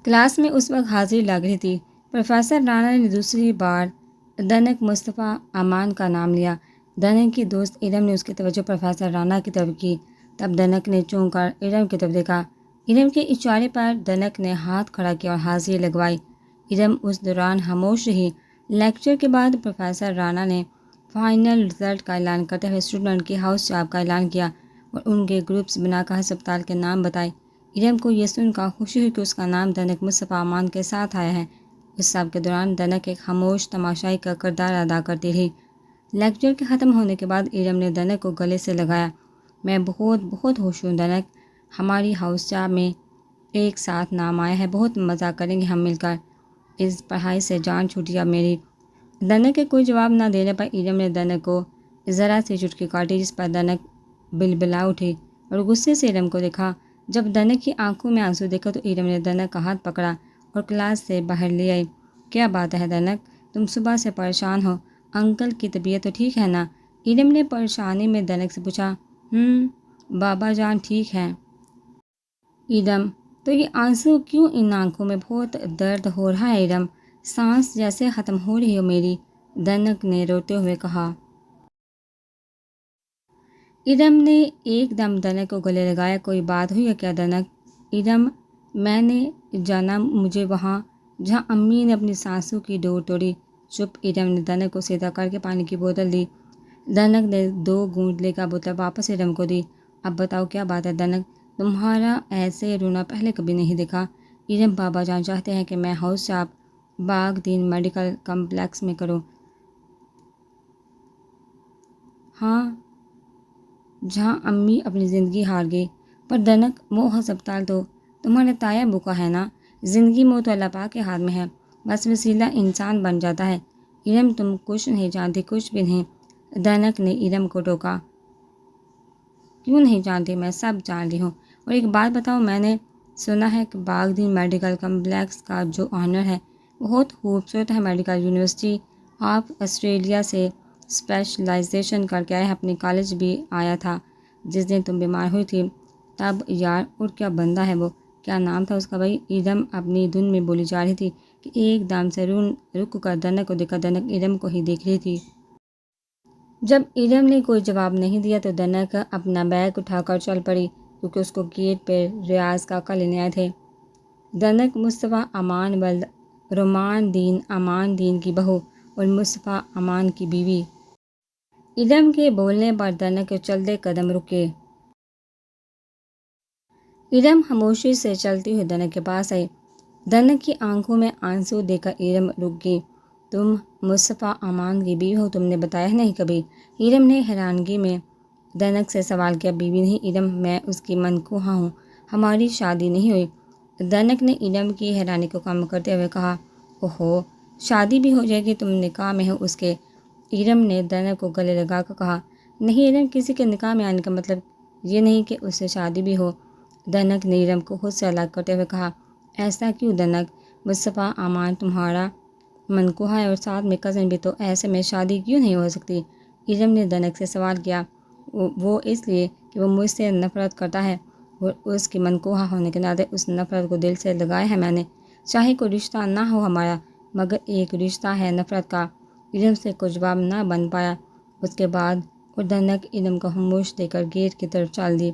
Class میں اس وقت حاضری لگ رہی تھی۔ پروفیسر رانا نے دوسری بار دنک مصطفیٰ امان کا نام لیا۔ دنک کی دوست ارم نے اس کی توجہ پروفیسر رانا کی طرف کی۔ تب دنک نے چونک کر ارم کی طرف دیکھا۔ ارم کے اشارے پر دنک نے ہاتھ کھڑا کیا اور حاضری لگوائی۔ ارم اس دوران خاموش رہی۔ لیکچر کے بعد پروفیسر رانا نے فائنل رزلٹ کا اعلان کرتے ہوئے اسٹوڈنٹ کی ہاؤس چارٹ کا اعلان کیا اور ان کے گروپس بنا کر ہسپتال کے نام بتائے۔ ارم کو یہ سن کر خوشی ہوئی کہ اس کا نام دنک مصطفیٰ امان کے ساتھ آیا ہے۔ اس سب کے دوران دنک ایک خاموش تماشائی کا کردار ادا کرتی رہی۔ لیکچر کے ختم ہونے کے بعد ارم نے دنک کو گلے سے لگایا۔ میں بہت بہت خوش ہوں دنک، ہماری ہاؤس چارٹ میں ایک ساتھ نام آیا ہے، بہت مزہ کریں گے ہم مل کر۔ اس پڑھائی سے جان چھوٹی اب میری۔ دنک کے کوئی جواب نہ دینے پر ارم نے دنک کو ذرا سی چٹکی کاٹی، جس پر دنک بلبلا اٹھی اور غصے سے ارم کو دیکھا۔ جب دنک کی آنکھوں میں آنسو دیکھا تو ارم نے دنک کا ہاتھ پکڑا اور کلاس سے باہر لے آئی۔ کیا بات ہے دنک، تم صبح سے پریشان ہو، انکل کی طبیعت تو ٹھیک ہے نا؟ ارم نے پریشانی میں دنک سے پوچھا۔ بابا جان ٹھیک ہیں۔ ارم، تو یہ آنسو کیوں؟ ان آنکھوں میں بہت درد ہو رہا ہے ارم، سانس جیسے ختم ہو رہی ہو میری، دنک نے روتے ہوئے کہا۔ ارم نے ایک دم دنک کو گلے لگایا۔ کوئی بات ہوئی ہے کیا دنک؟ ارم، میں نے جانا مجھے وہاں جہاں امی نے اپنی سانسوں کی ڈور توڑی۔ چپ۔ ارم نے دنک کو سیدھا کر کے پانی کی بوتل دی۔ دنک نے 2 گھونٹ لے کر بوتل واپس ارم کو دی۔ اب بتاؤ کیا بات ہے دنک، تمہارا ایسے رونا پہلے کبھی نہیں دیکھا۔ ارم، بابا جان چاہتے ہیں کہ میں ہاؤس چارٹ باغ دین میڈیکل کمپلیکس میں کروں۔ ہاں، جہاں امی اپنی زندگی ہار گئی۔ پر دنک، وہ ہسپتال تو تمہارے تایا ابو کا ہے نا؟ زندگی موت تو اللہ پاک کے ہاتھ میں ہے، بس وسیلہ انسان بن جاتا ہے۔ ارم، تم کچھ نہیں جانتی، کچھ بھی نہیں، دنک نے ارم کو ٹوکا۔ کیوں نہیں جانتی، میں سب جان رہی ہوں۔ اور ایک بات بتاؤ، میں نے سنا ہے کہ باغ دین میڈیکل کمپلیکس کا جو آنر ہے بہت خوبصورت ہے میڈیکل یونیورسٹی، آپ آسٹریلیا سے اسپیشلائزیشن کر کے آئے ہیں، اپنی کالج بھی آیا تھا جس دن تم بیمار ہوئی تھی تب۔ یار، اور کیا بندہ ہے وہ، کیا نام تھا اس کا بھائی؟ ارم اپنی دھن میں بولی جا رہی تھی کہ ایک دم سے رک کر دنک کو دیکھا۔ دنک ارم کو ہی دیکھ رہی تھی۔ جب ارم نے کوئی جواب نہیں دیا تو دنک اپنا بیگ اٹھا کر چل پڑی، کیونکہ اس کو گیٹ پہ ریاض کاکا لینے آئے تھے۔ دنک مصطفیٰ امان ولد امان دین کی بہو اور مصطفیٰ امان کی بیوی۔ ارم کے بولنے پر دنک کے چلتے قدم رکے۔ ارم خاموشی سے چلتی ہوئی دنک کے پاس آئی۔ دنک کی آنکھوں میں آنسو دیکھ کر ارم رک گئی۔ تم مصطفیٰ امان کی بیوی ہو، تم نے بتایا نہیں کبھی؟ ارم نے حیرانگی میں دنک سے سوال کیا۔ بیوی نہیں ارم، میں اس کی منکوہہ ہوں، ہماری شادی نہیں ہوئی۔ دنک نے ارم کی حیرانی کو کم کرتے ہوئے کہا۔ اوہو، شادی بھی ہو جائے گی، تم نکاح میں ہو اس کے؟ ارم نے دنک کو گلے لگا کر کہا۔ نہیں ارم، کسی کے نکاح میں آنے کا مطلب یہ نہیں کہ اس سے شادی بھی ہو، دنک نے ارم کو خود سے الگ کرتے ہوئے کہا۔ ایسا کیوں دنک؟ مصطفیٰ امان تمہارا منکوہہ ہے اور ساتھ میں کزن بھی، تو ایسے میں شادی کیوں نہیں ہو سکتی؟ ارم نے دنک سے سوال کیا۔ وہ اس لیے کہ وہ مجھ سے نفرت کرتا ہے اور اس کی منکوہہ ہونے کے ناطے اس نفرت کو دل سے لگایا ہے میں نے۔ چاہے کوئی رشتہ نہ ہو ہمارا، مگر ایک رشتہ ہے نفرت کا۔ ارم سے کوئی جواب نہ بن پایا اس کے بعد اور دنک ارم کو خاموش دیکھ کر گیٹ کی طرف چل دی۔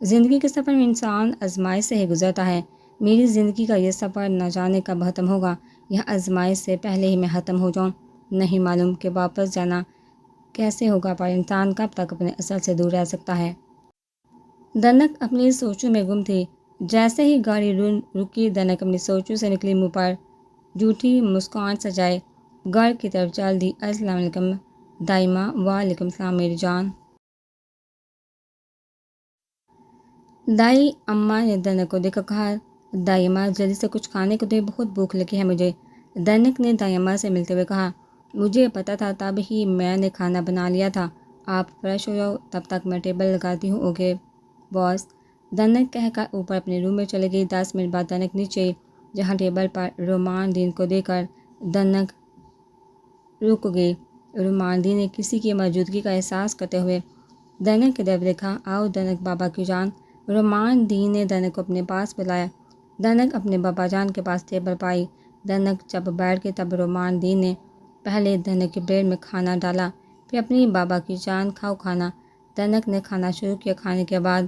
زندگی کے سفر میں انسان آزمائش سے ہی گزرتا ہے۔ میری زندگی کا یہ سفر نہ جانے کب ختم ہوگا، یہ آزمائش سے پہلے ہی میں ختم ہو جاؤں، نہیں معلوم کہ واپس جانا کیسے ہوگا، پر انسان کب تک اپنے اصل سے دور رہ سکتا ہے۔ دنک اپنی سوچوں میں گم تھی۔ جیسے ہی گاڑی رکی، دنک اپنی سوچوں سے نکلی، منہ پر جھوٹی مسکان سجائے گھر کی طرف چل دی۔ السلام علیکم دائمہ۔ وعلیکم السلام میری جان۔ دائی اماں نے دنک کو دیکھ کر کہا۔ دائمہ، جلدی سے کچھ کھانے کو دے، بہت بھوک لگی ہے مجھے، دنک نے دائی اماں سے ملتے ہوئے کہا۔ مجھے پتہ تھا، تب ہی میں نے کھانا بنا لیا تھا، آپ فریش ہو جاؤ، تب تک میں ٹیبل لگاتی ہوں۔ اوکے باس، دنک کہہ کر اوپر اپنے روم میں چلے گئی۔ 10 منٹ بعد دنک نیچے جہاں ٹیبل پر رومان دین کو دیکھ کر دنک رک گئی۔ رومان دین نے کسی کی موجودگی کا احساس کرتے ہوئے دنک کی طرف دیکھا۔ آؤ دنک بابا کی جان۔ رومان دین نے دنک کو اپنے پاس بلایا۔ دنک اپنے بابا جان کے پاس ٹیبل پائی۔ دنک جب بیٹھ کے تب رومان دین نے پہلے دنک کی پلیٹ میں کھانا ڈالا، پھر اپنی بابا کی جان کھاؤ کھانا۔ دنک نے کھانا شروع کیا۔ کھانے کے بعد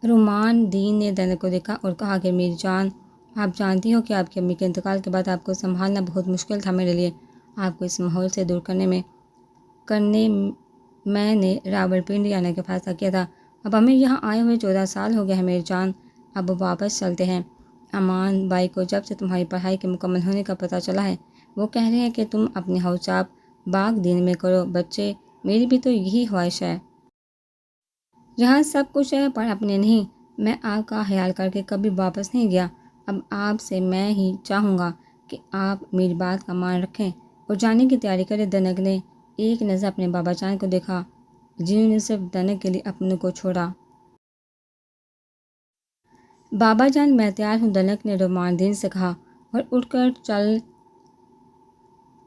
رومان دین نے دنک کو دیکھا اور کہا کہ میری جان، آپ جانتی ہو کہ آپ کی امی کے انتقال کے بعد آپ کو سنبھالنا بہت مشکل تھا میرے لیے۔ آپ کو اس ماحول سے دور کرنے میں نے راولپنڈی آنے کا فیصلہ کیا تھا۔ اب ہمیں یہاں آئے ہوئے 14 سال ہو گئے ہیں میری جان، اب واپس چلتے ہیں۔ امان بائی کو جب سے تمہاری پڑھائی کے مکمل ہونے کا پتہ چلا ہے، وہ کہہ رہے ہیں کہ تم اپنے ہاؤس آپ باغ دین میں کرو۔ بچے، میری بھی تو یہی خواہش ہے۔ یہاں سب کچھ ہے پر اپنے نہیں۔ میں آپ کا خیال کر کے کبھی واپس نہیں گیا۔ اب آپ سے میں ہی چاہوں گا کہ آپ میری بات کا مان رکھیں اور جانے کی تیاری کریں۔ دنک نے ایک نظر اپنے بابا جان کو دیکھا جنہوں نے صرف دنک کے لیے اپنے کو چھوڑا۔ بابا جان، میں تیار ہوں، دنک نے رومان دین سے کہا اور اٹھ کر چل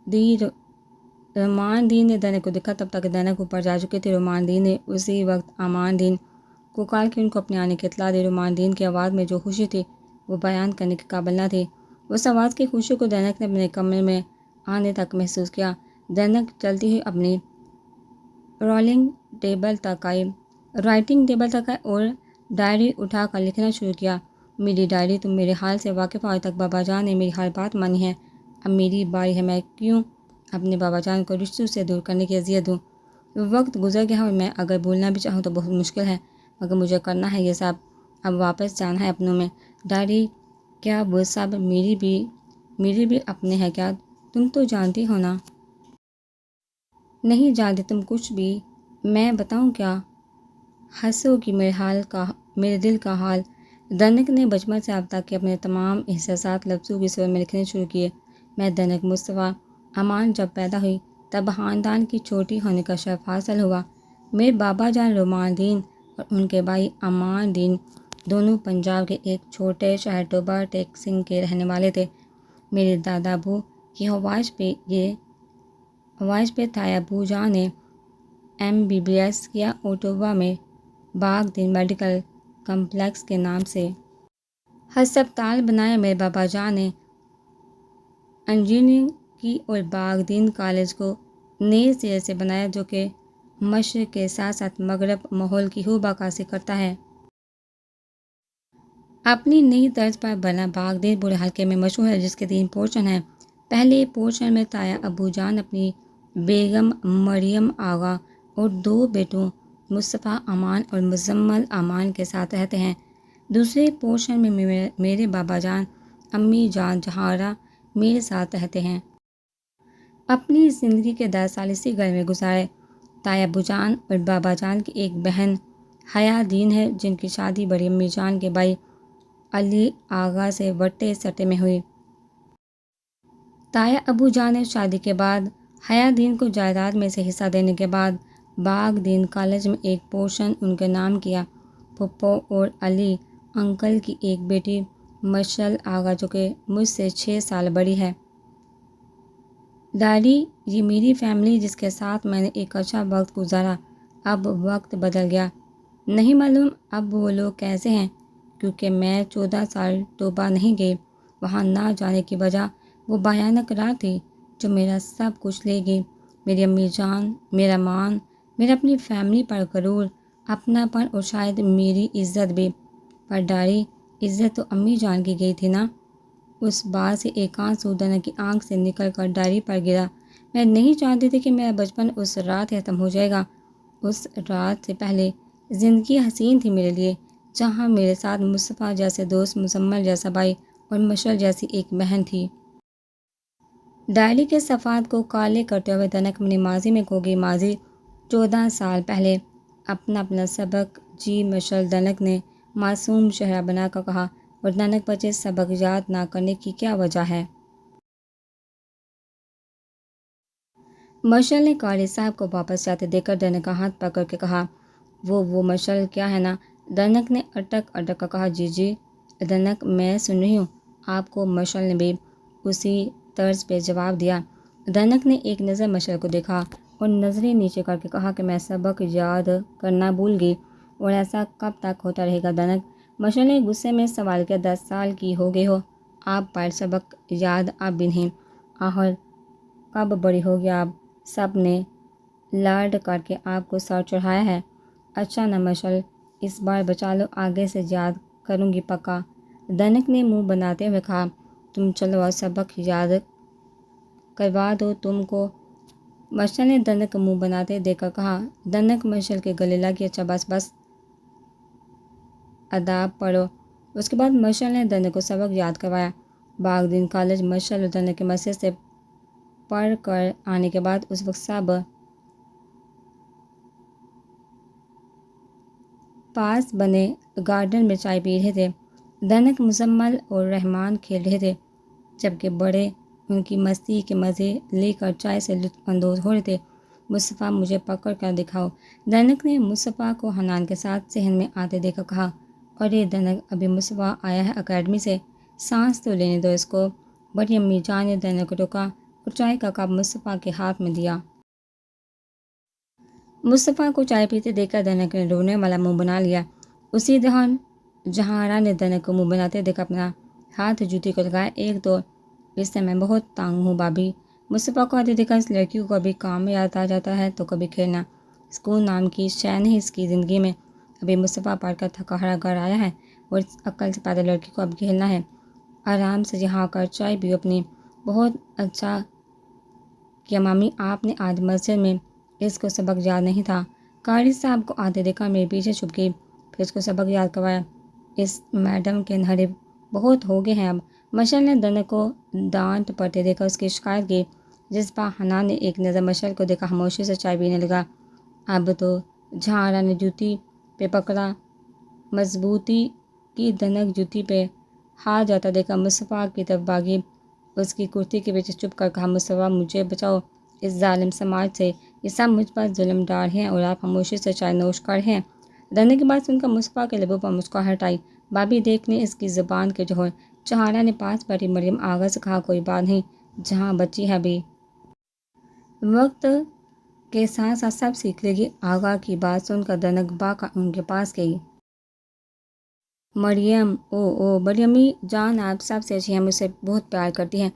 دی۔ رومان دین نے دنک کو دیکھا تب تک دنک اوپر جا چکے تھے۔ رومان دین نے اسی وقت امان دین کو کال کے ان کو اپنے آنے کی اطلاع دی۔ رومان دین کی آواز میں جو خوشی تھی وہ بیان کرنے کے قابل نہ تھی۔ اس آواز کی خوشی کو دنک نے اپنے کمرے میں آنے تک محسوس کیا۔ دنک چلتی ہوئی اپنی رائٹنگ ٹیبل تک آئی اور ڈائری اٹھا کر لکھنا شروع کیا۔ میری ڈائری، تم میرے حال سے واقف ہو۔ آج تک بابا جان نے میری ہر بات مانی ہے، اب میری باری ہے۔ میں کیوں اپنے بابا جان کو رشتوں سے دور کرنے کی اذیت دوں؟ وقت گزر گیا اور میں اگر بھولنا بھی چاہوں تو بہت مشکل ہے، مگر مجھے کرنا ہے یہ سب۔ اب واپس جانا ہے اپنوں میں۔ ڈائری، کیا وہ سب میرے بھی اپنے ہیں کیا؟ تم تو جانتی ہو نا؟ نہیں جانتی تم کچھ بھی؟ میں بتاؤں کیا؟ ہنسو کہ میرے دل کا حال۔ دنک نے بچپن سے اب تک کے اپنے تمام احساسات لفظوں کی صورت میں لکھنے شروع کیے۔ میں دنک مصطفیٰ امان جب پیدا ہوئی تب خاندان کی چھوٹی ہونے کا شرف حاصل ہوا۔ میرے بابا جان رومان دین اور ان کے بھائی امان دین دونوں پنجاب کے ایک چھوٹے شہر ٹوبہ ٹیک سنگھ کے رہنے والے تھے۔ میرے دادا ابو کی خواہش پہ تایا ابو جان نے MBBS کیا اور ٹوبہ میں باغ دین میڈیکل کمپلیکس کے نام سے ہسپتال بنایا۔ میرے بابا جان نے انجینئرنگ کی اور باغ دین کالج کو نئے سرے سے بنایا جو کہ مشرق کے ساتھ ساتھ مغرب ماحول کی خوب عکاسی کرتا ہے۔ اپنی نئی طرز پر بنا باغ دین پورے حلقے میں مشہور ہے، جس کے 3 پورشن ہیں۔ پہلے پورشن میں تایا ابو جان اپنی بیگم مریم آغا اور 2 بیٹوں مصطفیٰ امان اور مزمل امان کے ساتھ رہتے ہیں۔ دوسرے پورشن میں میرے بابا جان، امی جان جہارا میرے ساتھ رہتے ہیں۔ اپنی زندگی کے 10 سال اسی گھر میں گزارے۔ تایا ابو جان اور بابا جان کی ایک بہن حیا دین ہے، جن کی شادی بڑی امی جان کے بھائی علی آغا سے وٹے سٹے میں ہوئی۔ تایا ابو جان نے شادی کے بعد حیا دین کو جائیداد میں سے حصہ دینے کے بعد باغ دین کالج میں ایک پورشن ان کے نام کیا۔ پھپھو اور علی انکل کی ایک بیٹی مشل آغا جو کہ مجھ سے 6 سال بڑی ہے۔ ڈائری، یہ میری فیملی جس کے ساتھ میں نے ایک اچھا وقت گزارا۔ اب وقت بدل گیا، نہیں معلوم اب وہ لوگ کیسے ہیں، کیونکہ میں 14 سال ٹوبہ نہیں گئی۔ وہاں نہ جانے کی وجہ وہ بھیانک رات تھی جو میرا سب کچھ لے گئی، میری امی جان، میرا مان، میرا اپنی فیملی پر غرور، اپنا پن اور شاید میری عزت بھی۔ پر ڈائری، عزت تو امی جان کی گئی تھی نا؟ اس بات سے ایک آنسو دنک کی آنکھ سے نکل کر ڈائری پر گرا۔ میں نہیں چاہتی تھی کہ میرا بچپن اس رات ختم ہو جائے گا۔ اس رات سے پہلے زندگی حسین تھی میرے لیے، جہاں میرے ساتھ مصطفیٰ جیسے دوست، مزمل جیسا بھائی اور مشل جیسی ایک بہن تھی۔ ڈائری کے صفحات کو کالے کرتے ہوئے دنک اپنے ماضی میں کھو گئی۔ ماضی 14 سال پہلے۔ اپنا سبق جی مشل، دنک نے معصوم چہرہ بنا کر کہا۔ اور دنک بچے، سبق یاد نہ کرنے کی کیا وجہ ہے؟ مشل نے قاری صاحب کو واپس جاتے دیکھ کر دنک کا ہاتھ پکڑ کے کہا۔ وہ مشل کیا ہے نا؟ دنک نے اٹک کر کہا۔ جی دنک، میں سن رہی ہوں آپ کو، مشل نے بھی اسی طرز پہ جواب دیا۔ دنک نے ایک نظر مشل کو دیکھا اور نظریں نیچے کر کے کہا کہ میں سبق یاد کرنا بھول گئی، اور ایسا کب تک ہوتا رہے گا دنک؟ مشعل نے غصے میں سوال کیا، 10 سال کی ہو گئے ہو، آپ پر سبق یاد اب بھی نہیں؟ آخر کب بڑی ہوگی آپ؟ سب نے لارڈ کر کے آپ کو سر چڑھایا ہے۔ اچھا نہ مشعل، اس بار بچا لو، آگے سے یاد کروں گی پکا۔ دنک نے منہ بناتے ہوئے کہا، تم چلو اور سبق یاد کروا دو تم کو۔ مشعل نے دنک کو منہ بناتے دیکھ کر کہا۔ دنک مشعل کے گلے لگی، اچھا بس بس اداب پڑھو۔ اس کے بعد مشعل نے دنک کو سبق یاد کروایا۔ باغ دن کالج مشعل اور دنک کے مسجد سے پڑھ کر آنے کے بعد اس وقت سب پاس بنے گارڈن میں چائے پی رہے تھے۔ دنک، مزمل اور رحمان کھیل رہے تھے، جبکہ بڑے ان کی مستی کے مزے لے کر چائے سے لطف اندوز ہو رہے تھے۔ مصطفیٰ، مجھے پکڑ کر دکھاؤ۔ دنک نے مصطفیٰ کو حنان کے ساتھ صحن میں آتے دیکھا کہا، ارے دنک، ابھی مصطفیٰ آیا ہے اکیڈمی سے، سانس تو لینے دو اس کو۔ بڑی امی جان نے دنک کو روکا اور چائے کا کپ مصطفیٰ کے ہاتھ میں دیا۔ مصطفیٰ کو چائے پیتے دیکھ کر دنک نے رونے والا منہ بنا لیا۔ اسی دوران جہارا نے دنک کو منہ بناتے دیکھ اپنا ہاتھ جوتی کو لگایا، ایک تو اس سے میں بہت تانگ ہوں بابی۔ مصطفیٰ کو آتے دیکھا، اس لڑکی کو کبھی کام میں یاد آ جاتا ہے تو کبھی کھیلنا۔ سکون نام کی شے نہیں اس کی زندگی میں۔ ابھی مصطفیٰ پڑھ کر تھکا ہارا گھر آیا ہے اور اس عقل سے پیدا لڑکی کو اب کھیلنا ہے۔ آرام سے یہاں آ کر چائے پیو اپنی۔ بہت اچھا کیا مامی، آپ نے آج مسجد میں اس کو سبق یاد نہیں تھا۔ قاری صاحب کو آتے دیکھا، میرے پیچھے چھپ گئی، پھر اس کو سبق یاد کروایا۔ اس میڈم کے نخرے بہت ہو گئے ہیں اب۔ مشعل نے دنک کو ڈانٹ پڑتے دیکھا اس کی شکایت کی، جس پر حنان نے ایک نظر مشعل کو دیکھا، خاموشی سے چائے پینے لگا۔ اب تو جہارا نے جوتی پہ پکڑا مضبوطی کی، دنک جوتی پہ ہار جاتا دیکھا مصطفیٰ کی طرف بھاگی، اس کی کرسی کے پیچھے چھپ کر کہا، مصطفیٰ مجھے بچاؤ اس ظالم سماج سے، یہ سب مجھ پر ظلم ڈال ہیں اور آپ خاموشی سے چائے نوش کر ہیں۔ دنک کی بات سن کر مصطفیٰ کے لبوں پر مسکراہٹ آئی، بھابھی دیکھ لیں اس کی زبان کے جوہر۔ جہارا نے پاس بیٹھی مریم آغا سے کہا، کوئی بات نہیں، جہاں بچی ہے ابھی وقت کے ساتھ ساتھ سب سیکھ لے گی۔ آغا کی بات سن کر دنک بھاگ کر ان کے پاس گئی۔ مریم، او بڑی امی جان آپ سب سے اچھی ہیں، مجھ سے بہت پیار کرتی ہیں۔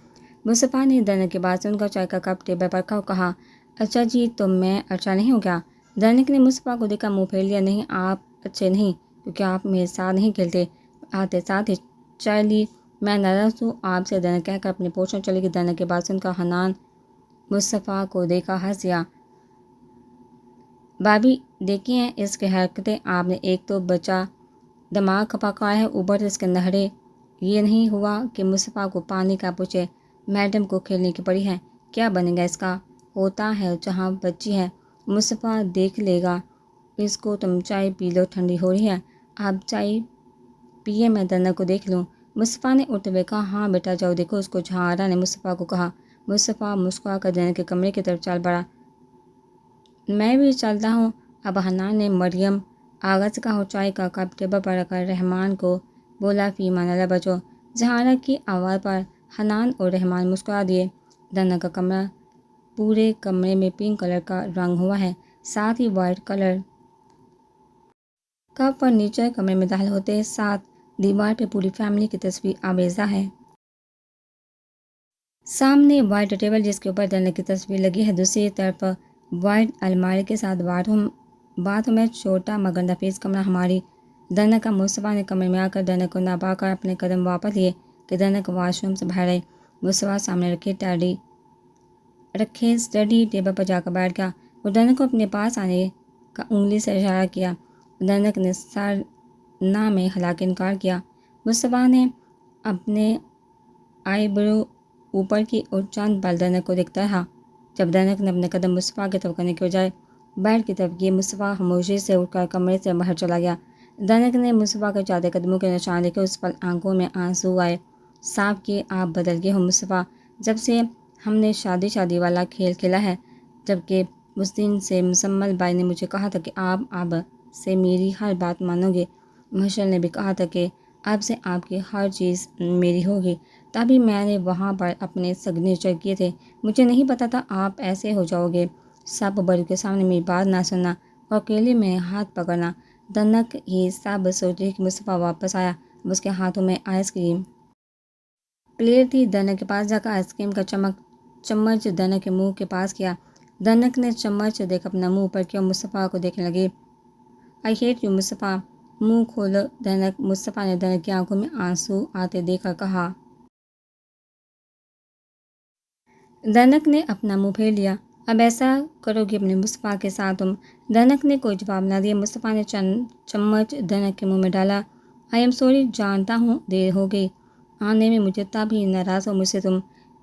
مصطفیٰ نے دنک کی بات سن کر چائے کا کپ ٹیبل پر رکھا اور کہا، اچھا جی تو میں اچھا نہیں ہوں کیا؟ دنک نے مصطفیٰ کو دیکھا، منہ پھیر لیا، نہیں آپ اچھے نہیں کیونکہ آپ میرے ساتھ نہیں کھیلتے۔ آتے ساتھ ہی چائے لی، میں ناراض ہوں آپ سے، دنک کہہ کر اپنے پوچھنے چلے گی۔ دنک کی بات سن کر حنان مصطفیٰ کو دیکھا، ہنس دیا۔ بھابھی دیکھی ہیں اس کی حرکتیں، آپ نے ایک تو بچہ دماغ کھپا کر ہے، اوپر سے اس کے نخرے۔ یہ نہیں ہوا کہ مصطفیٰ کو پانی کا پوچھے، میڈم کو کھیلنے کی پڑی ہے، کیا بنے گا اس کا؟ ہوتا ہے جہاں بچی ہے، مصطفیٰ دیکھ لے گا اس کو۔ تم چائے پی لو، ٹھنڈی ہو رہی ہے، آپ چائے پیے میں دنک کو دیکھ لوں۔ مصطفیٰ نے اٹھتے ہوئے کہا، ہاں بیٹا جاؤ دیکھو اس کو۔ جہارا نے مصطفیٰ کو کہا۔ مصطفیٰ مسکرا کر دنک کے کمرے کی طرف چل پڑا۔ میں بھی چلتا ہوں۔ اب حنان نے مریم آغا سے کہا اور چائے کا کپ ٹیبل پر رکھ کر رحمان کو بولا، فی امان اللہ بچو۔ جہارا کی آواز پر حنان اور رحمان مسکرا دیے۔ دنک کا کمرہ پورے کمرے میں پنک کلر کا رنگ ہوا ہے، ساتھ ہی وائٹ کلر کا فرنیچر۔ کمرے میں داخل ہوتے ساتھ دیوار پہ پوری فیملی کی تصویر آویزاں ہے۔ سامنے وائٹ ٹیبل جس کے اوپر دنک کی تصویر لگی ہے، دوسری طرف وائٹ الماری کے ساتھ باتھ روم میں چھوٹا مگر نفیس کمرہ۔ ہماری دنک کا مصطفیٰ نے کمرے میں آ کر دنک کو نہ پا کر اپنے قدم واپس لیے کہ دنک واش روم سے باہر آئی۔ مصطفیٰ سامنے رکھے اسٹڈی ٹیبل پر جا کر بیٹھ گیا اور دنک کو اپنے پاس آنے کا انگلی سے اشارہ کیا۔ دنک نے سر نہ میں ہلا کے انکار کیا۔ مصطفیٰ نے اپنے آئی برو اوپر کی اور چند پل دنک کو دیکھتا رہا، جب دنک نے اپنے قدم مصطفیٰ کی طرف کرنے کے بجائے بیڈ کی طرف کیے۔ مصطفیٰ خاموشی سے اٹھ کر کمرے سے باہر چلا گیا۔ دنک نے مصطفیٰ کے چلتے قدموں کے نشان دیکھے، اس پل آنکھوں میں آنسو آئے۔ صاف کہ آپ بدل گئے ہو مصطفیٰ، جب سے ہم نے شادی والا کھیل کھیلا ہے، جبکہ اس دن سے مزمل بھائی نے مجھے کہا تھا کہ آپ اب سے میری ہر بات مانو گے۔ مشعل نے بھی کہا تھا کہ اب سے آپ کی ہر چیز میری ہوگی، تبھی میں نے وہاں پر اپنے سگنیچر کیے تھے۔ مجھے نہیں پتا تھا آپ ایسے ہو جاؤ گے، سب بڑوں کے سامنے میری بات نہ سننا اور اکیلے میں ہاتھ پکڑنا۔ دنک یہ سب سوچ کہ مصطفیٰ واپس آیا۔ اس کے ہاتھوں میں آئس کریم پلیٹ تھی۔ دنک کے پاس جا کر آئس کریم کا چمچ دنک کے منہ کے پاس کیا۔ دنک نے چمچ دیکھ اپنا منہ اوپر کیا اور مصطفیٰ کو دیکھنے لگی۔ آئی ہیٹ یو مصطفیٰ، منہ کھولو دنک۔ مصطفیٰ نے دنک کی آنکھوں میں آنسو آتے دیکھ کر کہا۔ دنک نے اپنا منہ پھیر لیا۔ اب ایسا کرو گی اپنے مصطفیٰ کے ساتھ تم؟ دنک نے کوئی جواب نہ دیا۔ مصطفیٰ نے چمچ دنک کے منہ میں ڈالا۔ آئی ایم سوری، جانتا ہوں دیر ہو گئی آنے میں، مجھے تب ہی ناراض ہو مجھ سے تم۔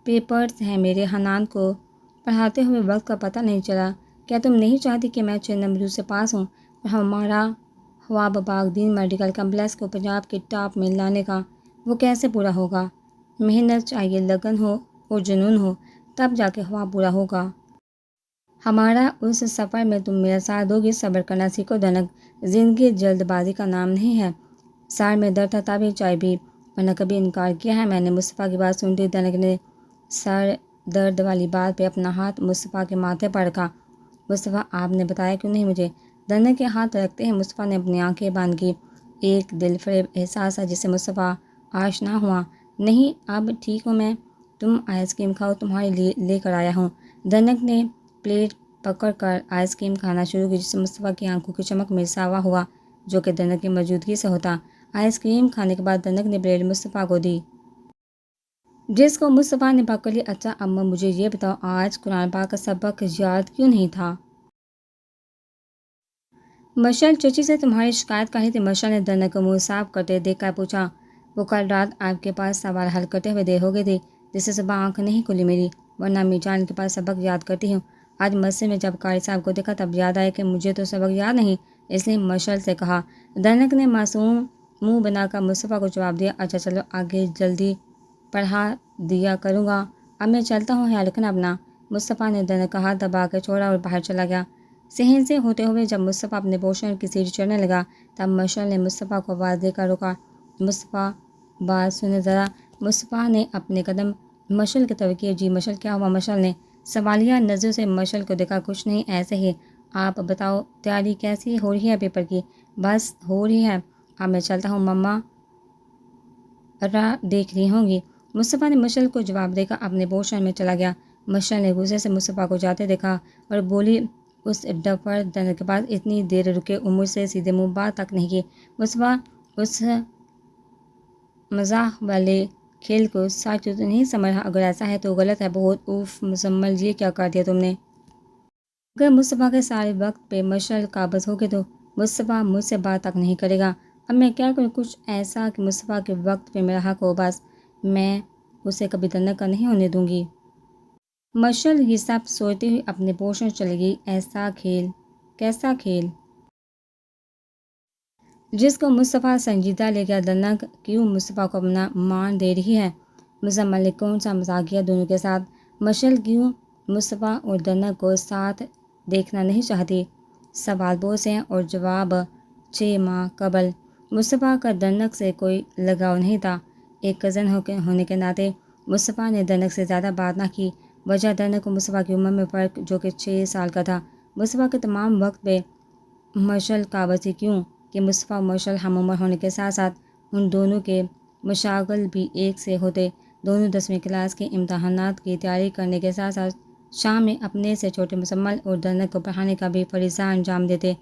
پیپرز ہیں میرے، حنان کو پڑھاتے ہوئے وقت کا پتہ نہیں چلا۔ کیا تم نہیں چاہتی کہ میں 6 نمبروں سے پاس ہوں اور ہمارا خواب باغ دین میڈیکل کمپلیکس کو پنجاب کے ٹاپ میں لانے کا، وہ کیسے پورا ہوگا؟ محنت چاہیے، لگن ہو اور جنون ہو، تب جا کے خواب پورا ہوگا۔ ہمارا اس سفر میں تم میرا ساتھ دو گی۔ صبر کرنا سیکھو دنک، زندگی جلد بازی کا نام نہیں ہے۔ سار میں درد تھا تبھی چائے بھی، ورنہ کبھی انکار کیا ہے میں نے؟ مصطفیٰ کی بات سنتی دنک نے سر درد والی بات پہ اپنا ہاتھ مصطفیٰ کے ماتھے پر رکھا۔ مصطفیٰ، آپ نے بتایا کیوں نہیں مجھے؟ دنک کے ہاتھ رکھتے ہیں مصطفیٰ نے اپنی آنکھیں بند کی۔ ایک دل فریب احساس ہے جسے مصطفیٰ آشنا ہوا۔ نہیں، اب ٹھیک ہوں میں، تم آئس کریم کھاؤ، تمہارے لیے لے کر آیا ہوں۔ دنک نے پلیٹ پکڑ کر آئس کریم کھانا شروع کی، جس سے مصطفیٰ کی آنکھوں کی چمک میں اضافہ ہوا جو کہ دنک کی موجودگی سے ہوتا۔ آئس کریم کھانے کے بعد دنک نے پلیٹ مصطفیٰ کو دی، جس کو مصطفیٰ نے پکڑ لی۔ اچھا اماں، مجھے یہ بتاؤ آج قرآن پاک کا سبق یاد کیوں نہیں تھا؟ مشل چچی سے تمہاری شکایت کر رہی تھی۔ مشل نے دنک کو منہ صاف کرتے دیکھ کر پوچھا۔ وہ کل رات آپ کے پاس سوال حل کرتے ہوئے دیر ہو گئی تھی، جس سے صبح آنکھ نہیں کھلی میری، ورنہ امی جان کے پاس سبق یاد کرتی ہوں۔ آج مسجد میں جب قاری صاحب کو دیکھا تب یاد آیا کہ مجھے تو سبق یاد نہیں، اس لیے مشل سے کہا۔ دنک نے معصوم منہ بنا کر مصطفیٰ کو جواب دیا۔ اچھا چلو، آگے جلدی پڑھا دیا کروں گا، اب میں چلتا ہوں، خیال رکھنا اپنا۔ مصطفیٰ نے دنک کا ہاتھ دبا کر چھوڑا اور باہر چلا گیا۔ صحن سے ہوتے ہوئے جب مصطفیٰ اپنے پوشن کی سیڑھی چڑھنے لگا تب مشل نے مصطفیٰ کو آواز دے کر روکا۔ مصطفیٰ، بات سنیں ذرا۔ مصطفیٰ نے اپنے قدم مشل کی طرف کیے۔ جی مشل، کیا ہوا؟ مشل نے سوالیہ نظر سے مشل کو دیکھا۔ کچھ نہیں، ایسے ہی۔ آپ بتاؤ تیاری کیسی ہو رہی ہے پیپر کی؟ بس ہو رہی ہے، اب میں چلتا ہوں، مما راہ دیکھ رہی ہوں گی۔ مصطفیٰ نے مشل کو جواب دے کر اپنے پوشن میں چلا گیا۔ مشل نے غصے سے مصطفیٰ کو جاتے دیکھا اور بولی، اس ڈفر دنک کے پاس اتنی دیر رکے اور مجھ سے سیدھے منہ بات تک نہیں کی۔ مصطفیٰ اس مزاح والے کھیل کو سچ تو نہیں سمجھ رہا، اگر ایسا ہے تو غلط ہے بہت۔ اوف مزمل، یہ کیا کر دیا تم نے؟ اگر مصطفیٰ کے سارے وقت پہ مشل قابض ہو گئے تو مصطفیٰ مجھ سے بات تک نہیں کرے گا۔ اب میں کیا کروں؟ کچھ ایسا کہ مصطفیٰ کے وقت پہ میرا حق ہو، بس میں اسے کبھی دنک کا نہیں ہونے دوں گی۔ مشل یہ سب سوچتی ہوئی اپنے پوشن چلے گئی۔ ایسا کھیل؟ کیسا کھیل؟ جس کو مصطفیٰ سنجیدہ لے گیا۔ دنک کیوں مصطفیٰ کو اپنا مان دے رہی ہے؟ مزمل نے کون سا مذاق کیا دونوں کے ساتھ؟ مشل کیوں مصطفیٰ اور دنک کو ساتھ دیکھنا نہیں چاہتی؟ سوال بہت سے ہیں اور جواب 6 ماہ قبل۔ مصطفیٰ کا دنک سے کوئی لگاؤ نہیں تھا۔ ایک کزن ہونے کے ناطے مصطفیٰ نے دنک سے زیادہ بات نہ کی۔ وجہ دنک اور مصطفیٰ کی عمر میں فرق جو کہ 6 سال کا تھا۔ مصطفیٰ کے تمام وقت پہ مشل قابض تھی، کیوں کہ مصطفیٰ اور مشل ہم عمر ہونے کے ساتھ ساتھ ان دونوں کے مشاغل بھی ایک سے ہوتے۔ دونوں 10ویں کلاس کے امتحانات کی تیاری کرنے کے ساتھ ساتھ شام میں اپنے سے چھوٹے مزمل اور دنک کو پڑھانے کا بھی فریضہ انجام دیتے۔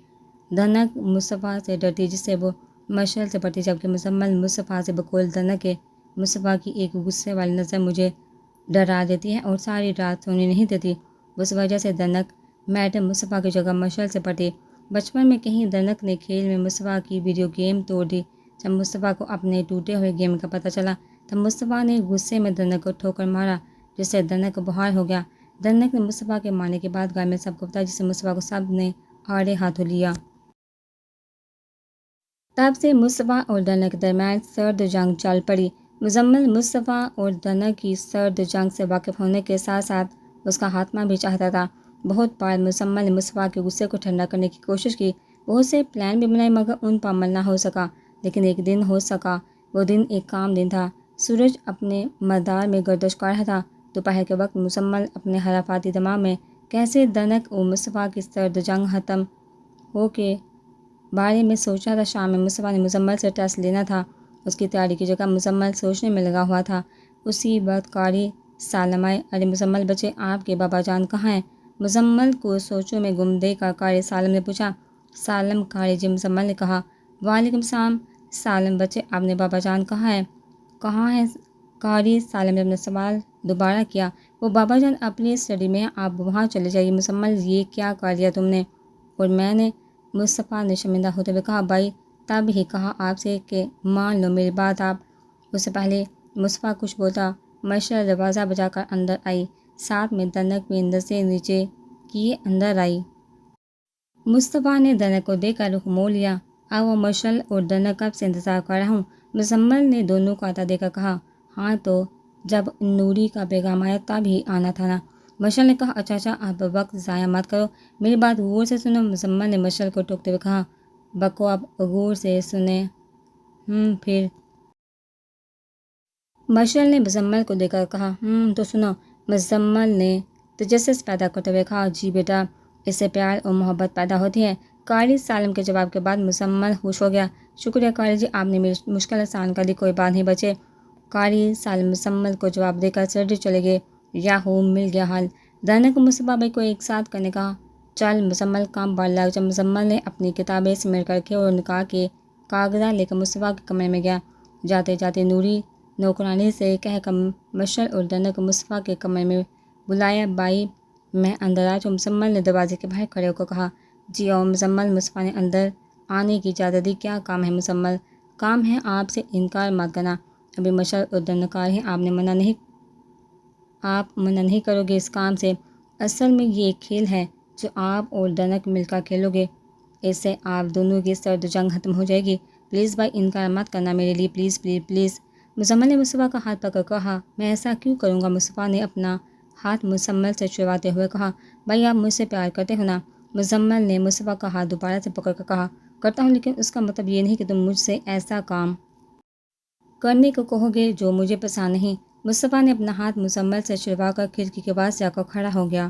دنک مصطفیٰ سے ڈرتی جس سے وہ مشل سے پڑھتی، جبکہ مزمل مصطفیٰ سے بقول دنک کے مصطفیٰ کی ایک غصے والی نظر مجھے ڈرا دیتی ہے اور ساری رات سونے نہیں دیتی۔ اس وجہ سے دنک میڈم مصطفیٰ کی جگہ مشل سے پڑھتی۔ بچپن میں کہیں دنک نے کھیل میں مصطفیٰ کی ویڈیو گیم توڑ دی۔ جب مصطفیٰ کو اپنے ٹوٹے ہوئے گیم کا پتہ چلا تب مصطفیٰ نے غصے میں دنک کو ٹھوکر مارا، جس سے دنک بحال ہو گیا۔ دنک نے مصطفیٰ کے مارنے کے بعد گھر میں سب کو بتایا، جس سے مصطفیٰ کو سب نے آڑے ہاتھوں لیا۔ تب سے مصطفیٰ اور دنک کے درمیان سرد جنگ چل پڑی۔ مزمل مصطفیٰ اور دنک کی سرد جنگ سے واقف ہونے کے ساتھ ساتھ اس کا خاتمہ بھی چاہتا تھا۔ بہت بار مزمل نے مصطفیٰ کے غصے کو ٹھنڈا کرنے کی کوشش کی، بہت سے پلان بھی بنائے مگر ان پر عمل نہ ہو سکا۔ لیکن ایک دن ہو سکا۔ وہ دن ایک کام دن تھا۔ سورج اپنے مدار میں گردش کر رہا تھا۔ دوپہر کے وقت مزمل اپنے خرافاتی دماغ میں کیسے دنک اور مصطفیٰ کی سرد جنگ ختم ہو کے بارے میں سوچا تھا۔ شام میں مصطفیٰ نے مزمل سے ٹیسٹ لینا تھا۔ اس کی تیاری کی جگہ مزمل سوچنے میں لگا ہوا تھا۔ اسی وقت قاری سالم آئے۔ ارے مزمل بچے، آپ کے بابا جان کہاں ہیں؟ مزمل کو سوچوں میں گم دیکھ کر قاری سالم نے پوچھا۔ سالم قاری جی، مزمل نے کہا۔ وعلیکم السلام سالم بچے، آپ نے بابا جان کہاں ہیں؟ قاری سالم نے اپنا سوال دوبارہ کیا۔ وہ بابا جان اپنی اسٹڈی میں ہیں، آپ وہاں چلے جائیے۔ مزمل، یہ کیا کر دیا تم نے؟ اور میں نے، مصطفیٰ نے شرمندہ ہوتے ہوئے کہا۔ بھائی تب ہی کہا آپ سے کہ مان لو میری بات۔ آپ اس سے پہلے مصطفیٰ کچھ بولتا مشعل دروازہ بجا کر اندر آئی، ساتھ میں دنک بھی اندر سے نیچے کیے اندر آئی۔ مصطفیٰ نے دنک کو دیکھ کر رخ موڑ لیا۔ اب وہ مشعل اور دنک کب سے انتظار کر رہا ہوں۔ مزمل نے دونوں کو آتا دیکھ کر کہا۔ ہاں تو جب نوری کا پیغام آیا تب ہی آنا تھا نا؟ مشعل نے کہا۔ اچھا اب وقت ضائع مت کرو، میری بات غور سے سنو۔ مزمل نے مشعل کو ٹوکتے ہوئے کہا۔ بکو اب غور سے سنیں۔ پھر مشعل نے مزمل کو دیکھ کر کہا۔ تو سنو۔ مزمل نے تجسس پیدا کرتے ہوئے کہا۔ جی بیٹا، اس سے پیار اور محبت پیدا ہوتی ہے۔ قاری سالم کے جواب کے بعد مزمل خوش ہو گیا۔ شکریہ قاری جی، آپ نے میری مشکل آسان کر دی۔ کوئی بات نہیں بچے۔ قاری سالم مزمل کو جواب دے کر سرڈی چلے گئے۔ یاہو، مل گیا حل۔ دنک اور مصطفیٰ بھائی کو ایک ساتھ کرنے کہا۔ چل مزمل، کام پر لگ۔ جب مزمل نے اپنی کتابیں سمیٹ کر رکھی اور نکاح کے کاغذات لے کر مصطفیٰ کے کمرے میں گیا، جاتے جاتے نوری نوکرانی سے کہہ کر مشعل اور دنک کو مصطفیٰ کے کمرے میں بلایا۔ بھائی میں اندر آ جاؤں؟ مزمل نے دروازے کے باہر کھڑے ہو کر کہا۔ جی آؤ مزمل۔ مصطفیٰ نے اندر آنے کی اجازت دی۔ کیا کام ہے مزمل؟ کام ہے آپ سے انکار مت کرنا۔ ابھی مشعل اور دنک آ رہے ہیں، آپ منع نہیں کرو گے اس کام سے؟ اصل میں یہ ایک کھیل ہے جو آپ اور دنک مل کر کھیلو گے، اس سے آپ دونوں کی سرد جنگ ختم ہو جائے گی۔ پلیز بھائی، انکار مت کرنا میرے لیے، پلیز پلیز پلیز۔ مزمل نے مصطفیٰ کا ہاتھ پکڑ کر کہا۔ میں ایسا کیوں کروں گا؟ مصطفیٰ نے اپنا ہاتھ مزمل سے چھڑواتے ہوئے کہا۔ بھائی آپ مجھ سے پیار کرتے ہو نا؟ مزمل نے مصطفیٰ کا ہاتھ دوبارہ سے پکڑ کر کہا۔ کرتا ہوں، لیکن اس کا مطلب یہ نہیں کہ تم مجھ سے ایسا کام کرنے کو کہو گے جو مجھے پسند نہیں۔ مصطفیٰ نے اپنا ہاتھ مزمل سے چھڑوا کر کھڑکی کے پاس جا کر کھڑا ہو گیا۔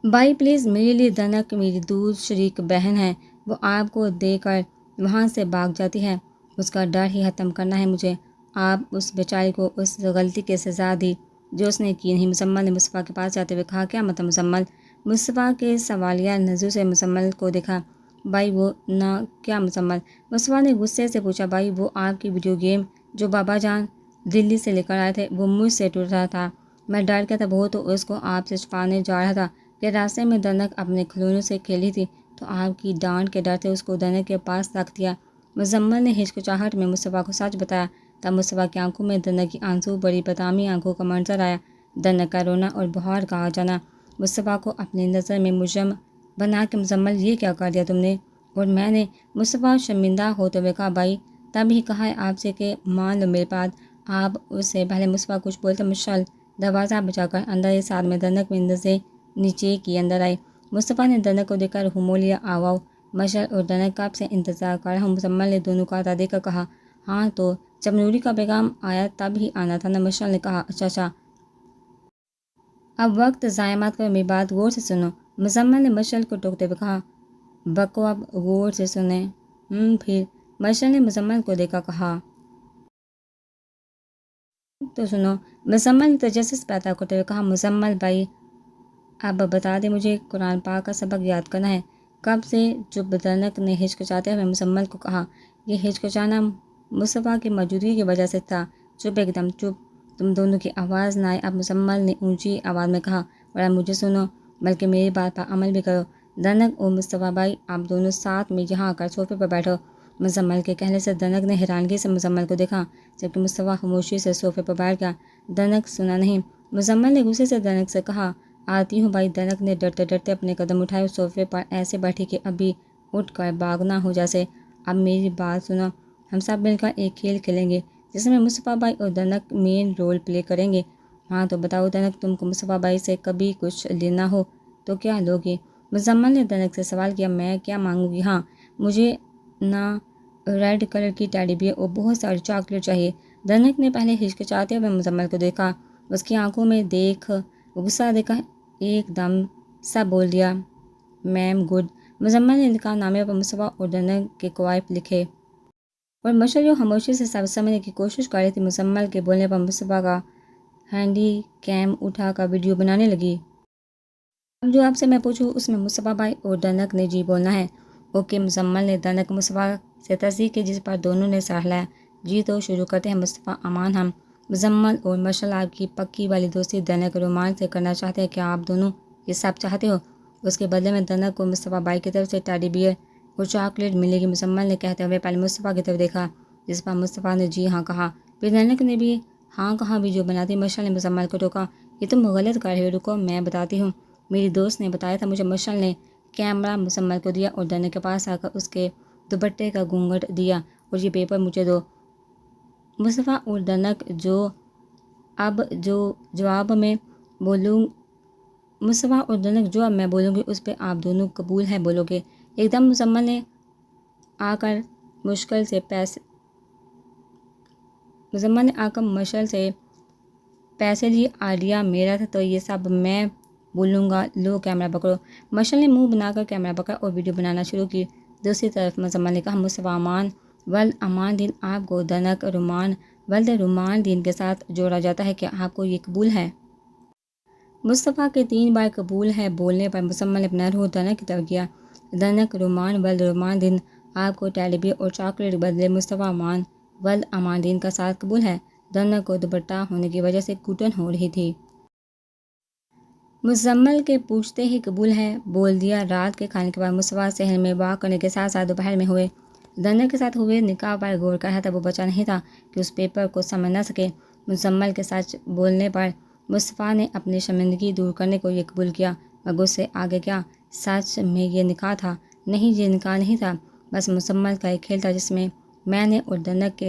بھائی پلیز، میرے لیے دنک میری دور شریک بہن ہے، وہ آپ کو دے کر وہاں سے بھاگ جاتی ہے، اس کا ڈر ہی ختم کرنا ہے مجھے۔ آپ اس بیچاری کو اس غلطی کی سزا دی جو اس نے کی نہیں۔ مزمل نے مصطفیٰ کے پاس جاتے ہوئے کہا۔ کیا مطلب مزمل؟ مصطفیٰ کے سوالیہ نظروں سے مزمل کو دیکھا۔ بھائی وہ نہ کیا مزمل؟ مصطفیٰ نے غصے سے پوچھا۔ بھائی وہ آپ کی ویڈیو گیم جو بابا جان دلی سے لے کر آئے تھے، وہ مجھ سے ٹوٹ رہا تھا، میں ڈر گیا تھا بہت، تو اس کو آپ سے چھپانے جا رہا تھا کہ راستے میں دنک اپنے کھلونوں سے کھیلی تھی، تو آپ کی ڈانٹ کے ڈر سے اس کو دنک کے پاس رکھ دیا۔ مزمل نے ہچکچاہٹ میں مصطفیٰ کو سچ بتایا۔ تب مصطفیٰ کی آنکھوں میں دنک کی آنسو بڑی بدنامی آنکھوں کا منظر آیا، دنک کا رونا اور بہار کا آ جانا مصطفیٰ کو اپنی نظر میں مجرم بنا کے۔ مزمل، یہ کیا کر دیا تم نے؟ اور میں نے، مصطفیٰ شرمندہ ہوتے ہوئے کہا۔ بھائی تب ہی کہا ہے آپ سے کہ مان لو میری بات۔ آپ اس سے پہلے مصطفیٰ کچھ بولتے مشعل دروازہ بجا کر اندر آئے، ساتھ میں دنک میں اندر سے نیچے کی اندر آئے۔ مصطفیٰ نے دنک کو دیکھ کر منہ موڑ لیا۔ آؤ مشعل اور دنک کب سے انتظار کر رہا ہوں۔ مزمل نے دونوں کو آتا دیکھ کر کہا۔ ہاں تو جب نوری کا پیغام آیا تب ہی آنا تھا نا؟ مشعل نے کہا۔ اچھا اب وقت ضائع مت کرو، میری بات غور سے سنو۔ مزمل نے مشعل کو ٹوکتے ہوئے کہا۔ بکو اب غور سے سنیں۔ پھر مشعل نے مزمل کو دیکھا کہا۔ تو سنو۔ مزمل نے تجسس پیدا کرتے ہوئے کہا۔ مزمل بھائی اب بتا دے، مجھے قرآن پاک کا سبق یاد کرنا ہے۔ کب سے چپ؟ دنک نے ہچکچاتے ہوئے مزمل کو کہا۔ یہ ہچکچانا مصطفیٰ کی موجودگی کی وجہ سے تھا۔ چپ، ایک دم چپ، تم دونوں کی آواز نہ آئے۔ اب مزمل نے اونچی آواز میں کہا۔ اور اب مجھے سنو، بلکہ میری بات پر عمل بھی کرو۔ دنک اور مصطفیٰ بھائی، آپ دونوں ساتھ میں یہاں آ کر صوفے پر بیٹھو۔ مزمل کے کہنے سے دنک نے حیرانگی سے مزمل کو دیکھا، جبکہ مصطفیٰ خاموشی سے صوفے پر بیٹھ گیا۔ دنک سنا نہیں۔ مزمل نے غصے سے دنک سے کہا۔ آتی ہوں بھائی۔ دنک نے ڈرتے ڈرتے اپنے قدم اٹھائے اور صوفے پر ایسے بیٹھی کہ ابھی اٹھ کر بھاگنا ہو جیسے۔ اب میری بات سنو، ہم سب مل کر ایک کھیل کھیلیں گے جس میں مصطفیٰ بھائی اور دنک مین رول پلے کریں گے۔ ہاں تو بتاؤ دنک، تم کو مصطفیٰ بھائی سے کبھی کچھ لینا ہو تو کیا لوگے؟ مزمل نے دنک سے سوال کیا۔ میں کیا مانگوں گی؟ ہاں، مجھے نا ریڈ کلر کی ٹیڈی بیئر اور بہت ساری چاکلیٹ چاہیے۔ دنک نے پہلے ہچکچاتے ہوئے مزمل کو دیکھا، اس کی آنکھوں میں غصہ دیکھا، ایک دم سا بول دیا۔ میم گڈ۔ مزمل نے انتقام نامے پر مصطفیٰ اور دنک کے قوائف لکھے اور مشل جو خاموشی سے سب سمجھنے کی کوشش کر رہی تھی، مزمل کے بولنے پر مصطفیٰ کا ہینڈی کیم اٹھا کر ویڈیو بنانے لگی۔ اب جو آپ سے میں پوچھوں اس میں مصطفیٰ بھائی اور دنک نے جی بولنا ہے۔ اوکے، مزمل نے دنک مصطفیٰ سے تصدیق کی، جس پر دونوں نے سر ہلایا۔ جی تو شروع کرتے ہیں مصطفیٰ امان، ہم مزمل اور مشل آپ کی پکی والی دوستی دنک رومان سے کرنا چاہتے ہیں، کیا آپ دونوں یہ سب چاہتے ہو؟ اس کے بدلے میں دنک کو مصطفیٰ بھائی کی طرف سے ٹیڈی بیئر اور چاکلیٹ ملے گی، مزمل نے کہتے ہوئے پہلے مصطفیٰ کی طرف دیکھا، جس پر مصطفیٰ نے جی ہاں کہا، پھر دنک نے بھی ہاں کہا۔ ویڈیو بناتی مشل نے مزمل کو ٹوکا، یہ تم غلط کر رہے ہو، رکو میں بتاتی ہوں، میری دوست نے بتایا تھا مجھے۔ مشل نے کیمرہ مزمل کو دیا اور دنک کے پاس آ کر اس کے دوپٹے کا گھونگھٹ دیا، اور یہ پیپر مجھے دو۔ مصطفیٰ اور دنک جو اب میں بولوں گی اس پہ آپ دونوں قبول ہے بولو گے؟ ایک دم مزمل نے آ کر مشل سے پیسے لیے، آئیڈیا میرا تھا تو یہ سب میں بولوں گا، لو کیمرہ پکڑو۔ مشل نے منہ بنا کر کیمرہ پکڑا اور ویڈیو بنانا شروع کی۔ دوسری طرف مزمل نے کہا، مصطفیٰ امان ولد امان دین آپ کو دنک رومان ولد رومان دین کے ساتھ جوڑا جاتا ہے، کیا آپ کو یہ قبول ہے؟ مصطفیٰ کے 3 بار قبول ہے بولنے پر مزمل نے اپنا روح دنک کی طرف کیا۔ دنک رومان ولد رومان دین آپ کو ٹیڈی بیئر اور چاکلیٹ بدلے مصطفیٰ امان ولد امان دین کا ساتھ قبول ہے۔ دنک کو دوپٹہ ہونے کی وجہ سے گھٹن ہو رہی تھی۔ مزمل کے پوچھتے ہی قبول ہے بول دیا۔ رات کے کھانے کے بعد مصطفیٰ صحن میں واک کرنے کے ساتھ ساتھ دوپہر میں ہوئے دنک کے ساتھ ہوئے نکاح پر غور کر رہا تھا۔ وہ بچا نہیں تھا کہ اس پیپر کو سمجھ نہ سکے۔ مزمل کے سچ بولنے پر مصطفیٰ نے اپنی شرمندگی دور کرنے کو یہ قبول کیا، مگر اس سے آگے کیا؟ سچ میں یہ نکاح تھا؟ نہیں، یہ نکاح نہیں تھا، بس مزمل کا ایک کھیل تھا جس میں میں نے اور دنک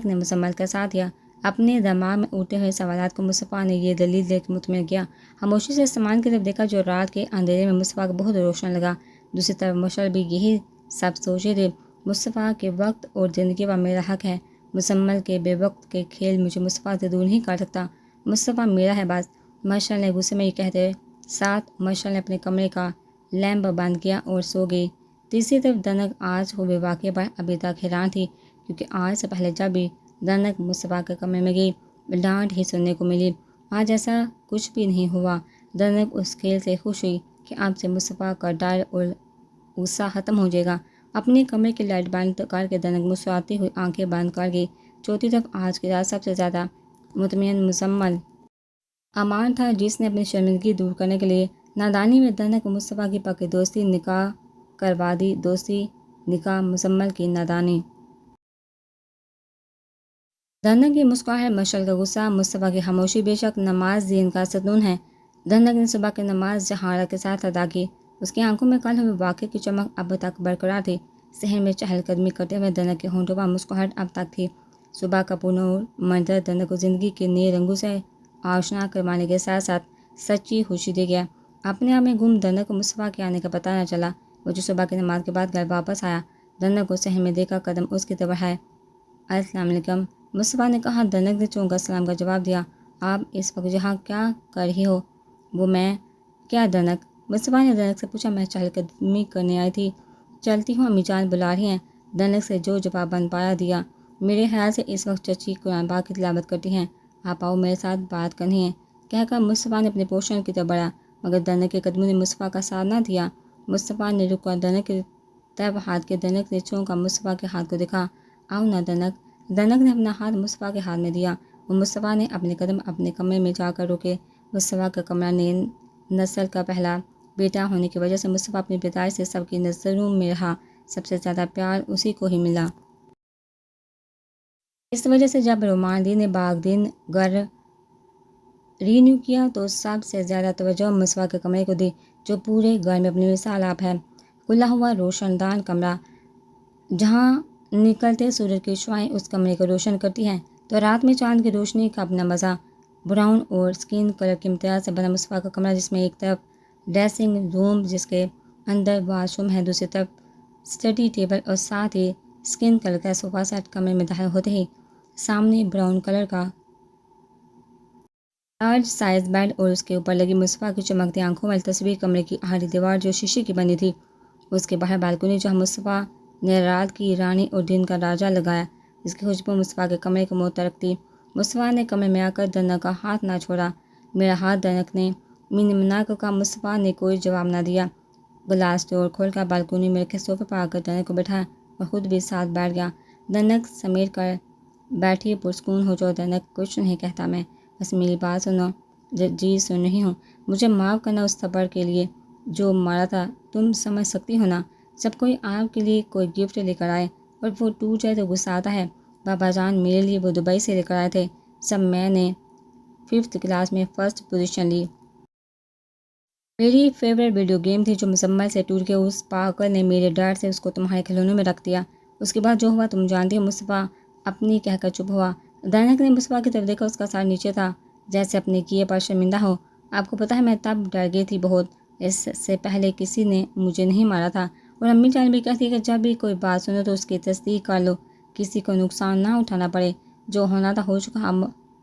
نے مزمل کا ساتھ دیا۔ اپنے دماغ میں اٹھتے ہوئے سوالات کو مصطفیٰ نے یہ دلیل دے کے مطمئن کیا۔ خاموشی سے سامان کی طرف دیکھا جو رات کے اندھیرے میں مصطفیٰ کو بہت روشن لگا۔ دوسری طرف مشل بھی یہی سب سوچے تھے، مصطفیٰ کے وقت اور زندگی پر میرا حق ہے، مزمل کے بے وقت کے کھیل مجھے مصطفیٰ سے دور نہیں کر سکتا، مصطفیٰ میرا ہے بس۔ مشل نے غصے میں یہ کہتے ساتھ مشل نے اپنے کمرے کا لیمپ بند کیا اور سو گئی۔ تیسری طرف دنک آج ہوئے واقعے پر ابھی تک حیران تھی، کیونکہ آج سے پہلے جب بھی دنک مصطفیٰ کے کمرے میں گئی ڈانٹ ہی سننے کو ملی، آج ایسا کچھ بھی نہیں ہوا۔ دنک اس کھیل سے خوش ہوئی کہ اب سے مصطفیٰ کا ڈر اور غصہ ختم ہو جائے گا۔ اپنے کمرے کی لائٹ بند کر کے دنک مسکراتی ہوئی آنکھیں بند کر گئی۔ چوتھی طرف آج کی رات سب سے زیادہ مطمئن مزمل امان تھا، جس نے اپنی شرمندگی دور کرنے کے لیے نادانی میں دنک و مصطفیٰ کی پکی دوستی نکاح کروا دی۔ دوستی نکاح مزمل کی نادانی۔ دنک کی مسکراہٹ، مشل کا غصہ، مصطفیٰ کی خاموشی، بے شک نماز دین کا ستون ہے۔ دنک نے صبح کی نماز جہارت کے ساتھ ادا کی۔ اس کی آنکھوں میں کل ہوئے واقعے کی چمک اب تک برقرار تھی۔ صحن میں چہل قدمی کرتے ہوئے دنک کے ہونٹوں پر مسکراہٹ اب تک تھی۔ صبح کا پرنور منظر دنک کو زندگی کے نئے رنگوں سے آشنا کروانے کے ساتھ ساتھ سچی خوشی دے گیا۔ اپنے آپ میں گم دنک کو مصطفیٰ کے آنے کا پتہ نہ چلا۔ وہ جو صبح کی نماز کے بعد گھر واپس آیا، دنک کو صحن میں دیکھا، قدم اس کی طرف ہے۔ السلام علیکم، مصطفیٰ نے کہا۔ دنک نے چونکا سلام کا جواب دیا۔ آپ اس وقت یہاں کیا کر رہی ہو؟ وہ میں کیا دنک؟ مصطفیٰ نے دنک سے پوچھا۔ میں چہل قدمی کرنے آئی تھی، چلتی ہوں، امی جان بلا رہی ہیں، دنک سے جو جواب بن پایا دیا۔ میرے خیال سے اس وقت چچی قرآن پاک کی تلاوت کرتی ہیں، آپ آؤ میرے ساتھ بات کرنی ہے، کہہ کر مصطفیٰ نے اپنے پوشن کی طرف بڑھا، مگر دنک کے قدموں نے مصطفیٰ کا ساتھ نہ دیا۔ مصطفیٰ نے رک کر دنک کی طرف ہاتھ کے دنک نے چونکا مصطفیٰ کے ہاتھ کو دیکھا۔ آؤ نا دنک۔ دنک نے اپنا ہاتھ مصطفیٰ کے ہاتھ میں دیا اور مصطفیٰ نے اپنے قدم اپنے کمرے میں جا کر روکے۔ مصطفیٰ کا کمرہ نئی نسل کا پہلا بیٹا ہونے کی وجہ سے مصطفیٰ اپنی پیدائش سے سب کی نظروں میں رہا، سب سے زیادہ پیار اسی کو ہی ملا۔ اس وجہ سے جب رومان دین نے باغ دین گھر رینیو کیا تو سب سے زیادہ توجہ مصطفیٰ کے کمرے کو دی، جو پورے گھر میں اپنی مثال آپ ہے۔ کھلا ہوا روشن دان کمرہ، جہاں نکلتے سورج کی شعاعیں اس کمرے کو روشن کرتی ہیں، تو رات میں چاند کی روشنی کا اپنا مزہ۔ براؤن اور اسکن کلر کے امتیاز سے بنا مصطفیٰ کا کمرہ، جس میں ایک طرف ڈریسنگ روم جس کے اندر واش روم ہے، دوسری طرف اسٹڈی ٹیبل اور ساتھ ہی اسکن کلر کا صوفہ سیٹ۔ کمرے میں داخل ہوتے ہی سامنے براؤن کلر کا لارج سائز بیڈ اور اس کے اوپر لگی مصطفیٰ کی چمکتی آنکھوں والی تصویر، کمرے کی آخری دیوار جو شیشے کی بنی تھی اس کے باہر بالکنی جہاں مصطفیٰ نے رات کی رانی اور دن کا راجا لگایا، اس کی خوشبو مصطفیٰ کے کمرے کو معطرق تھی۔ مصطفیٰ نے کمرے میں آ کر دنک کا ہاتھ نہ چھوڑا۔ میرا ہاتھ دنک نے منا کو کہا۔ مصطفیٰ نے کوئی جواب نہ دیا۔ گلاس ڈور کھول کر بالکنی میں رکھے صوفے پر آ کر دنک کو بٹھایا اور خود بھی ساتھ بیٹھ گیا۔ دنک سمیٹ کر بیٹھی پرسکون ہو جو۔ دنک کچھ نہیں کہتا، میں بس میری بات سنو۔ جی سن رہی ہوں۔ مجھے معاف کرنا اس تھپڑ کے لیے جو مارا تھا، تم سمجھ سکتی ہو نا؟ جب کوئی آپ کے لیے کوئی گفٹ لے کر آئے اور وہ ٹوٹ جائے تو غصہ آتا ہے۔ بابا جان میرے لیے وہ دبئی سے لے کر آئے تھے، سب میں نے 5th کلاس میں فرسٹ پوزیشن لی۔ میری فیوریٹ ویڈیو گیم تھی جو مکمل سے ٹوٹ کے اس پاگل نے میرے ڈر سے اس کو تمہارے کھلونوں میں رکھ دیا۔ اس کے بعد جو ہوا تم جانتی ہو۔ مصطفیٰ اپنی کہہ کر چپ ہوا۔ دنک نے مصطفیٰ کی طرف دیکھا، اس کا سر نیچے تھا جیسے اپنے کیے پر شرمندہ ہو۔ آپ کو پتہ ہے میں تب ڈر گئی تھی بہت، اس سے پہلے کسی نے مجھے نہیں مارا تھا، اور امی جان بھی کہتی ہے کہ جب بھی کوئی بات سنو تو اس کی تصدیق کر لو، کسی کو نقصان نہ اٹھانا پڑے۔ جو ہونا تھا ہو چکا، اب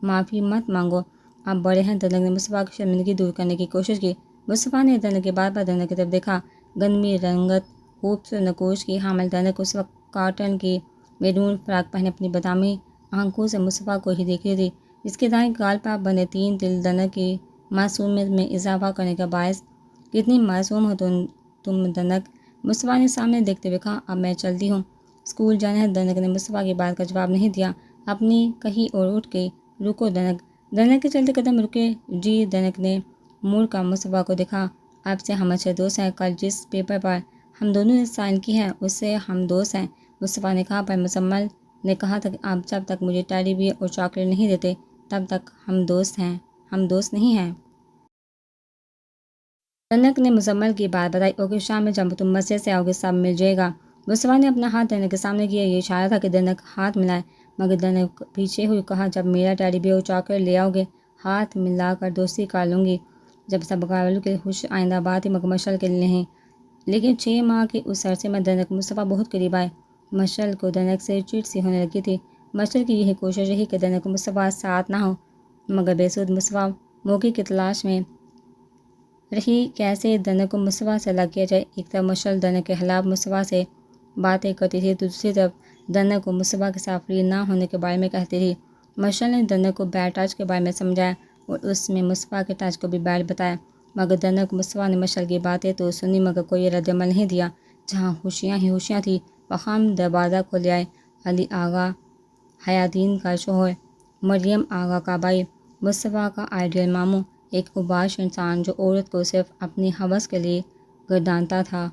معافی مت مانگو، آپ بڑے ہیں۔ دنک نے مصطفیٰ کی شرمندگی دور کرنے کی کوشش کی۔ مصطفیٰ نے دنک کے بار بار دنک کی طرف دیکھا۔ گندمی رنگت خوبصورت نقوش کی حامل دنک اس وقت کاٹن کی میرون فراک پہنے اپنی بادامی آنکھوں سے مصطفیٰ کو ہی دیکھ رہی تھی۔ اس کے دائیں گال پر بنے 3 تل دنک کی معصومیت میں اضافہ کرنے کا باعث۔ کتنی معصوم ہو تم دنک، مصطفیٰ نے سامنے دیکھتے ہوئے کہا۔ اب میں چلتی ہوں، اسکول جانا ہے۔ دنک نے مصطفیٰ کی بات کا جواب نہیں دیا، اپنی کہیں اور اٹھ گئی۔ رکو دنک۔ دنک کے چلتے قدم رکے۔ جی۔ دنک نے مڑ کر مصطفیٰ کو دیکھا۔ اب سے ہم اچھے دوست ہیں۔ کل جس پیپر پر ہم دونوں نے سائن کی ہے اس سے ہم دوست ہیں، مصطفیٰ نے کہا۔ پر مزمل نے کہا تھا کہ آپ جب تک مجھے ٹیڈی بیئر اور چاکلیٹ نہیں دیتے تب تک ہم دوست ہیں، ہم دوست نہیں ہیں۔ دنک نے مزمل کی بات بتائی۔ اوکے، شام میں جب تم مسجد سے آؤ گے سب مل جائے گا۔ مصطفیٰ نے اپنا ہاتھ دنک کے سامنے کیا، یہ اشارہ تھا کہ دنک ہاتھ ملائے، مگر دنک پیچھے ہوئی کہا جب میرا ٹیڈی بیئر اور چاکلیٹ لے آؤ گے ہاتھ ملا کر دوستی کر لوں گی۔ جب سب قابل کے خوش آئندہ بات ہی مگر مشعل کے لیے نہیں، لیکن 6 ماہ کے اس عرصے میں دنک مصطفیٰ بہت قریب آئے۔ مشعل کو دنک سے چڑ سی ہونے لگی تھی۔ مشعل کی یہی کوشش رہی کہ دنک مصطفیٰ ساتھ نہ ہو، مگر بے سود۔ مصطفیٰ موقع کی تلاش میں رہی، کیسے دنک کو مصطفیٰ سے الگ کیا جائے۔ ایک طرف مشعل دنک کے خلاف مصطفیٰ سے باتیں کرتی تھی، دوسری طرف دنک کو مصطفیٰ کے ساتھ فری نہ ہونے کے بارے میں کہتی تھی۔ مشعل نے دنک کو بیڈ ٹچ کے بارے میں سمجھایا اور اس میں مصطفیٰ کے ٹچ کو بھی بیڈ بتایا، مگر دنک مصطفیٰ نے مشعل کی باتیں تو سنی مگر کوئی رد عمل نہیں دیا۔ جہاں خوشیاں ہی خوشیاں تھیں، وہاں دروازہ کھول آئے علی آغا، حیاتین کا شوہر، مریم آغا کا بھائی، مصطفیٰ کا آئیڈیل ماموں، ایک اوباش انسان جو عورت کو صرف اپنی ہوس کے لیے گردانتا تھا۔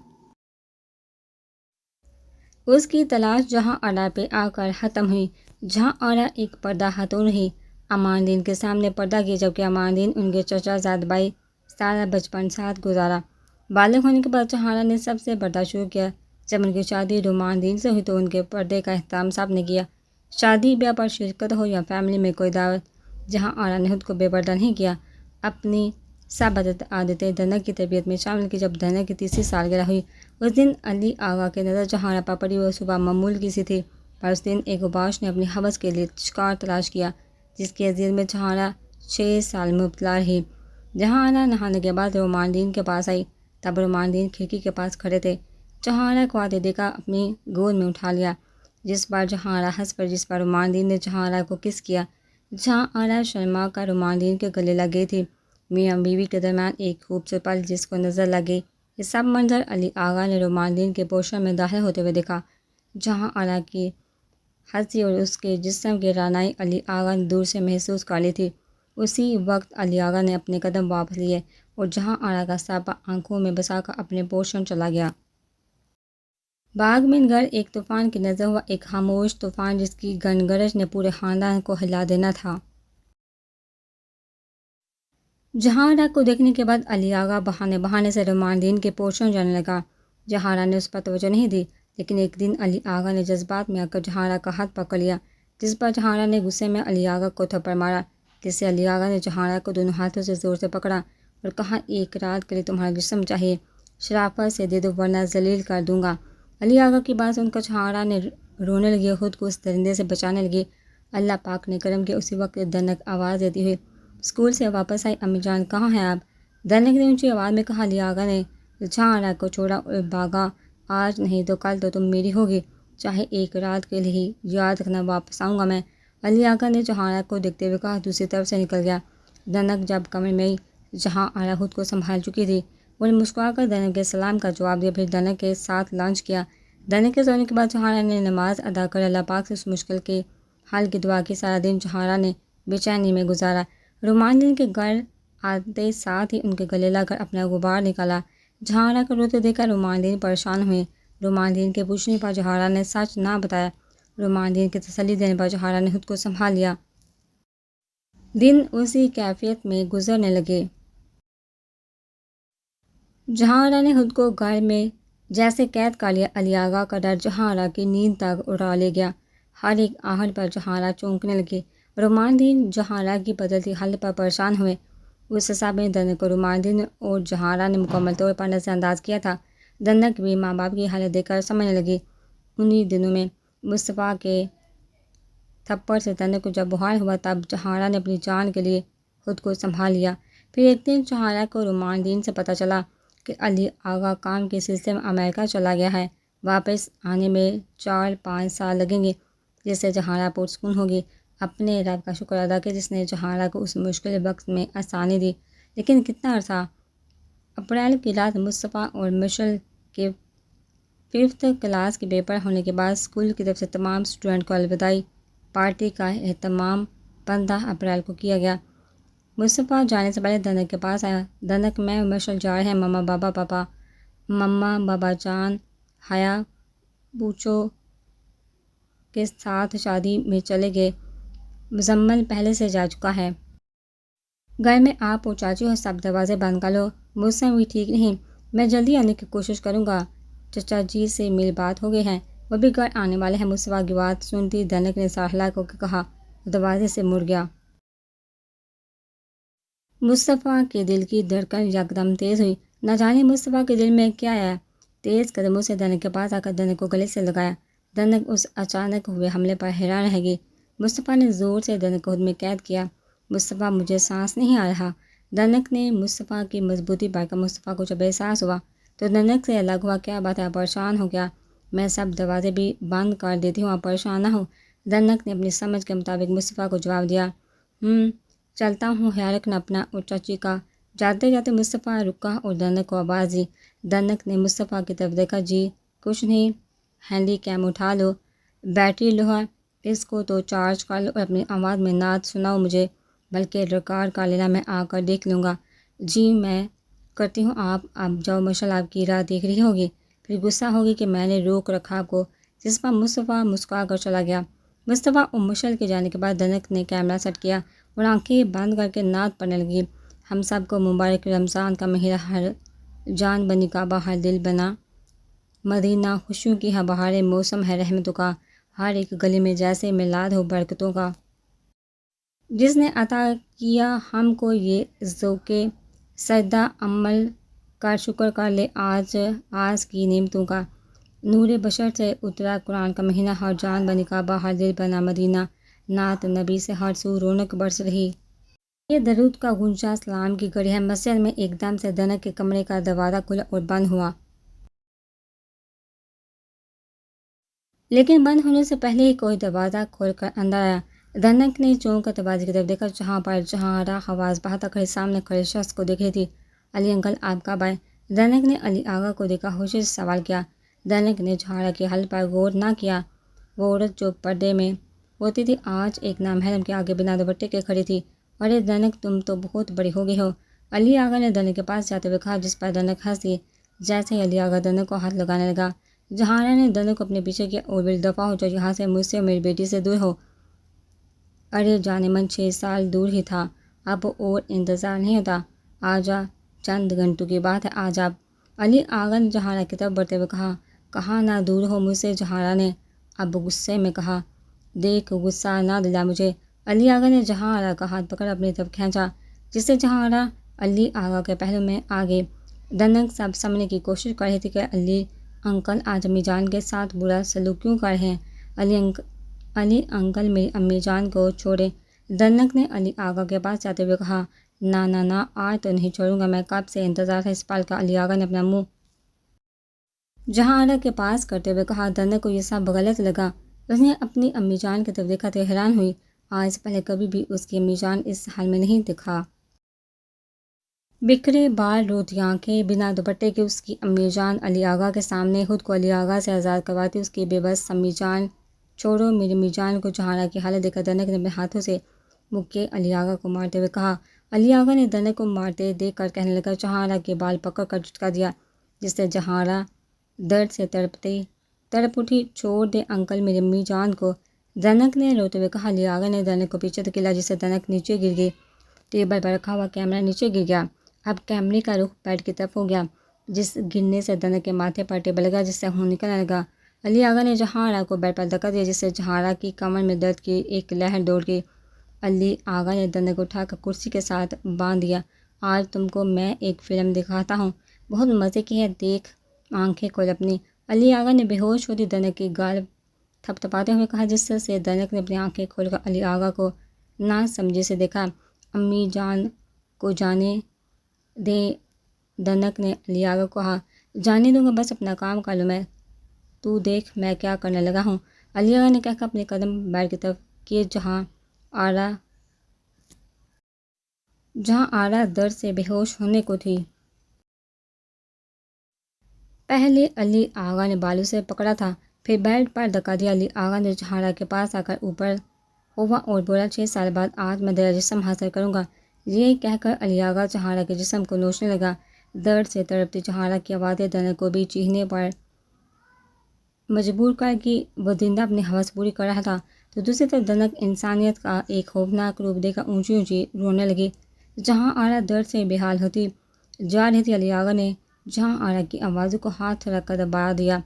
اس کی تلاش جہاں آرا پہ آ کر ختم ہوئی، جہاں آرا ایک پردہ خاتون رہی۔ امان دین کے سامنے پردہ کیا، جبکہ امان دین ان کے چچا زاد بھائی سارا بچپن ساتھ گزارا۔ بالغ ہونے کے بعد جہاں آرا نے سب سے برداشت شروع کیا۔ جب ان کی شادی رومان دین سے ہوئی تو ان کے پردے کا احترام سب نے کیا، شادی بیاہ پر شرکت ہو یا فیملی میں کوئی دعوت، جہاں آرا نے خود کو بے پردہ نہیں کیا، اپنی سب عادتیں دنک کی تربیت میں شامل کی۔ جب دنک کی 3ری سالگرہ ہوئی، اس دن علی آغا کی نظر جہاں آرا پر پڑی۔ وہ صبح معمول کی سی تھی، پر اس دن ایک اوباش نے اپنی ہوس کے لیے شکار تلاش کیا، جس کی اذیت میں جہاں آرا 6 سال مبتلا رہی۔ جہاں آرا نہانے کے بعد رومان دین کے پاس آئی، تب رومان دین کھڑکی کے پاس کھڑے تھے۔ جہاں آرا کو آتے دیکھا اپنی گود میں اٹھا لیا، جس پر جہاں آرا ہنس پڑی، جس پر رومان دین نے جہاں آرا کو کس کیا۔ جہاں آرا شرما کر رومان دین کے گلے لگ گئی تھی۔ میاں بیوی کے درمیان ایک خوبصورت پل جس کو نظر لگ گئی۔ یہ سب منظر علی آغا نے رومان دین کے پوشن میں داخل ہوتے ہوئے دیکھا۔ جہاں آرا کی ہنسی اور اس کے جسم کی رعنائی علی آغا نے دور سے محسوس کر لی تھی۔ اسی وقت علی آغا نے اپنے قدم واپس لیے اور جہاں آرا کا سابہ آنکھوں میں بسا کر اپنے پوشن چلا گیا۔ باغ میں گھر ایک طوفان کی نظر ہوا، ایک خاموش طوفان جس کی گرج نے پورے خاندان کو ہلا دینا تھا۔ جہاں آرا کو دیکھنے کے بعد علی آغا بہانے سے رومان دین کے پوشن جانے لگا۔ جہاں آرا نے اس پر توجہ نہیں دی، لیکن ایک دن علی آغا نے جذبات میں آ کر جہاں آرا کا ہاتھ پکڑ لیا، جس پر جہاں آرا نے غصے میں علی آغا کو تھپڑ مارا، جس سے علی آغا نے جہاں آرا کو دونوں ہاتھوں سے زور سے پکڑا اور کہا ایک رات کے لیے تمہارا جسم چاہیے، شرافت سے دے دو ورنہ ذلیل کر دوں گا۔ علی آغا کی بات سن کر جہاں آرا نے رونے لگی اور خود کو اس درندے سے بچانے لگی۔ اللہ پاک نے کرم کیا، اسی وقت دنک آواز دیتی ہوئی اسکول سے واپس آئی۔ امی جان کہاں ہیں آپ؟ دنک نے اونچی آواز میں کہا۔ علی آغا نے جہاں آرا کو چھوڑا اور بھاگا آج نہیں تو کل تو تم میری ہوگی، چاہے ایک رات کے لیے ہی، یاد رکھنا واپس آؤں گا میں۔ علی آغا نے جہاں آرا کو دیکھتے ہوئے کہا۔ دوسری طرف سے نکل گیا۔ دنک جب کمرے میں آئی، جہاں آرا خود کو سنبھال چکی تھی، انہوں نے مسکرا کر دنک کے سلام کا جواب دیا، پھر دنک کے ساتھ لنچ کیا۔ دنک کے سونے کے بعد جہاں آرا نے نماز ادا کر اللہ پاک سے اس مشکل کے حل کی دعا کی۔ سارا دن جہاں آرا نے بے چینی میں گزارا۔ رومان دین کے گھر آتے ساتھ ہی ان کے گلے لگ کر اپنا غبار نکالا۔ جہاں آرا کو روتے دیکھ کر رومان دین پریشان ہوئے۔ رومان دین کے پوچھنے پر جہاں آرا نے سچ نہ بتایا۔ رومان دین کے تسلی دینے پر جہاں آرا نے خود کو سنبھال لیا۔ دن اسی کیفیت میں گزرنے لگے۔ جہاں آرا نے خود کو گھر میں جیسے قید کر لیا۔ علی آغا کا ڈر جہاں آرا کی نیند تک اڑا لے گیا۔ ہر ایک آہٹ پر جہاں آرا چونکنے لگے۔ رومان دین جہاں آرا کی بدلتی حالت پر پریشان ہوئے۔ اس سب میں دنک کو رومان دین اور جہاں آرا نے مکمل طور پر نظر انداز کیا تھا۔ دنک بھی ماں باپ کی حالت دیکھ کر سمجھنے لگی۔ انہی دنوں میں مصطفیٰ کے تھپڑ سے دنک کو جب بخار ہوا، تب جہاں آرا نے اپنی جان کے لیے خود کو سنبھال لیا۔ پھر ایک دن جہاں آرا کو رومان دین سے پتہ چلا کہ علی آغا کام کے سلسلے میں امریکہ چلا گیا ہے۔ واپس آنے میں 4-5 سال لگیں گے، جس سے جہاں آرا پرسکون ہوگی۔ اپنے رب کا شکر ادا کیا جس نے جہاں آرا کو اس مشکل وقت میں آسانی دی۔ لیکن کتنا عرصہ؟ اپریل کی رات مصطفیٰ اور مشل کے 5th کلاس کے پیپر ہونے کے بعد اسکول کی طرف سے تمام اسٹوڈنٹ کو الوداعی پارٹی کا اہتمام 15 اپریل کو کیا گیا۔ مصطفیٰ جانے سے پہلے دنک کے پاس آیا۔ دنک، میں اور مشل جا رہے ہیں، مما بابا پاپا مما بابا جان حیا بوچو کے ساتھ شادی میں چلے گئے۔ مزمل پہلے سے جا چکا ہے۔ گھر میں آپ اور چاچی ہو، سب دروازے بند کر لو۔ مجھ سے بھی ٹھیک نہیں، میں جلدی آنے کی کوشش کروں گا۔ چچا جی سے میری بات ہو گئی ہے، وہ بھی گھر آنے والے ہیں۔ مصطفیٰ کی بات سنتی دنک نے سر ہلا کر کہا، دروازے سے مڑ گیا۔ مصطفیٰ کے دل کی دھڑکن یکدم تیز ہوئی۔ نہ جانے مصطفیٰ کے دل میں کیا آیا۔ تیز قدموں سے دنک کے پاس آ کر دنک کو گلے سے لگایا۔ دنک اس اچانک ہوئے حملے پر حیران رہ گئی۔ مصطفیٰ نے زور سے دنک کو خود میں قید کیا۔ مصطفیٰ، مجھے سانس نہیں آ رہا۔ دنک نے مصطفیٰ کی مضبوطی پا کر مصطفیٰ کو جب احساس ہوا تو دنک سے الگ ہوا۔ کیا بات ہے، پریشان ہو گیا؟ میں سب دروازے بھی بند کر دیتی ہوں، آپ پریشان نہ ہو۔ دنک نے اپنی سمجھ کے مطابق مصطفیٰ کو جواب دیا۔ چلتا ہوں، خیال رکھنا اپنا اور چاچی کا۔ جاتے جاتے مصطفیٰ رکا اور دنک کو آواز دی۔ دنک نے مصطفیٰ کی طرف دیکھا۔ جی کچھ نہیں، ہینڈی کیم اٹھا لو، بیٹری لو ہے، اس کو تو چارج کر لو اور اپنی آواز میں نعت سناؤ مجھے، بلکہ ریکارڈ کر لینا، میں آ کر دیکھ لوں گا۔ جی میں کرتی ہوں، آپ اب جاؤ، مشل آپ کی راہ دیکھ رہی ہوگی، پھر غصہ ہوگی کہ میں نے روک رکھا آپ کو۔ جس پر مصطفیٰ مسکرا کر چلا گیا۔ مصطفیٰ اور مشل کے جانے کے بعد دنک نے کیمرہ سیٹ کیا اور آنکھیں بند کر کے نعت پڑھنے لگی۔ ہم سب کو مبارک رمضان کا مہینہ، ہر جان بنی کعبہ، ہر دل بنا مدینہ، خوشیوں کی بہار، موسم ہے رحمتوں کا، ہر ایک گلی میں جیسے میلاد ہو برکتوں کا۔ جس نے عطا کیا ہم کو یہ ذوق سجدہ، عمل کر شکر کر لے آج کی نعمتوں کا۔ نور بشر سے اترا قرآن کا مہینہ، ہر جان بنی کعبہ، ہر دل بنا مدینہ، نعت نبی سے ہر سو رونق برس رہی۔ یہ درود کا گونجا سلام کی گھڑی ہے۔ مسجد میں ایک دم سے دنک کے کمرے کا دروازہ کھلا اور بند ہوا۔ لیکن بند ہونے سے پہلے ہی کوئی دروازہ کھول کر اندر آیا۔ دنک نے چونک کر دروازے کی طرف دیکھا، جہاں پر جہاں آرا حواس بہتا کھڑے سامنے کھڑے شخص کو دیکھ رہی تھی۔ علی انکل، آپ کب آئے؟ دنک نے علی آغا کو دیکھا، ہوشے سے سوال کیا۔ دنک نے جہاں آرا کے حل پر غور نہ کیا۔ وہ عورت جو پردے میں ہوتی تھی آج ایک نامحرم کے آگے بنا دوپٹے کے کھڑی تھی۔ ارے دنک، تم تو بہت بڑی ہو گئی ہو، علی آغا نے دنک کے پاس جاتے ہوئے کہا، جس پر دنک ہنس دی۔ جیسے ہی علی آغا دنک کو ہاتھ لگانے لگا، جہاں آرا نے دنک کو اپنے پیچھے کیا اور بے دفعہ ہو، جو یہاں سے مجھ سے اور میری بیٹی سے دور ہو۔ ارے جانے من 6 سال دور ہی تھا، اب اور انتظار نہیں ہوتا، آجا، چند گھنٹوں کی بات ہے، آج آپ۔ علی آغا نے جہاں آرا کی طرف بڑھتے ہوئے کہا، کہاں نہ دور ہو مجھ سے۔ جہاں آرا نے اب غصے میں کہا، دیکھ غصہ نہ دلا مجھے۔ علی آغا نے جہاں آرا کا ہاتھ پکڑ اپنی طرف کھینچا، جس سے جہاں آرا علی آغا کے پہلو میں آ گئی۔ دنک سب سمجھنے کی کوشش کر رہی تھی کہ علی انکل آج امی جان کے ساتھ برا سلوک کیوں کر رہے ہیں۔ علی انکل میری امی جان کو چھوڑیں۔ دنک نے علی آغا کے پاس جاتے ہوئے کہا، نہ نہ نہ، آج تو نہیں چھوڑوں گا، میں کب سے انتظار تھا اس پل کا۔ علی آغا نے اپنا منہ جہاں آرا کے پاس کرتے ہوئے کہا۔ دنک کو یہ سب غلط لگا۔ اس نے اپنی امی جان کی طرف دیکھا تو حیران ہوئی۔ آج سے پہلے کبھی بھی اس کی امی جان اس حال میں نہیں دیکھا۔ بکھرے بال روتی آنکھیں، بنا دوپٹے کے اس کی امی جان علی آغا کے سامنے خود کو علی آغا سے آزاد کرواتی اس کی بے بس امی جان۔ چھوڑو میری امی جان کو۔ جہاں آرا کی حالت دیکھ کر دنک نے اپنے ہاتھوں سے مکے علی آغا کو مارتے ہوئے کہا۔ علی آغا نے دنک کو مارتے دیکھ کر کہنے لگا۔ جہاں آرا کے بال پکڑ کر جھٹکا دیا جس سے جہاں آرا درد سے تڑپ اٹھی۔ چھوڑ دے انکل میری امی جان کو، دنک نے روتے ہوئے کہا۔ علی آغا نے دنک کو پیچھے دھکیلا جس سے دنک نیچے گر گئی۔ ٹیبل پر رکھا ہوا کیمرہ نیچے گر گیا۔ اب کیمرے کا رخ بیڈ کی طرف ہو گیا جس گرنے سے دنک کے ماتھے پر ٹیبل لگا جس سے خون نکلنے لگا۔ علی آغا نے جہاں آرا کو بیڈ پر دھکا دیا جس سے جہاں آرا کی کمر میں درد کی ایک لہر دوڑ گئی۔ علی آغا نے دنک اٹھا کر کرسی کے ساتھ باندھ دیا۔ آج تم کو میں ایک فلم دکھاتا ہوں، بہت مزے کی ہے، دیکھ، آنکھیں کھول اپنی۔ علی آغا نے بے ہوش ہوتی دنک کی گال تھپ تھپاتے ہوئے کہا جس سے دنک نے اپنی آنکھیں کھول کر علی آغا کو نہ سمجھے سے دیکھا۔ امی جان کو جانے دے، دنک نے علی آغا کو کہا۔ جانے دوں گا، بس اپنا کام کر لوں میں، تو دیکھ میں کیا کرنے لگا ہوں۔ علی آغا نے کہہ کر اپنے قدم بیڈ کی طرف کیے۔ جہاں آرا درد سے بے ہوش ہونے کو تھی۔ پہلے علی آغا نے بالوں سے پکڑا تھا، پھر بیڈ پر دھکا دیا۔ علی آغا نے جہاں آرا کے پاس آ کر اوپر ہوا اور بولا 6 سال بعد آج میں تیرا جسم حاصل کروں گا۔ یہ کہہ کر علی آغا جہاں آرا کے جسم کو نوچنے لگا۔ درد سے تڑپتی جہاں آرا کی آوازیں دنک کو بھی چیخنے پر مجبور کر کہ وہ زندہ اپنی ہوس پوری کر رہا تھا، تو دوسری طرف دنک انسانیت کا ایک خوفناک روپ دیکھ کر اونچی اونچی رونے لگی۔ جہاں آرا درد سے بے حال ہوتی جا رہی تھی، علی آغا نے جہاں آرا کی آوازوں کو ہاتھ رکھ کر دبا دیا۔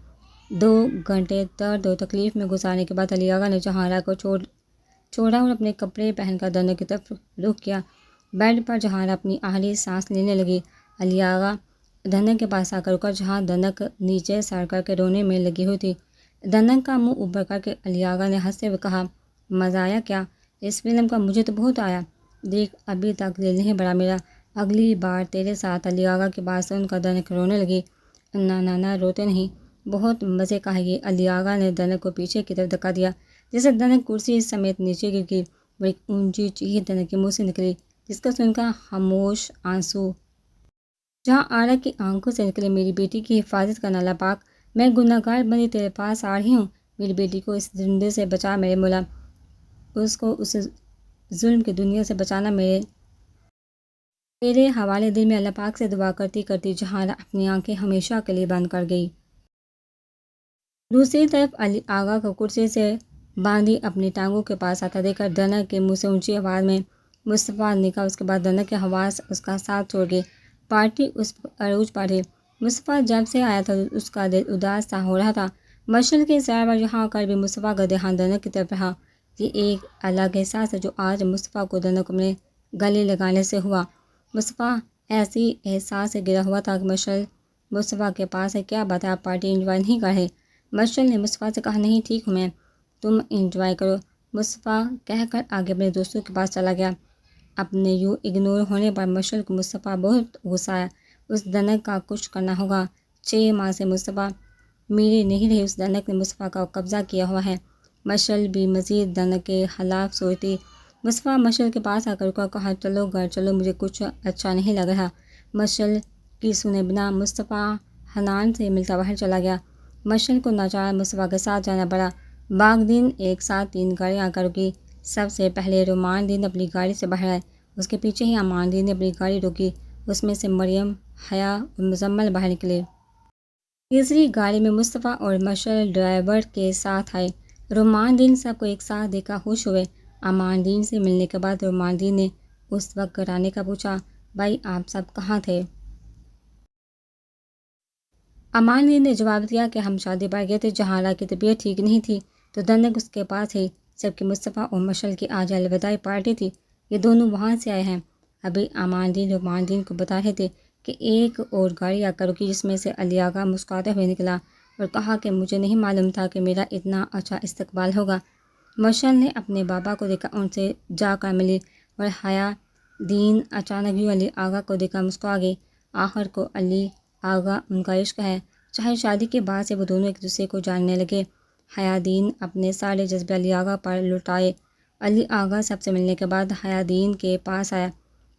2 گھنٹے درد و تکلیف میں گزارنے کے بعد علی آغا نے جہاں آرا کو چھوڑا اور اپنے کپڑے پہن کر دنک کی طرف رخ کیا۔ بیڈ پر جہاں آرا اپنی آخری سانس لینے لگی، علی آغا دنک کے پاس آ کر رکا۔ جہاں دنک نیچے سر کر کے رونے میں لگی ہوئی تھی، دنک کا منہ اوپر کر کے علی آغا نے ہنستے ہوئے کہا۔ مزہ آیا کیا اس فلم کا؟ مجھے تو بہت آیا، دیکھ ابھی تک دل نہیں بھرا میرا، اگلی بار تیرے ساتھ۔ علی آغا کی بات سن کر دنک رونے لگی۔ نہ روتے نہیں، بہت مزے کا ہے یہ۔ علی آغا نے دنک کو پیچھے کی طرف دھکا دیا جس سے دنک کرسی سمیت نیچے گر گئی اور ایک اونچی چیخ دنک کے منہ سے نکلی جس کو سن کر خاموش آنسو جہاں آرا کی آنکھوں سے نکلے۔ میری بیٹی کی حفاظت کرنا اللہ پاک، میں گناہ گار بندی تیرے پاس آ رہی ہوں، میری بیٹی کو اس زندے سے بچا میرے مولا، اس کو اس ظلم کی دنیا سے بچانا تیرے حوالے۔ دل میں اللہ پاک سے دعا کرتی کرتی جہاں آرا اپنی آنکھیں ہمیشہ کے لیے بند کر گئی۔ دوسری طرف علی آغا کو کرسی سے باندھی اپنی ٹانگوں کے پاس آتا دیکھ کر دنک کے منہ سے اونچی آواز میں مصطفیٰ نکلا۔ اس کے بعد دنک کے حواس اس کا ساتھ چھوڑ گئے، پارٹی اس عروج پر تھی۔ مصطفیٰ جب سے آیا تھا اس کا دل اداس سا ہو رہا تھا۔ مشعل کے سیر پر یہاں آ کر بھی مصطفیٰ کا دھیان دنک کی طرف رہا۔ یہ ایک الگ احساس ہے جو آج مصطفیٰ کو دنک اپنے گلے لگانے سے ہوا۔ مصطفیٰ ایسی احساس سے گرا ہوا تھا کہ مشعل مصطفیٰ کے پاس ہے، کیا بات ہے آپ پارٹی انجوائے نہیں کر رہے؟ مشعل نے مصطفیٰ سے کہا نہیں ٹھیک ہوں میں، تم انجوائے کرو، مصطفیٰ کہہ کر آگے اپنے دوستوں کے پاس چلا گیا۔ اپنے یوں اگنور ہونے پر مشعل کو مصطفیٰ بہت غصہ آیا۔ اس دنک کا کچھ کرنا ہوگا، 6 ماہ سے مصطفیٰ میرے نہیں رہے، اس دنک نے مصطفیٰ کا قبضہ کیا ہوا ہے۔ مشعل بھی مزید دنک کے خلاف سوچتی۔ مصطفیٰ مشعل کے پاس آ کر رکا، کہا چلو گھر چلو، مجھے کچھ اچھا نہیں لگ رہا۔ مشعل کی سنے بنا مصطفیٰ حنان سے ملتا باہر چلا گیا۔ مشعل کو ناچار مصطفیٰ کے ساتھ جانا پڑا۔ باغ دین ایک ساتھ 3 گاڑیاں آ کر رکی۔ سب سے پہلے رومان دین اپنی گاڑی سے باہر آئے، اس کے پیچھے ہی امان دین نے اپنی گاڑی روکی، اس میں سے مریم، حیا اور مزمل باہر نکلے۔ تیسری گاڑی میں مصطفیٰ اور مشعل ڈرائیور کے ساتھ آئے۔ رومان دین سب کو ایک ساتھ دیکھا خوش ہوئے۔ امان دین سے ملنے کے بعد رومان دین نے اس وقت گھرانے کا پوچھا، بھائی آپ سب کہاں تھے؟ امان دین نے جواب دیا کہ ہم شادی پر گئے تھے، جہاں آرا کی طبیعت ٹھیک نہیں تھی تو دنک اس کے پاس تھی، جبکہ مصطفیٰ اور مشعل کی آج الوداعی پارٹی تھی، یہ دونوں وہاں سے آئے ہیں۔ ابھی امان دین رومان دین کو بتا رہے تھے کہ ایک اور گاڑی آ کر رکی جس میں سے علی آغا مسکراتے ہوئے نکلا اور کہا کہ مجھے نہیں معلوم تھا کہ میرا اتنا اچھا استقبال ہوگا۔ مشعل نے اپنے بابا کو دیکھا، ان سے جا کر ملی اور حیا دین اچانک یوں علی آغا کو دیکھ کر مسکرا گئی۔ آخر کو علی آغا ان کا عشق ہے، چاہے شادی کے بعد سے وہ دونوں ایک دوسرے کو جاننے لگے۔ حیادین اپنے سارے جذبے علی آغا پر لٹائے۔ علی آغا سب سے ملنے کے بعد حیادین کے پاس آیا،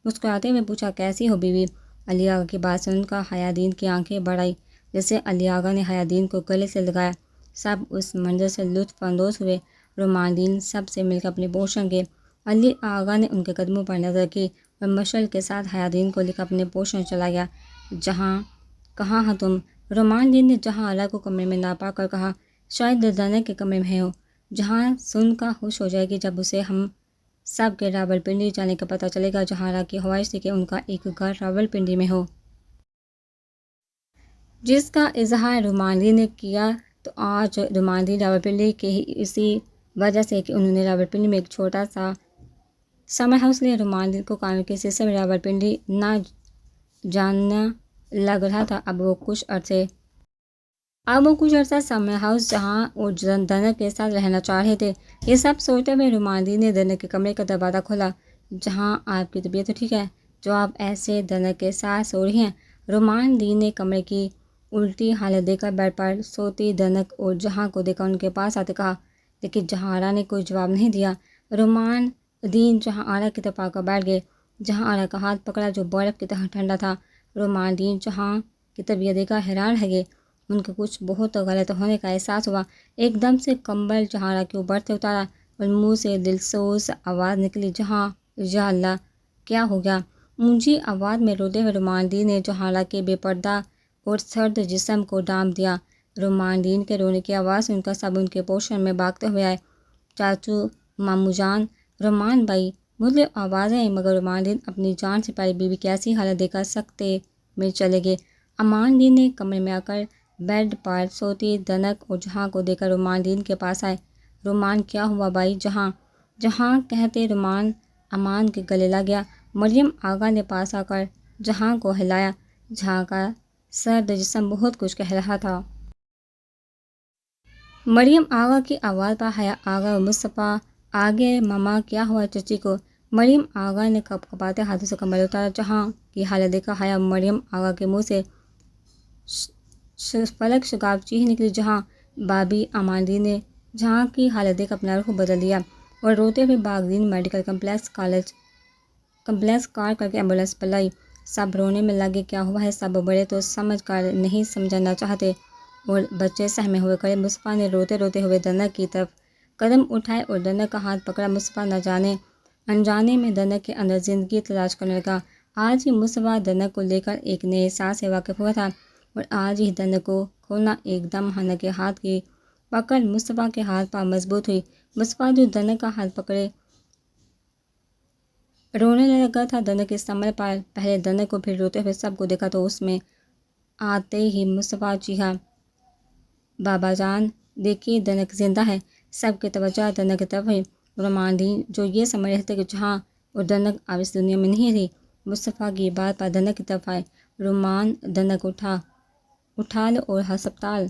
مسکراتے ہوئے پوچھا، کیسی ہو بیوی؟ علی آغا کی بات سن کر حیادین کی آنکھیں بڑھ آئی۔ جیسے علی آغا نے حیادین کو گلے سے لگایا، سب اس منظر سے لطف اندوز ہوئے۔ رومانڈین سب سے مل کر اپنے پوشن گئے۔ علی آغا نے ان کے قدموں پر نظر کی اور مشعل کے ساتھ حیادین کو لے کر اپنے پوشن چلا گیا۔ کہاں ہو تم؟ رومانڈین نے جہاں آرا کو کمرے میں ناپا کر کہا، شاید دردانہ کے کمرے میں ہو۔ جہاں سن کر خوش ہو جائے گی جب اسے ہم سب کے راولپنڈی جانے کا پتہ چلے گا۔ جہاں آرا کی خواہش تھی کہ ان کا ایک گھر راولپنڈی میں ہو، جس کا اظہار رومانڈین نے کیا۔ تو آج رومانڈین راولپنڈی کے ہی اسی وجہ سے کہ انہوں نے راولپنڈی میں ایک چھوٹا سا سمر ہاؤس لیا۔ رومانڈین کو کام کے سلسلے میں راولپنڈی نہ جانا لگ رہا تھا۔ اب وہ کچھ عرصہ سمر ہاؤس جہاں اور دنک کے ساتھ رہنا چاہ رہے تھے۔ یہ سب سوچتے ہوئے رومانڈین نے دنک کے کمرے کا دروازہ کھولا۔ جہاں آپ کی طبیعت تو ٹھیک ہے جو آپ ایسے دنک کے ساتھ سو رہی ہیں؟ رومانڈین نے کمرے کی الٹی حالت دیکھ کر بیڈ پر سوتی دنک اور جہاں کو دیکھ کر ان کے پاس آتے کہا، لیکن جہاں آرا نے کوئی جواب نہیں دیا۔ رومانڈین جہاں آرا کی طرف آ کر بیٹھ گئے۔ جہاں آرا کا ہاتھ پکڑا جو برف کی طرح ٹھنڈا تھا۔ رومانڈین جہاں کی طبیعت دیکھ کر حیران رہ گئے۔ ان کو کچھ بہت غلط ہونے کا احساس ہوا۔ ایک دم سے کمبل جہاں آرا کے اوپر سے اتارا اور منہ سے دلسوز آواز نکلی، جہاں یا اللہ کیا ہو گیا؟ اونچی آواز میں روتے ہوئے رومانڈین نے جہاں آرا کے بے پردہ اور سرد جسم کو ڈانپ دیا۔ رومانڈین کے رونے کی آواز سن کر سب ان کے پوشن میں بھاگتے ہوئے آئے۔ چاچو، ماموں جان، رومان بھائی، مختلف آوازیں آئیں مگر رومانڈین اپنی جان سے پیاری بیوی کی ایسی حالت دیکھ کر سکتے میں چلے گئے۔ اماندین نے کمرے میں آ کر بیڈ پر سوتی دنک اور جہاں کو دیکھ کر رومانڈین کے پاس آئے۔ رومان، کیا ہوا بھائی؟ جہاں کہتے رومان امان کے گلے لگ گیا۔ مریم آغا نے پاس آ کر جہاں کو ہلایا۔ جہاں کا سرد جسم بہت کچھ کہہ رہا تھا۔ مریم آغا کی آواز پر حیا آغا اور مصطفیٰ آگے، ماما کیا ہوا چچی کو؟ مریم آغا نے کپاتے ہاتھوں سے کمبل اتارا۔ جہاں کی حالت دیکھ کر حیا مریم آغا کے منہ سے فلک شگاف چیخ نکلی۔ جہاں بابی، اماندین نے جہاں کی حالت دیکھ اپنا رخ بدل دیا اور روتے ہوئے باغدین میڈیکل کمپلیکس کار کر کے ایمبولینس پر لائی۔ سب رونے میں لگے۔ کیا ہوا ہے؟ سب بڑے تو سمجھ کر نہیں سمجھنا چاہتے اور بچے سہمے ہوئے کھڑے۔ مصطفیٰ نے روتے ہوئے دنک کی طرف قدم اٹھائے اور دنک کا ہاتھ پکڑا۔ مصطفیٰ نہ جانے انجانے میں دنک کے اندر زندگی تلاش کرنے لگا۔ آج ہی مصطفیٰ دنک کو لے کر ایک نئے ساز سے واقف ہوا تھا اور آج ہی دنک کو کھولنا۔ ایک دم دنک کے ہاتھ کی پکڑ مصطفیٰ کے ہاتھ پر مضبوط ہوئی۔ مصطفیٰ جو دنک کا ہاتھ پکڑے رونے لگا تھا، دنک اس عمل پر پہلے دنک کو پھر روتے ہوئے سب کو دیکھا تو اس میں آتے ہی مصطفیٰ چیخا، بابا جان دیکھیے دنک زندہ ہے۔ سب کی توجہ دنک کی طرف ہوئی۔ رومانڈین جو یہ سمجھ رہے تھے کہ جہاں اور دنک اب اس دنیا میں نہیں رہی، مصطفیٰ کی بات پر دنک کی طرف آئے۔ رومان، دنک اٹھا لو اور ہسپتال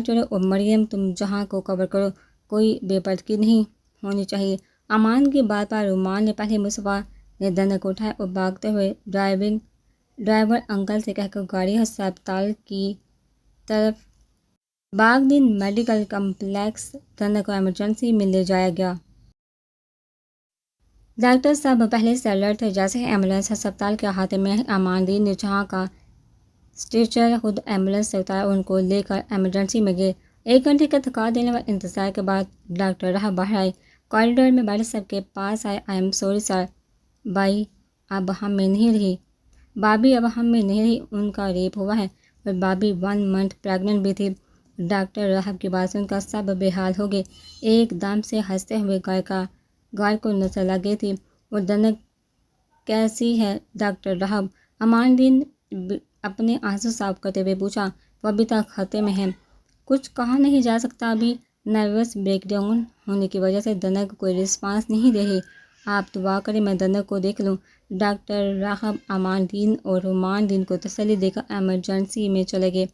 چلو، اور مریم تم جہاں کو کور کرو، کوئی بے پردگی نہیں ہونی چاہیے۔ امان کی بات پر رومان نے پہلے مصطفیٰ نے دنک کو اٹھایا اور بھاگتے ہوئے ڈرائیور انکل سے کہہ کر گاڑی ہسپتال کی طرف باغدین میڈیکل کمپلیکس دنک کو ایمرجنسی میں لے جایا گیا۔ ڈاکٹر صاحب پہلے سے الرٹ تھے۔ جیسے ہی ایمبولینس ہسپتال کے احاطے میں اماندین نے جہاں کا اسٹریچر خود ایمبولینس سے اتارا اور ان کو لے کر ایمرجنسی میں گئے۔ 1 گھنٹے کا تھکا دینے والے انتظار کے بعد ڈاکٹر راہب باہر آئے، کوریڈور میں بیٹھے سب کے پاس آئے۔ آئی ایم سوری سر، بابی اب ہم میں نہیں رہی، ان کا ریپ ہوا ہے اور بابی 1 منتھ پریگننٹ بھی تھی۔ ڈاکٹر راہب کی بات سن کر سب بے حال ہو گئے۔ ایک دم سے ہنستے ہوئے گار کو نظر لگ گئی تھی۔ اور دنک کیسی ہے ڈاکٹر راہب؟ اماندین اپنے آنسو صاف کرتے ہوئے پوچھا۔ وہ ابھی تک خطرے میں ہے، کچھ کہا نہیں جا سکتا ابھی، نروس بریک ڈاؤن ہونے کی وجہ سے دنک کوئی رسپانس نہیں دے رہی۔ آپ دعا کریں میں دنک کو دیکھ لوں۔ ڈاکٹر راہب اماندین اور رومانڈین کو تسلی دے کر ایمرجنسی میں چلے گئے۔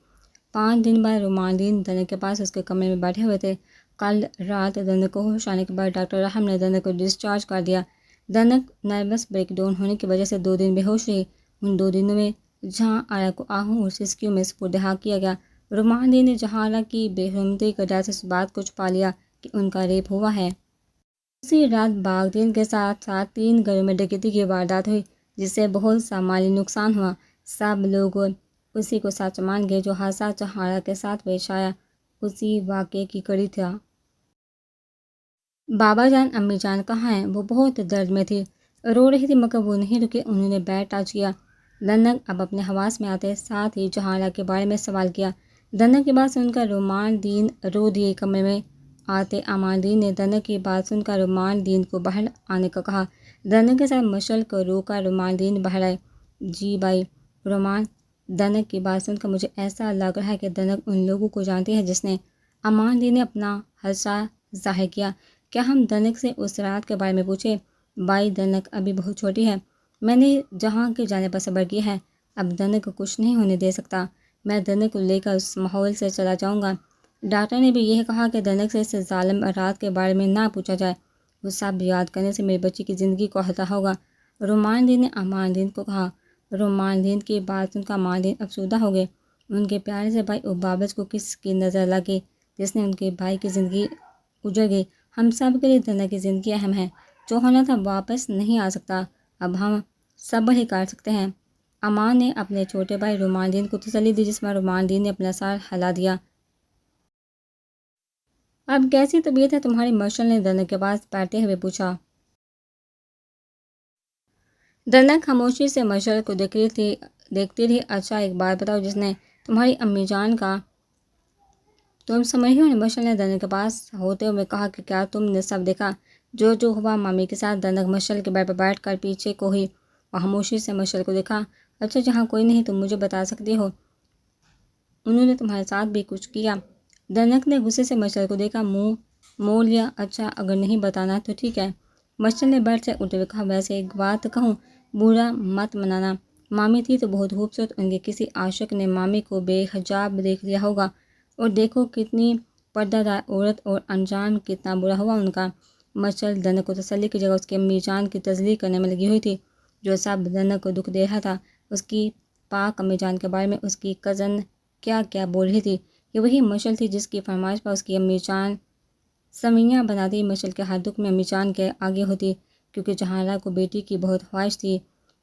5 دن بعد رومانڈین دنک کے پاس اس کے کمرے میں بیٹھے ہوئے تھے۔ کل رات دنک کو ہوش آنے کے بعد ڈاکٹر راہب نے دنک کو ڈسچارج کر دیا۔ دنک نروس بریک ڈاؤن ہونے کی وجہ سے 2 دن بے ہوش رہی۔ ان 2 دنوں میں جہاں آرا کو آہوں اور سسکیوں میں سپرد حق کیا گیا۔ رومان دین نے جہاں آرا کی بے حرمتی کا ڈر سے اس بات کو چھپا لیا کہ ان کا ریپ ہوا ہے۔ اسی رات باغدین کے ساتھ ساتھ 3 گھروں میں ڈکیتی کی واردات ہوئی، جس سے بہت سا مالی نقصان ہوا۔ سب لوگ اسی کو سچ مان گئے۔ جو حادثہ جہاں آرا کے ساتھ پیش آیا اسی واقعے کی کڑی تھا۔ بابا جان امی جان کہاں ہیں؟ وہ بہت درد میں تھی، رو رہی تھی، مگر وہ نہیں رکے۔ انہوں نے بیڈ ٹچ کیا۔ دنک اب اپنے حواس میں آتے، ساتھ ہی جہاں آرا کے بارے میں سوال کیا۔ دنک کی بات سن کر رومان دین رو دیے۔ کمرے میں آتے امان دین نے دنک کی بات سن کر رومان دین کو باہر آنے کا کہا۔ دنک کے ساتھ مشعل کو روک کر رومان دین باہر آئے۔ جی بھائی رومان، دنک کی بات سن کر مجھے ایسا لگ رہا ہے کہ دنک ان لوگوں کو جانتی ہے جس نے۔ امان دین نے اپنا حدثہ ظاہر کیا۔ کیا ہم دنک سے اس رات کے بارے میں پوچھیں؟ بھائی دنک ابھی بہت چھوٹی ہے، میں نے جہاں کے جانے پر صبر کیا ہے، اب دنک کو کچھ نہیں ہونے دے سکتا۔ میں دنک کو لے کر اس ماحول سے چلا جاؤں گا۔ ڈاکٹر نے بھی یہ کہا کہ دنک سے اس ظالم رات کے بارے میں نہ پوچھا جائے، وہ سب یاد کرنے سے میری بچی کی زندگی کو خطرہ ہوگا۔ رومان دین نے امان دین کو کہا۔ رومان دین کی بات سن کر امان دین افسردہ ہو گئے۔ ان کے پیارے سے بھائی ابابس کو کس کی نظر لگ گئی جس نے ان کے بھائی کی زندگی اجڑ گئی۔ ہم سب کے لیے دنک کی زندگی اہم ہے، جو ہونا تھا واپس نہیں آ سکتا، اب ہم صبر ہی کر سکتے ہیں۔ امان نے اپنے چھوٹے بھائی رومان دین کو تسلی دی، جس میں رومان دین نے اپنا سر ہلا دیا۔ اب کیسی طبیعت ہے تمہاری؟ مشعل نے دنک کے پاس بیٹھتے ہوئے پوچھا۔ دنک خاموشی سے مشعل کو دیکھتی رہی۔ اچھا ایک بات بتاؤ، جس نے تمہاری امی جان کا تم سمجھ رہی ہو؟ مشعل نے دنک کے پاس ہوتے ہوئے کہا کہ کیا تم نے سب دیکھا جو ہوا مامی کے ساتھ؟ دنک مشعل کے بیڈ پر بیٹھ کر پیچھے کو ہوئی اور خاموشی سے مشعل کو دیکھا۔ اچھا جہاں کوئی نہیں تم مجھے بتا سکتی ہو انہوں نے تمہارے ساتھ بھی کچھ کیا؟ دنک نے غصے سے مشعل کو دیکھا، منہ موڑ لیا۔ اچھا اگر نہیں بتانا تو ٹھیک ہے، مشعل نے بیڈ سے اٹھتے ہوئے کہا۔ ویسے ایک بات کہوں، برا مت منانا، مامی تھی تو بہت خوبصورت، ان کے کسی عاشق نے مامی کو بے حجاب دیکھ لیا ہوگا، اور دیکھو کتنی پردہ دار عورت، اور انجام کتنا برا ہوا ان کا۔ مشعل دنک کو تسلی کی جگہ اس کی امی جان کی تجلیل کرنے میں لگی ہوئی تھی۔ جو سب دنک کو دکھ دے رہا تھا اس کی پاک امی جان کے بارے میں اس کی کزن کیا کیا بول رہی تھی، یہ وہی مشعل تھی جس کی فرمائش پر اس کی امی جان سوئیاں بناتی۔ مشعل کے ہر دکھ میں امی جان کے آگے ہوتی، کیونکہ جہاں آرا کو بیٹی کی بہت خواہش تھی،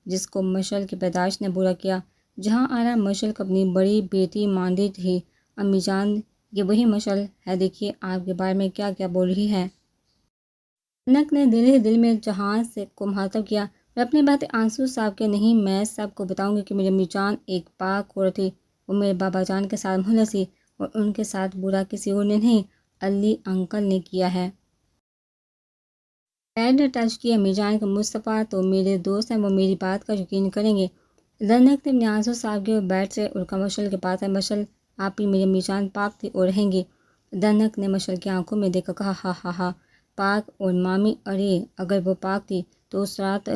جس کو مشعل کی پیدائش نے برا کیا۔ جہاں آرا مشعل کو اپنی بڑی بیٹی مانتی تھی۔ امی جان یہ وہی مشعل ہے، دیکھیے آپ کے بارے میں کیا کیا بول رہی ہے۔ دنک نے دل ہی دل میں جہاں سے کو مخاطب کیا اور اپنی باتیں آنسو صاحب کے نہیں، میں سب کو بتاؤں گی کہ میری امی جان ایک پاک عورت تھی، وہ میرے بابا جان کے ساتھ مخلص تھی، اور ان کے ساتھ برا کسی اور نے نہیں، علی انکل نے کیا ہے۔ بیڈ ٹچ کی امی جان کے مصطفیٰ تو میرے دوست ہیں، وہ میری بات کا یقین کریں گے۔ دنک نے اپنے آنسو صاحب کے بیڈ سے اٹھ کر مشعل کے پاس آئے۔ مشعل آپ ہی میری امی جان پاک تھی اور رہیں گی۔ دنک نے مشعل کی آنکھوں میں دیکھ کر کہا، ہا ہا ہا، پاک اور مامی، ارے اگر وہ پاک تھی تو اس رات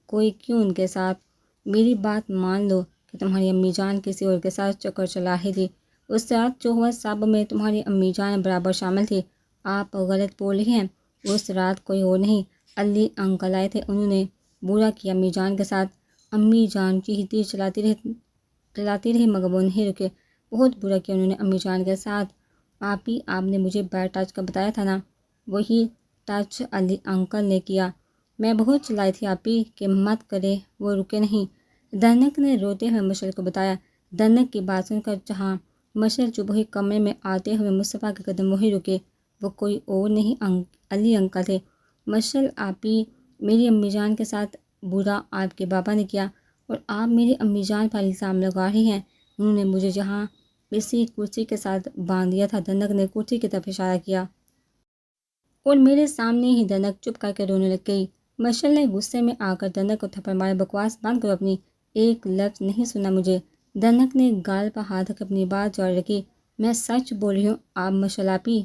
کوئی کیوں ان کے ساتھ؟ میری بات مان لو کہ تمہاری امی جان کسی اور کے ساتھ چکر چلا رہی تھی۔ اس رات جو ہوا سب میں تمہاری امی جان برابر شامل تھی۔ آپ غلط بول رہی ہیں، اس رات کوئی اور نہیں، علی انکل آئے تھے، انہوں نے برا کیا امی جان کے ساتھ۔ امی جان چیختی چلاتی رہی مگر وہ نہیں رکے۔ بہت برا کیا انہوں نے امی جان کے ساتھ۔ آپ نے مجھے بیڈ ٹچ کا بتایا تھا نا، وہی ٹچ علی انکل نے کیا۔ میں بہت چلائی تھی آپی کہ مت کرے، وہ رکے نہیں۔ دنک نے روتے ہوئے مشعل کو بتایا۔ دنک کی بات سن کر جہاں مشعل چپ ہوئی، کمرے میں آتے ہوئے مصطفیٰ کے قدم وہی رکے، وہ کوئی اور نہیں علی انکل تھے۔ مشعل آپی میری امی جان کے ساتھ برا آپ کے بابا نے کیا، اور آپ میری امی جان پر الزام لگا رہی ہیں، انہوں نے مجھے جہاں اسی کرسی کے ساتھ باندھ دیا تھا۔ دنک نے کرسی کی طرف اشارہ کیا اور میرے سامنے ہی دنک چپ کر کے رونے لگ گئی۔ مشعل نے غصے میں آ کر دنک کو تھپڑ مارا، بکواس بند کرو اپنی، ایک لفظ نہیں سنا مجھے۔ دنک نے گال پر ہاتھ رکھ اپنی بات جاری رکھی، میں سچ بول رہی ہوں آپ مشعل آپی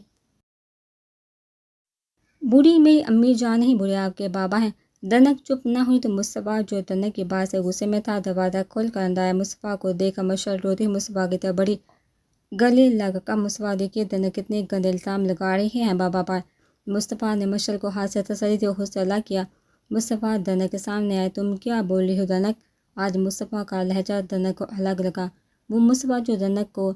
بری میری امی جان نہیں، برے آپ کے بابا ہیں۔ دنک چپ نہ ہوئی تو مصطفیٰ جو دنک کی بات سے غصے میں تھا دروازہ کھول کر اندر آیا۔ مصطفیٰ کو دیکھ کر مشعل روتی ہوئی مصطفیٰ کی طرف بڑھی، گلے لگ کر مصطفیٰ دیکھیے دنک کتنے گندے الزام لگا رہی ہیں بابا پر۔ مصطفیٰ نے مشعل کو ہاتھ سے تسلی دی اور خود سے الگ کیا۔ مصطفیٰ دنک کے سامنے آئے، تم کیا بول رہی ہو دنک؟ آج مصطفیٰ کا لہجہ دنک کو الگ لگا، وہ مصطفیٰ جو دنک کو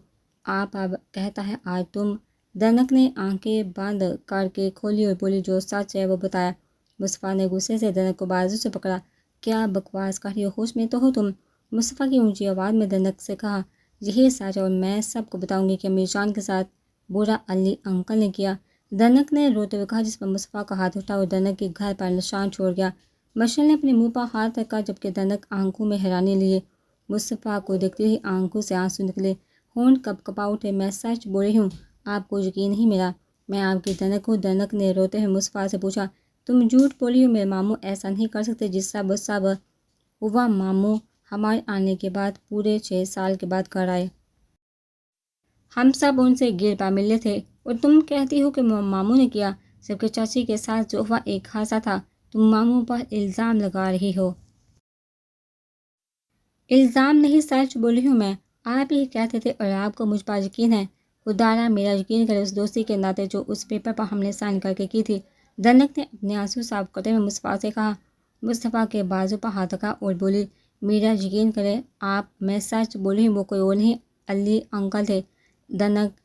آپ اب کہتا ہے آج تم۔ دنک نے آنکھیں بند کر کے کھولی اور بولی جو سچ ہے وہ بتایا۔ مصطفیٰ نے غصے سے دنک کو بازو سے پکڑا، کیا بکواس کر رہی ہو، ہوش میں تو ہو تم؟ مصطفیٰ کی اونچی آواز میں دنک سے کہا، یہی سچ ہے اور میں سب کو بتاؤں گی کہ امیر جان کے ساتھ برا علی انکل نے کیا۔ دنک نے روتے ہوئے کہا، جس پر مصطفیٰ کا ہاتھ اٹھا اور دنک کے گھر پر نشان چھوڑ گیا۔ مشعل نے اپنے منہ پر ہاتھ رکھا جبکہ دنک آنکھوں میں حیرانی لیے مصطفیٰ کو دیکھتے ہی آنکھوں سے آنسو نکلے، ہونٹ کپ کپا اٹھے، میں سچ بول رہی ہوں، آپ کو یقین نہیں میرا، میں آپ کی دنک ہوں۔ دنک نے روتے ہوئے مصطفیٰ سے پوچھا، تم جھوٹ بولی ہو، میرے ماموں ایسا نہیں کر سکتے، جس سب ہوا ماموں ہمارے آنے کے بعد پورے 6 سال کے بعد کر آئے۔ ہم سب ان سے گر پا ملے تھے اور تم کہتی ہو کہ ماموں نے کیا، جبکہ چاچی کے ساتھ جو ہوا ایک حادثہ تھا، تم ماموں پر الزام لگا رہی ہو۔ الزام نہیں، سچ بول رہی ہوں میں، آپ ہی کہتے تھے اور آپ کو مجھ پر یقین ہے، خدارا میرا یقین کرے اس دوستی کے ناطے جو اس پیپر پر ہم نے سائن کر کے کی تھی۔ دنک نے اپنے آنسو صاف کرتے ہوئے مصطفیٰ سے کہا، مصطفیٰ کے بازو پر ہاتھ رکھا اور بولی، میرا یقین کرے آپ، میں سچ بول رہی ہوں، وہ کوئی اور نہیں علی انکل تھے۔ دنک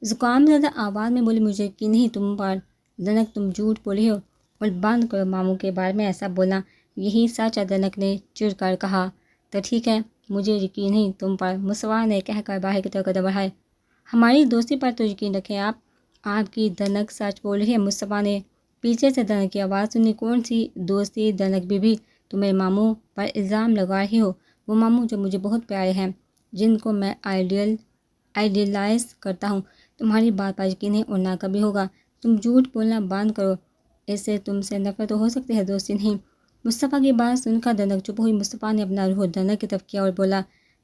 زکام زدہ آواز میں بولی، مجھے یقین نہیں تم پر۔ دنک تم جھوٹ بول رہی ہو اور بند کرو ماموں کے بارے میں ایسا بولنا، یہی سچ ہے، دنک نے چڑ کر کہا۔ تو ٹھیک ہے، مجھے یقین نہیں تم پر، مصطفیٰ نے کہہ کر باہر کی طرف قدم بڑھائے۔ ہماری دوستی پر تو یقین رکھیں آپ کی دنک سچ بول رہی ہے، مصطفیٰ نے پیچھے سے دنک کی آواز سنی، کون سی دوستی دنک بیوی، تم میرے ماموں پر الزام لگا رہی ہو، وہ ماموں جو مجھے بہت پیارے ہیں، جن کو میں آئیڈیلائز کرتا ہوں، تمہاری بات پر یقین نہیں اور نہ کبھی ہوگا، تم جھوٹ بولنا بند کرو، اس سے تم سے نفرت تو ہو سکتی ہے، دوستی نہیں۔ مصطفیٰ کی بات سن کر دنک چپ ہوئی، مصطفیٰ نے اپنا روح دنک کی طرف کیا اور بولا،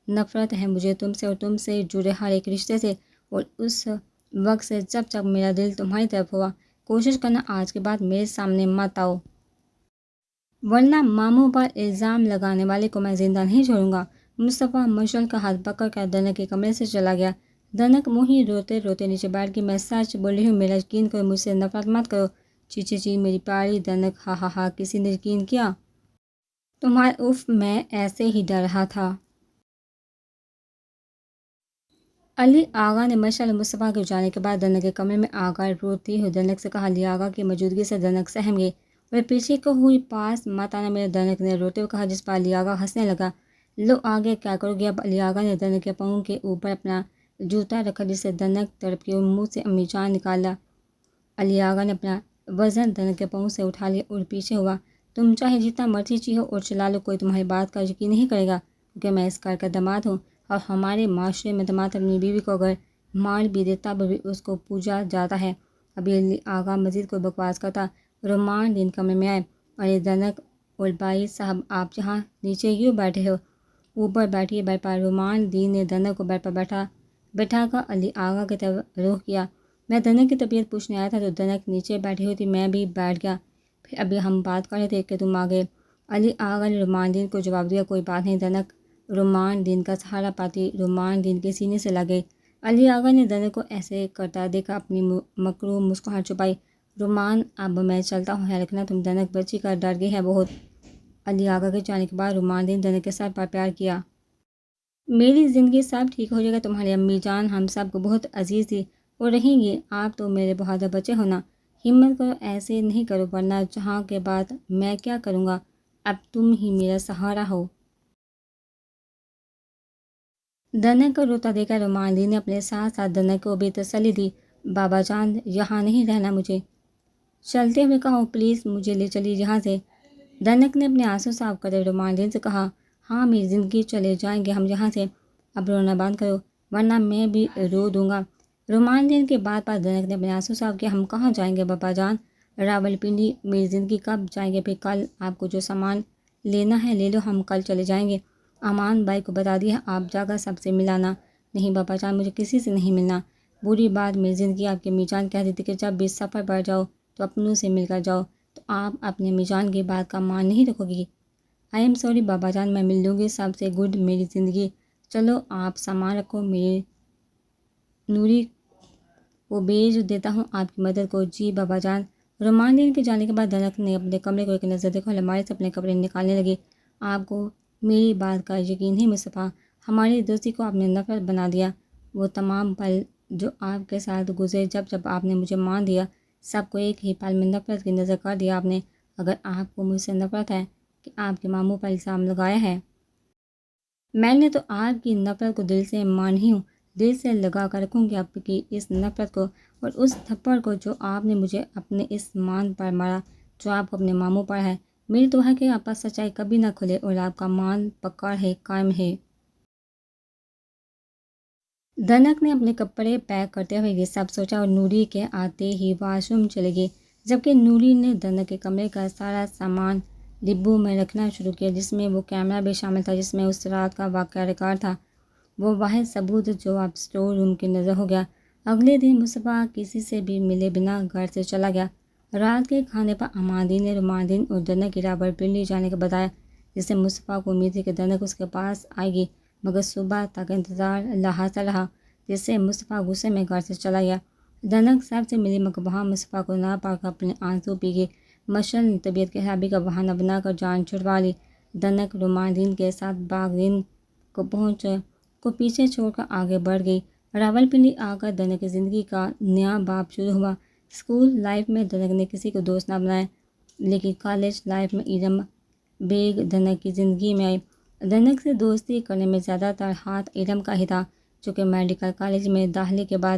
نفرت ہے مجھے تم سے اور تم سے جڑے ہر ایک رشتے سے، اور اس وقت سے جب میرا دل تمہاری طرف ہوا، کوشش کرنا آج کے بعد میرے سامنے مت آؤ، ورنہ ماموں پر الزام لگانے والے کو میں زندہ نہیں چھوڑوں گا۔ مصطفیٰ مشعل کا ہاتھ پکڑ کر دنک کے کمرے سے چلا گیا۔ دنک منہ ہی روتے روتے نیچے بیٹھ گئی، میں سچ بول رہی ہوں، میرا یقین کرو، مجھ سے نفرت مت کرو۔ چی چی چی میری پیاری دنک، ہا ہا ہا، کسی نے یقین کیا تمہارا؟ اف، میں ایسے ہی ڈر رہا تھا۔ علی آغا نے مشعل اور مصطفیٰ کے جانے کے بعد دنک کے کمرے میں آ کر روتی ہوئی دنک سے کہا، علی آغا کی موجودگی سے دنک سہم گئی اور پیچھے کو ہوئی، پاس مت آنا میرے، دنک نے روتے ہوئے کہا، جس پر علی آغا ہنسنے لگا، لو آگے کیا کرو گے اب؟ علی آغا نے دنک کے پاؤں کے اوپر اپنا جوتا رکھا، جسے دنک تڑپ کے منہ سے امی جان نکالا۔ علی آغا نے اپنا وزن دنک کے پاؤں سے اٹھا لیا اور پیچھے ہوا، تم چاہے جتنا مرضی چیخو اور چلا لو، کوئی تمہاری بات کا یقین نہیں کرے گا، کیونکہ میں اس گھر کا داماد ہوں، اور ہمارے معاشرے میں داماد اپنی بیوی کو اگر مار بھی دے تب بھی اس کو پوجا جاتا ہے۔ ابھی علی آغا مزید کوئی بکواس کرتا، رومان دین کمرے میں آئے، ارے دنک اور بھائی صاحب، آپ یہاں نیچے کیوں بیٹھے ہو، اوپر بیٹھیے بیڈ پر۔ رومان دین نے دنک کو بیڈ پر بیٹھا کر علی آغا کی طرف رخ کیا، میں دنک کی طبیعت پوچھنے آیا تھا تو دنک نیچے بیٹھی ہوئی تھی، میں بھی بیٹھ گیا، پھر ابھی ہم بات کر رہے تھے کہ تم آ گئے۔ علی آغا نے رومان دین کو جواب دیا، کوئی بات نہیں۔ دنک رومان دین کا سہارا پاتی رومان دین کے سینے سے لگ گئی۔ علی آغا نے دنک کو ایسے کرتا دیکھا اپنی مکروہ مسکراہٹ چھپائی، رومان اب میں چلتا ہوں، خیال رکھنا، تم دنک بچی کا ڈر گئی ہے بہت۔ علی آغا کے جانے کے بعد رومان دین دنک کے سر پر پیار کیا، میری زندگی سب ٹھیک ہو جائے گا، تمہاری امی جان ہم سب کو بہت عزیز تھی اور رہیں گی، آپ تو میرے بہادر بچے ہونا، ہمت کرو، ایسے نہیں کرو، ورنہ جہاں کے بعد میں کیا کروں گا، اب تم ہی میرا سہارا ہو۔ دنک کو روتا دیکھا رومان دین نے اپنے ساتھ ساتھ دنک کو بھی تسلی دی، بابا جان یہاں نہیں رہنا، مجھے چلتے ہوئے کہو، پلیز مجھے لے چلیے یہاں سے۔ دنک نے اپنے آنسو صاف کرتے رومان دین سے کہا، ہاں میری زندگی، چلے جائیں گے ہم یہاں سے، اب رونا بند کرو ورنہ میں بھی رو دوں گا۔ رومان دین کے بعد پر دنک نے اپنے آنسو صاف کیا، ہم کہاں جائیں گے بابا جان، راول پنڈی، میری زندگی، کب جائیں گے؟ پھر کل، آپ کو جو سامان لینا ہے لے لو، ہم کل چلے جائیں گے، امان بھائی کو بتا دیا، آپ جا کر سب سے ملانا۔ نہیں بابا جان، مجھے کسی سے نہیں ملنا، بری بات میری زندگی، آپ کی امی جان کہتی تھی کہ جب بھی سفر پر جاؤ تو اپنوں سے مل کر جاؤ، تو آپ اپنی امی جان کی بات کا مان نہیں رکھو گی۔ آئی ایم سوری بابا جان، میں مل لوں گی سب سے، گڈ میری زندگی، چلو آپ سامان رکھو، میری نوری کو بھیج دیتا ہوں آپ کی مدد کو۔ جی بابا جان۔ رومان دین کے جانے کے بعد دنک نے اپنے کمرے کو ایک نظر دیکھا اور الماری سے اپنے کپڑے نکالنے لگی، آپ کو میری بات کا یقین ہے مصطفیٰ، ہماری دوستی کو آپ نے نفرت بنا دیا۔ وہ تمام پل جو آپ کے ساتھ گزرے، جب آپ نے مجھے مان دیا، سب کو ایک ہی پل میں نفرت کی نظر کر دیا آپ نے۔ اگر آپ کو مجھ سے نفرت ہے کہ آپ کے ماموں پر الزام لگایا ہے، میں نے تو آپ کی نفرت کو دل سے مانی ہوں، دل سے لگا کر رکھوں گی آپ کی اس نفرت کو اور اس تھپڑ کو جو آپ نے مجھے اپنے اس مان پر مارا جو آپ کو اپنے ماموں پر ہے۔ میری دعا ہے کہ آپ پر سچائی کبھی نہ کھلے اور آپ کا مان پکا ہے، قائم ہے۔ دھنک نے اپنے کپڑے پیک کرتے ہوئے یہ سب سوچا اور نوری کے آتے ہی واش روم چلے گئی، جبکہ نوری نے دھنک کے کمرے کا سارا سامان ڈبوں میں رکھنا شروع کیا، جس میں وہ کیمرہ بھی شامل تھا جس میں اس رات کا واقعہ ریکارڈ تھا، وہ واحد ثبوت جو اب اسٹور روم کی نظر ہو گیا۔ اگلے دن مصطفیٰ کسی سے بھی ملے بنا گھر سے چلا گیا۔ رات کے کھانے پر اماندین نے روماندین اور دھنک کی رابرپنڈی جانے کا بتایا، جس سے مصطفیٰ کو امید تھی کہ دھنک اس کے پاس آئے گی، مگر صبح تک انتظار لاحاصل رہا، جس سے مصطفیٰ غصے میں گھر سے چلا گیا۔ دھنک صاحب سے ملی مگر وہاں مصطفیٰ کو نہ پا کر اپنے آنسو پی گئی۔ مشعل نے طبیعت کی خرابی کا بہانہ بنا کر جان چھڑوا لی۔ دھنک روماندین کے ساتھ باغ کو پیچھے چھوڑ کر آگے بڑھ گئی۔ راولپنڈی آ کر دھنک کی زندگی کا نیا باب شروع ہوا۔ اسکول لائف میں دھنک نے کسی کو دوست نہ بنایا، لیکن کالج لائف میں ارم بیگ دھنک کی زندگی میں آئی۔ دھنک سے دوستی کرنے میں زیادہ تر ہاتھ ارم کا ہی تھا، جو کہ میڈیکل کالج میں داخلے کے بعد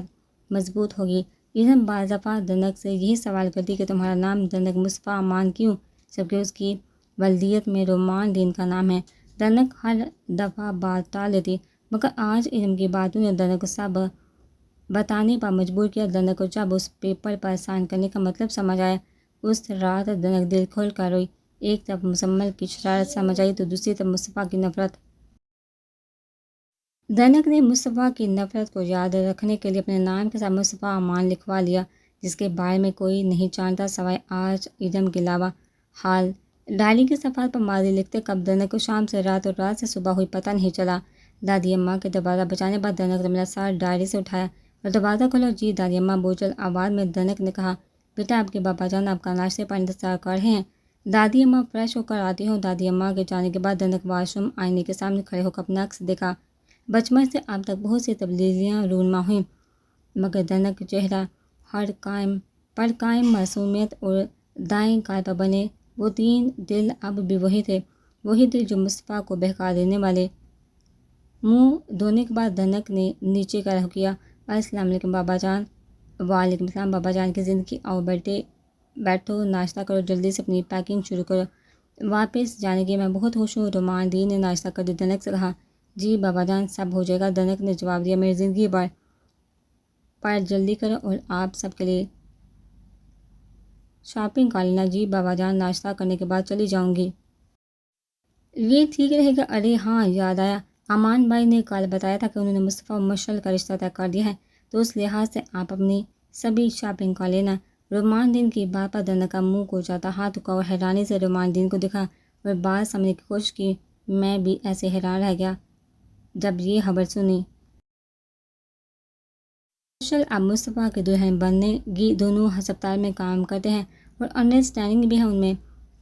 مضبوط ہوگی۔ ارم بعض دفعہ دھنک سے یہی سوال کرتی کہ تمہارا نام دھنک مصطفیٰ امان کیوں، جبکہ اس کی ولدیت میں روماندین کا نام ہے۔ دھنک ہر دفعہ بات ٹال دیتی، مگر آج ارم کی باتوں نے دھنک کو سب بتانے پر مجبور کیا۔ دھنک کو جب اس پیپر پر سائن کرنے کا مطلب سمجھ آیا، اس رات دھنک دل کھول کر روئی۔ ایک طرف مزمل کی شرارت سمجھ آئی تو دوسری طرف مصطفیٰ کی نفرت۔ دھنک نے مصطفیٰ کی نفرت کو یاد رکھنے کے لیے اپنے نام کے ساتھ مصطفیٰ امان لکھوا لیا، جس کے بارے میں کوئی نہیں جانتا سوائے آج ارم کے علاوہ۔ حال ڈائری کے صفحات پر ماضی لکھتے کب دھنک کو شام سے رات اور رات سے صبح ہوئی پتہ نہیں چلا۔ دادی اماں کے دروازہ بجانے بعد دھنک نے میرا سر ڈائری سے اٹھایا اور دروازہ کھولا۔ جی دادی اماں، بوجھل آواز میں دھنک نے کہا۔ بیٹا، آپ کے بابا جان آپ کا ناشتے پر انتظار کر رہے ہیں۔ دادی اماں، فریش ہو کر آتی ہوں۔ دادی اماں کے جانے کے بعد دھنک واش روم آئینے کے سامنے کھڑے ہو کر اپنا عکس دیکھا۔ بچپن سے اب تک بہت سی تبدیلیاں رونما ہوئیں، مگر دھنک کا چہرہ پر قائم معصومیت اور دائیں گال پر بنے وہ تین دل اب بھی وہی تھے، وہی دل جو مصطفیٰ کو بہکا دینے والے۔ منہ دھونے کے بعد دھنک نے نیچے کا رخ کیا۔ السلام علیکم بابا جان۔ وعلیکم السلام بابا جان کی زندگی، آؤ بیٹھو، ناشتہ کرو، جلدی سے اپنی پیکنگ شروع کرو، واپس جانے کی میں بہت خوش ہوں۔ روماندین نے ناشتہ کر دھنک سے کہا۔ جی بابا جان، سب ہو جائے گا، دھنک نے جواب دیا۔ میری زندگی پر جلدی کرو اور آپ سب کے لیے شاپنگ کر لینا۔ جی بابا جان، ناشتہ کرنے کے بعد چلی جاؤں گی۔ یہ ٹھیک رہے گا۔ ارے ہاں، یاد آیا، امان بھائی نے کل بتایا تھا کہ انہوں نے مصطفیٰ اور مشعل کا رشتہ طے کر دیا ہے، تو اس لحاظ سے آپ اپنی سبھی شاپنگ کر لینا۔ روماندین کی بات پر دھنک کا منہ کوچاتا ہاتھ رکا اور حیرانی سے روماندین کو دیکھا اور بات سمجھنے کی کوشش کی۔ میں بھی ایسے حیران رہ گیا جب یہ خبر سنی۔ مشعل اب مصطفیٰ کی دلہن بننے گی، دونوں ہسپتال میں کام کرتے ہیں اور انڈرسٹینڈنگ بھی ہے ان میں۔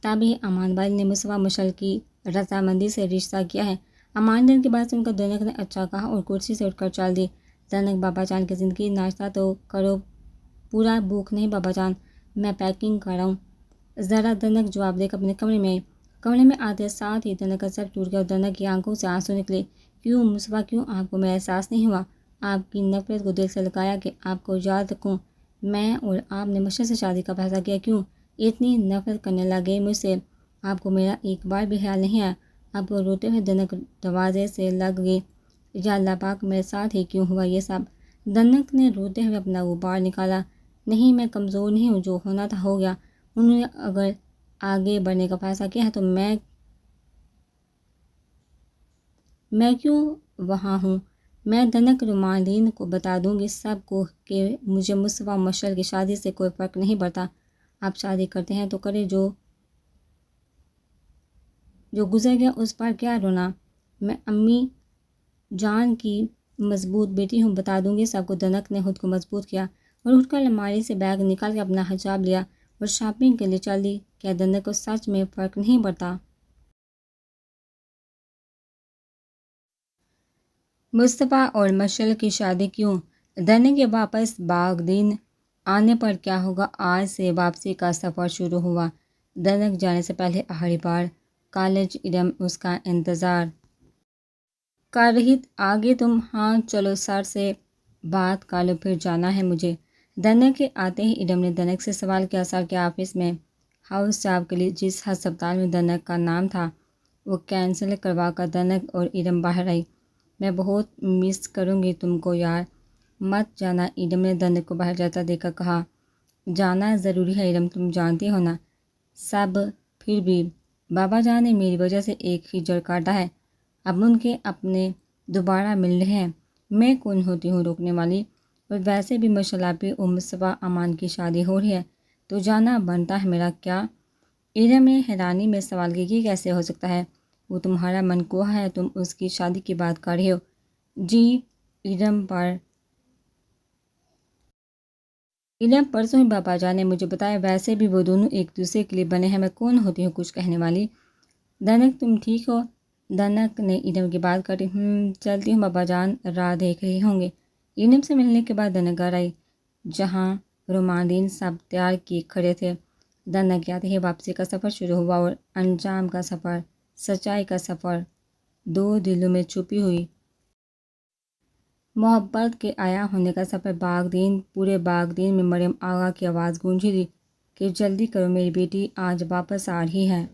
تبھی امان بھائی نے مصطفیٰ مشعل کی رضامندی سے رشتہ کیا ہے۔ اماندین کی بات سن کر دھنک نے اچھا کہا اور کرسی سے اٹھ کر چل دی۔ دھنک، بابا جان کی زندگی، ناشتہ تو کرو، پورا بھوک نہیں بابا جان، میں پیکنگ کر رہا ہوں۔ ذرا، دھنک جواب دے کر اپنے کمرے میں آئی۔ کمرے میں آتے ساتھ ہی دھنک کا سر ٹوٹ گیا اور دھنک کی آنکھوں سے آنسو نکلے۔ کیوں مصطفیٰ، کیوں آپ کو میرا احساس نہیں ہوا؟ آپ کی نفرت کو دل سے لگایا کہ آپ کو یاد رکھوں میں، اور آپ نے مشعل سے شادی کا فیصلہ کیا، کیوں اتنی نفرت کرنے لگے مجھ سے؟ آپ کو میرا ایک بار بھی خیال نہیں آیا؟ آپ کو روتے ہوئے دھنک دروازے سے لگ گئی۔ یا اللہ پاک، میرے ساتھ ہی کیوں ہوا یہ سب؟ دھنک نے روتے ہوئے اپنا غبار نکالا۔ نہیں، میں کمزور نہیں ہوں، جو ہونا تھا ہو گیا۔ انہوں نے اگر آگے بڑھنے کا فیصلہ کیا ہے تو میں کیوں وہاں ہوں؟ میں دھنک روماندین کو بتا دوں گی سب کو کہ مجھے مصطفیٰ مشعل کی شادی سے کوئی فرق نہیں پڑتا۔ آپ شادی کرتے ہیں تو کریں، جو گزر گیا اس پر کیا رونا؟ میں امی جان کی مضبوط بیٹی ہوں، بتا دوں گی سب کو۔ دھنک نے خود کو مضبوط کیا اور اٹھ کر الماری سے بیگ نکال کے اپنا حجاب لیا اور شاپنگ کے لیے چل دی۔ کیا دھنک کو سچ میں فرق نہیں پڑتا؟ مصطفیٰ اور مشعل کی شادی کیوں؟ دنیا کے واپس باغدین آنے پر کیا ہوگا؟ آج سے واپسی کا سفر شروع ہوا۔ دنک جانے سے پہلے آخری بار کالج ارم اس کا انتظار کر رہی۔ آگے تم؟ ہاں چلو سر سے بات کر لو، پھر جانا ہے مجھے۔ دنک کے آتے ہی ارم نے دنک سے سوال کیا، سر کے آفس میں ہاؤس جاب کے لیے جس ہسپتال میں دنک کا نام تھا وہ کینسل کروا کر دنک اور ارم باہر آئی۔ میں بہت مس کروں گی تم کو یار، مت جانا، ارم نے دنک کو باہر جاتا دیکھا کہا۔ جانا ضروری ہے ارم، تم جانتی ہو نا سب، پھر بھی بابا جان نے میری وجہ سے ایک ہی جڑ کاٹا ہے، اب ان کے اپنے دوبارہ مل رہے ہیں، میں کون ہوتی ہوں روکنے والی؟ اور ویسے بھی ماشاءاللہ پہ مصطفیٰ امان کی شادی ہو رہی ہے تو جانا بنتا ہے میرا۔ کیا؟ ارم نے حیرانی میں سوال کیا، یہ کیسے ہو سکتا ہے؟ وہ تمہارا منقوہ ہے، تم اس کی شادی کی بات کر رہے ہو؟ جی ارم پرسوں ہی بابا جان نے مجھے بتایا، ویسے بھی وہ دونوں ایک دوسرے کے لیے بنے ہیں، میں کون ہوتی ہوں کچھ کہنے والی؟ دنک تم ٹھیک ہو؟ دنک نے ارم کی بات کری، چلتی ہوں، بابا جان راہ دیکھ رہے ہوں گے۔ ارم سے ملنے کے بعد دنک گھر آئی جہاں رومانڈین سب تیار کیے کھڑے تھے۔ دنک آتے ہی واپسی کا سفر شروع ہوا اور انجام کا سفر، سچائی کا سفر، دو دلوں میں چھپی ہوئی محبت کے عیاں ہونے کا سفر۔ باغدین، پورے باغدین میں مریم آغا کی آواز گونجی تھی کہ جلدی کرو، میری بیٹی آج واپس آ رہی ہے۔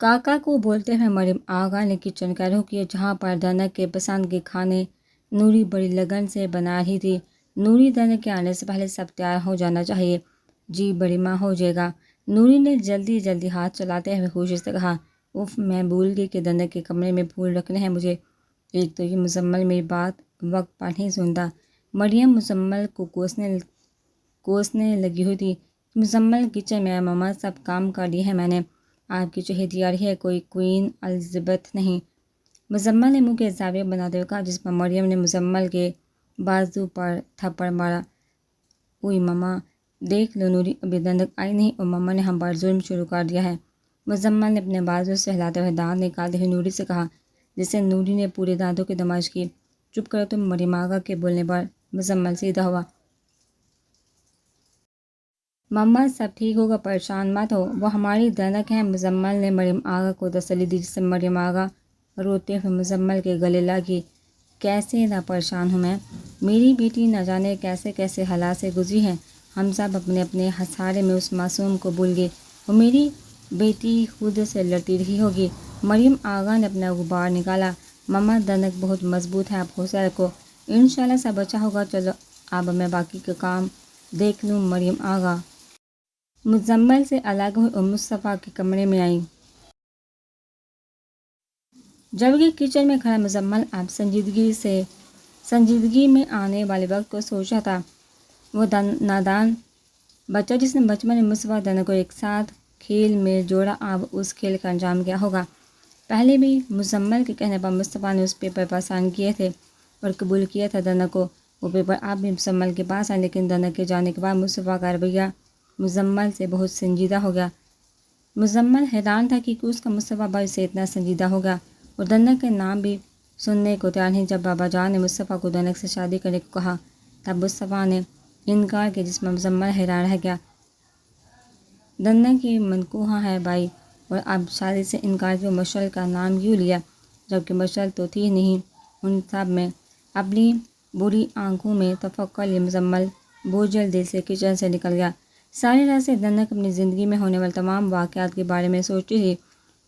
کاکا کو بولتے ہوئے مریم آغا نے کچن کا رخ کیا جہاں پر دنک کے پسند کے کھانے نوری بڑی لگن سے بنا رہی تھی۔ نوری، دنک کے آنے سے پہلے سب تیار ہو جانا چاہیے۔ جی بڑی ماں، ہو جائے گا۔ نوری نے جلدی جلدی ہاتھ چلاتے ہوئے خوشی سے کہا، اف میں بھول گئی کہ دنک کے کمرے میں پھول رکھنے ہیں مجھے، ایک تو یہ مزمل میری بات وقت پر نہیں سنتا۔ مریم مزمل کو کوسنے لگی ہوئی تھی، مزمل کچن میں، ماما سب کام کر لیے ہیں میں نے، آپ کی چہیتیاری ہے، کوئی کوئین الزبتھ نہیں۔ مزمل نے منہ کے زاویے بناتے ہوئے کہا، جس پر مریم نے مزمل کے بازو پر تھپڑ مارا۔ اوئی ماما، دیکھ لو نوری ابھی دنک آئی نہیں اور ماما نے ہم پر ظلم شروع کر دیا ہے۔ مزمل نے اپنے بازو سے ہلاتے ہوئے دانت نکالتے ہوئے نوری سے کہا، جسے نوری نے پورے دانتوں کی تماشا کی۔ چپ کرو تم، مریم آغا کے بولنے پر مزمل سیدھا ہوا۔ ماما سب ٹھیک ہوگا، پریشان مت ہو، وہ ہماری دنک ہے۔ مزمل نے مریم آغا کو تسلی دی، جس سے مریم آغا روتے ہوئے مزمل کے گلے لگی۔ کیسے نہ پریشان ہوں میں، میری بیٹی نہ جانے کیسے کیسے حالات سے گزری ہے، ہم سب اپنے اپنے ہسارے میں اس معصوم کو بھول گئے، وہ میری بیٹی خود سے لڑتی رہی ہوگی۔ مریم آغا نے اپنا غبار نکالا، ماما دنک بہت مضبوط ہے، آپ حوصلہ رکھو، انشاءاللہ سب اچھا ہوگا، چلو اب میں باقی کا کام دیکھ لوں۔ مریم آغا مزمل سے الگ ہوئی اور مصطفیٰ کے کمرے میں آئیں۔ جبکہ کچن میں کھڑا مزمل اب سنجیدگی میں آنے والے وقت کو سوچا تھا۔ وہ نادان بچہ جس نے بچپن میں مصطفیٰ دنک کو ایک ساتھ کھیل میں جوڑا، اب اس کھیل کا انجام کیا ہوگا؟ پہلے بھی مزمل کے کہنے پر مصطفیٰ نے اس پیپر پر سائن کیے تھے اور قبول کیا تھا دنک کو، وہ پیپر اب بھی مزمل کے پاس ہے، لیکن دنک کے جانے کے بعد مصطفیٰ کا رویہ مزمل سے بہت سنجیدہ ہو گیا۔ مزمل حیران تھا کہ اس کا مصطفیٰ بھائی سے اتنا سنجیدہ ہو گیا، اور دنک کے نام بھی سننے کو تیار نہیں۔ جب بابا جان نے مصطفیٰ کو دنک سے شادی کرنے کو کہا تب مصطفیٰ نے انکار کیا، جس میں مزمل حیران رہ گیا۔ دنک کی منقوہ ہے بھائی، اور اب شادی سے انکار کیوں؟ مشعل کا نام کیوں لیا، جبکہ مشعل تو تھی نہیں ان سب میں؟ اپنی بری آنکھوں میں تفکر لیے مزمل بوجھل دل سے کچن سے نکل گیا۔ ساری رات سے دنک اپنی زندگی میں ہونے والے تمام واقعات کے بارے میں سوچتی تھی۔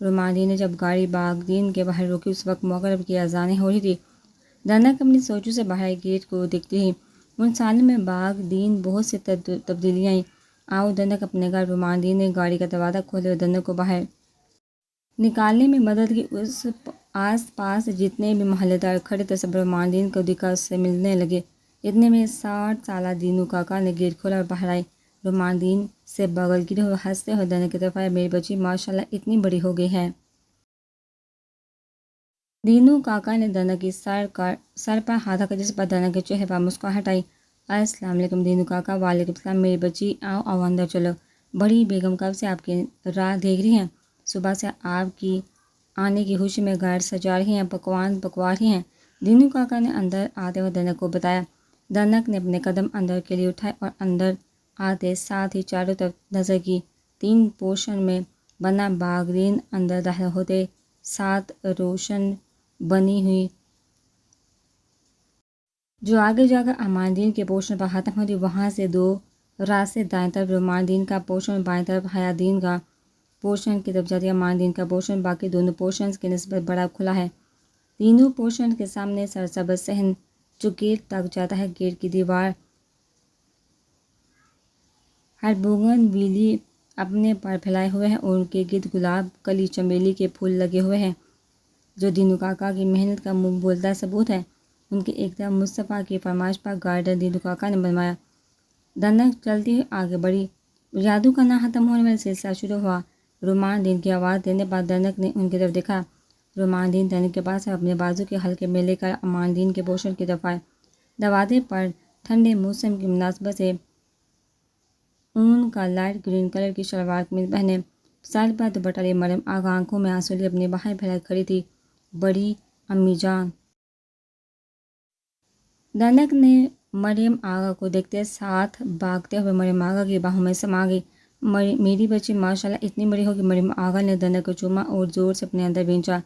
رومانڈی نے جب گاڑی باغدین کے باہر روکی، اس وقت مغرب کی اذانیں ہو رہی تھی۔ دنک اپنی سوچوں سے باہر گیٹ کو دیکھتی تھی۔ ان سالوں میں باغدین بہت سی تبدیلیاں آئیں۔ آؤ دنک اپنے گھر۔ رومانڈی نے گاڑی کا دروازہ کھولے اور دنک کو باہر نکالنے میں مدد کی۔ اس آس پاس جتنے بھی محلے دار کھڑے تھے سب رومانڈین کو دکھا اس سے ملنے لگے۔ اتنے میں 60 سالہ دینو کاکا نے گیٹ کھولا اور باہر آئے۔ رومانڈین سے بغل گرے ہوئے ہنستے ہوئے دنک کی طرف آئے، میری بچی ماشاءاللہ اتنی بڑی ہو گئی ہے۔ دینو کاکا نے دنک کی سر پر ہاتھ رکھا، جس پر دنک کے چہرے پر مسکراہٹ آئی۔ السلام علیکم دینو کاکا۔ وعلیکم السلام میری بچی، آؤ آؤ اندر چلو۔ بڑی بیگم کب سے آپ کی راہ دیکھ رہی ہیں، صبح سے آپ کی آنے کی خوشی میں گھر سجا رہی ہیں، پکوان پکوا رہی ہیں۔ دینو کاکا نے اندر آتے ہوئے دنک کو بتایا۔ دنک نے اپنے قدم اندر کے لیے اٹھائے اور اندر آتے ساتھ ہی چاروں طرف نظر کی۔ 3 پورشن میں بنا باغرین اندر داخل ہوتے ساتھ روشن بنی ہوئی جو آگے جا کر امان الدین کے پورشن پر ختم ہوتی، وہاں سے 2 راستے دائیں طرف رومان الدین کا پورشن، بائیں طرف حیات الدین کا پورشن کی طرف جاتی ہے۔ امان الدین کا پورشن باقی دونوں پورشنز کی نسبت بڑا کھلا ہے۔ تینوں پورشن کے سامنے سرسبز صحن جو گیٹ تک جاتا ہے، گیٹ کی دیوار ہر بوگن ویلی اپنے پر پھیلائے ہوئے ہیں اور ان کے گرد گلاب، کلی، چمیلی کے پھول لگے ہوئے ہیں جو دینو کاکا کی محنت کا منہ بولتا ثبوت ہے۔ ان کے ایک طرف مصطفیٰ کی فرمائش پر گارڈن دینو کاکا نے بنوایا۔ دنک چلتی ہوئی آگے بڑھی۔ جادو کا نہ ختم ہونے والا سلسلہ شروع ہوا۔ رومان الدین کی آواز دینے پر دنک نے ان کی طرف دیکھا۔ رومان الدین دنک کے پاس اپنے بازو کے حلقے میں لے کر امان الدین کے پورشن کی طرف آئے۔ دروازے پر ٹھنڈے موسم کی مناسبت سے اون کا لائٹ گرین کلر کی شلوار قمیض پہنے، سر پر دوپٹہ لیے مریم آغا آنکھوں میں آنسو لیے اپنی باہیں پھیلائے کھڑی تھی۔ بڑی امی جان! دنک نے مریم آغا کو دیکھتے ساتھ بھاگتے ہوئے مریم آغا کی باہوں میں سما گئی۔ میری بچی ماشاءاللہ اتنی بڑی ہوگی۔ مریم آغا نے دنک کو چوما اور زور سے اپنے اندر بھینچا۔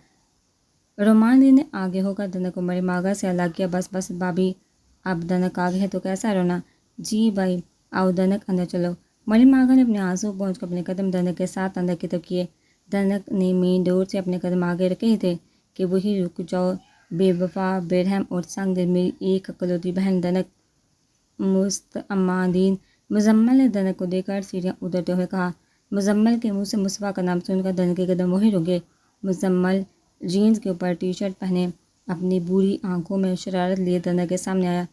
رومان الدین نے آگے ہو کر دنک کو مریم آغا سے الگ کیا۔ بس بس بھابھی، اب دنک آگے ہے تو کیسا رونا؟ جی بھائی، آؤ دنک اندر چلو۔ مریم آغا نے اپنے آنسو پہنچ کر اپنے قدم دنک کے ساتھ اندر کی طرف کیے۔ دنک نے مین ڈور سے اپنے قدم آگے رکھے ہی تھے کہ وہی رک جاؤ بے وفا، بے رحم اور سنگ دل میری ایک اکلوتی بہن دنک۔ امان الدین مزمل نے دنک کو دیکھ کر سیڑھیاں اترتے ہوئے کہا۔ مزمل کے منہ سے مصطفیٰ کا نام سن کر دنک کے قدم وہی رک گئے۔ مزمل جینز کے اوپر ٹی شرٹ پہنے اپنی بری آنکھوں میں شرارت لیے دنک کے سامنے آیا۔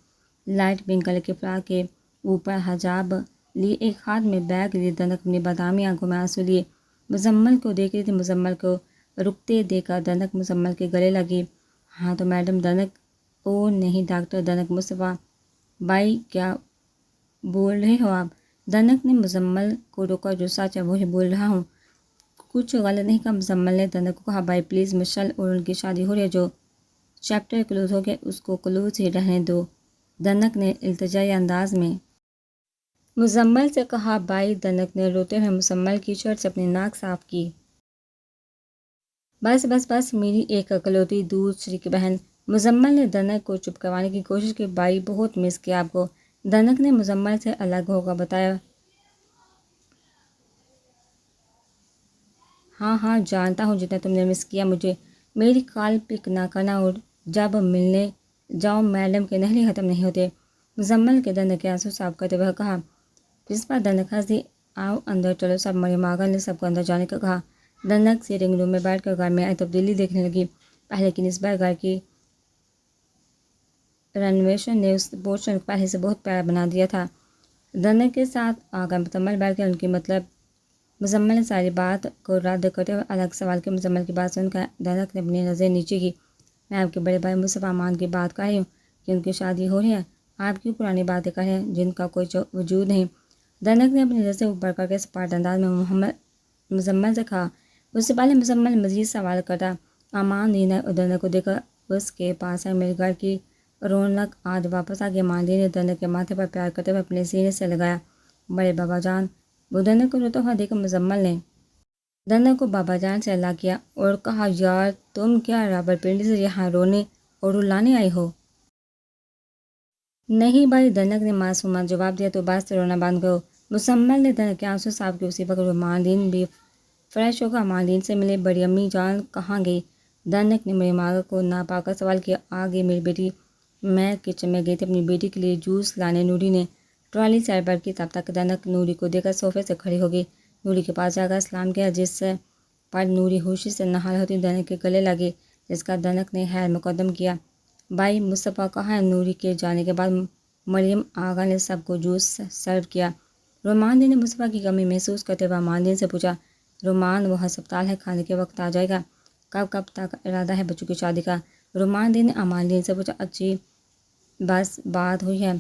لائٹ پنک کلر کے فراق کے اوپر حجاب لیے ایک ہاتھ میں بیگ لیے دنک اپنی بادامی آنکھوں میں آنسو لیے مزمل کو دیکھ رہی تھی۔ مزمل کو رکتے دیکھ کر دنک مزمل کے گلے لگی۔ ہاں تو میڈم دنک۔ او نہیں ڈاکٹر دنک مصطفیٰ بھائی، کیا بول رہے ہو آپ؟ دنک نے مزمل کو روکا۔ جو سچ ہے وہی بول رہا ہوں، کچھ غلط نہیں کہا۔ مزمل نے دنک کو کہا، بھائی پلیز، مشل اور ان کی شادی ہو رہی ہے، جو چیپٹر کلوز ہو گیا اس کو کلوز ہی رہنے دو۔ دنک نے التجائی انداز میں مزمل سے کہا۔ بھائی، دنک نے روتے ہوئے مزمل کی شرٹ سے اپنی ناک صاف کی۔ بس بس بس، میری ایک اکلوتی دوسری کی بہن۔ مزمل نے دنک کو چپ کروانے کی کوشش کی۔ بھائی، بہت مس کیا آپ کو۔ دنک نے مزمل سے الگ ہو کر بتایا۔ ہاں ہاں، جانتا ہوں جتنا تم نے مس کیا مجھے۔ میری کال پک نہ کرنا اور جب ملنے جاؤ میڈم کے نخرے ختم نہیں ہوتے۔ مزمل کے دنک کے آنسو صاف کرتے ہوئے کہا۔ پرنسپل دنک ہنس دی۔ آؤ اندر چلو سب۔ مریم آغا نے سب کو اندر جانے کا کہا۔ دنک سیٹنگ روم میں بیٹھ کر گھر میں آئی تبدیلی دیکھنے لگی۔ پہلے کی نسبت گھر کی رینوویشن نے اس پورشن کو پہلے سے بہت پیارا بنا دیا تھا۔ دنک کے ساتھ آغا متمل بیٹھ کر ان کی مطلب مزمل نے ساری بات کو رد کرتے ہوئے الگ سوال کیا۔ مزمل کی بات سن کر دنک نے اپنی نظریں نیچے کی۔ میں آپ کے بڑے بھائی مصطفیٰ امان کی بات کر رہی ہوں کہ ان کی شادی ہو رہی ہے۔ آپ کیوں پرانی باتیں کر رہے ہیں جن کا کوئی وجود نہیں؟ دنک نے اپنی نظریں اوپر کر کے سپاٹ انداز میں مزمل سے کہا۔ اس سے پہلے مزمل مزید سوال کرتا، امان الدین اور دنک کو دیکھ کر اس کے پاس آئے۔ میرے گھر کی رونق آج واپس آ گئی۔ امان الدین نے دنک کے ماتھے پر پیار کرتے ہوئے اپنے سینے سے لگایا۔ بڑے بابا جان! وہ دنک کو روتا ہوا دیکھ کر مزمل نے دنک کو بابا جان سے الگ کیا اور کہا، یار تم کیا رابر پنڈی سے یہاں رونے اور رلانے آئی ہو؟ نہیں بھائی، دنک نے معصومانہ جواب دیا، تو بس رونا بند کرو۔ مزمل نے دنک کے آنسو صاف کیے۔ اسی وقت امان الدین بھی فریش ہو کر امان الدین سے ملے۔ بڑی امی جان کہاں گئی؟ دنک نے مریم آغا کو نہ پا کر سوال کیا۔ آ گئی میری بیٹی، میں کچن میں گئی تھی اپنی بیٹی کے لیے جوس لانے۔ نوری نے ٹرالی سائڈ پر کی۔ تب تک دنک نوری کو دیکھ کر صوفے سے کھڑی ہو گئی۔ نوری کے پاس جا کر سلام کیا، جس پر نوری خوشی سے نہال ہوتی دنک کے گلے لگی، جس کا دنک نے خیر مقدم کیا۔ بھائی مصطفیٰ کہاں ہے؟ نوری کے جانے کے بعد مریم آغا نے سب کو جوس سرو کیا۔ رومان الدین نے مصطفیٰ کی کمی محسوس کرتے ہوئے امان الدین سے پوچھا، رومان وہ ہسپتال ہے، کھانے کے وقت آ جائے گا؟ کب تک ارادہ ہے بچوں کی شادی کا؟ رومان الدین نے امان الدین سے پوچھا۔ اچھی بس بات ہوئی ہے،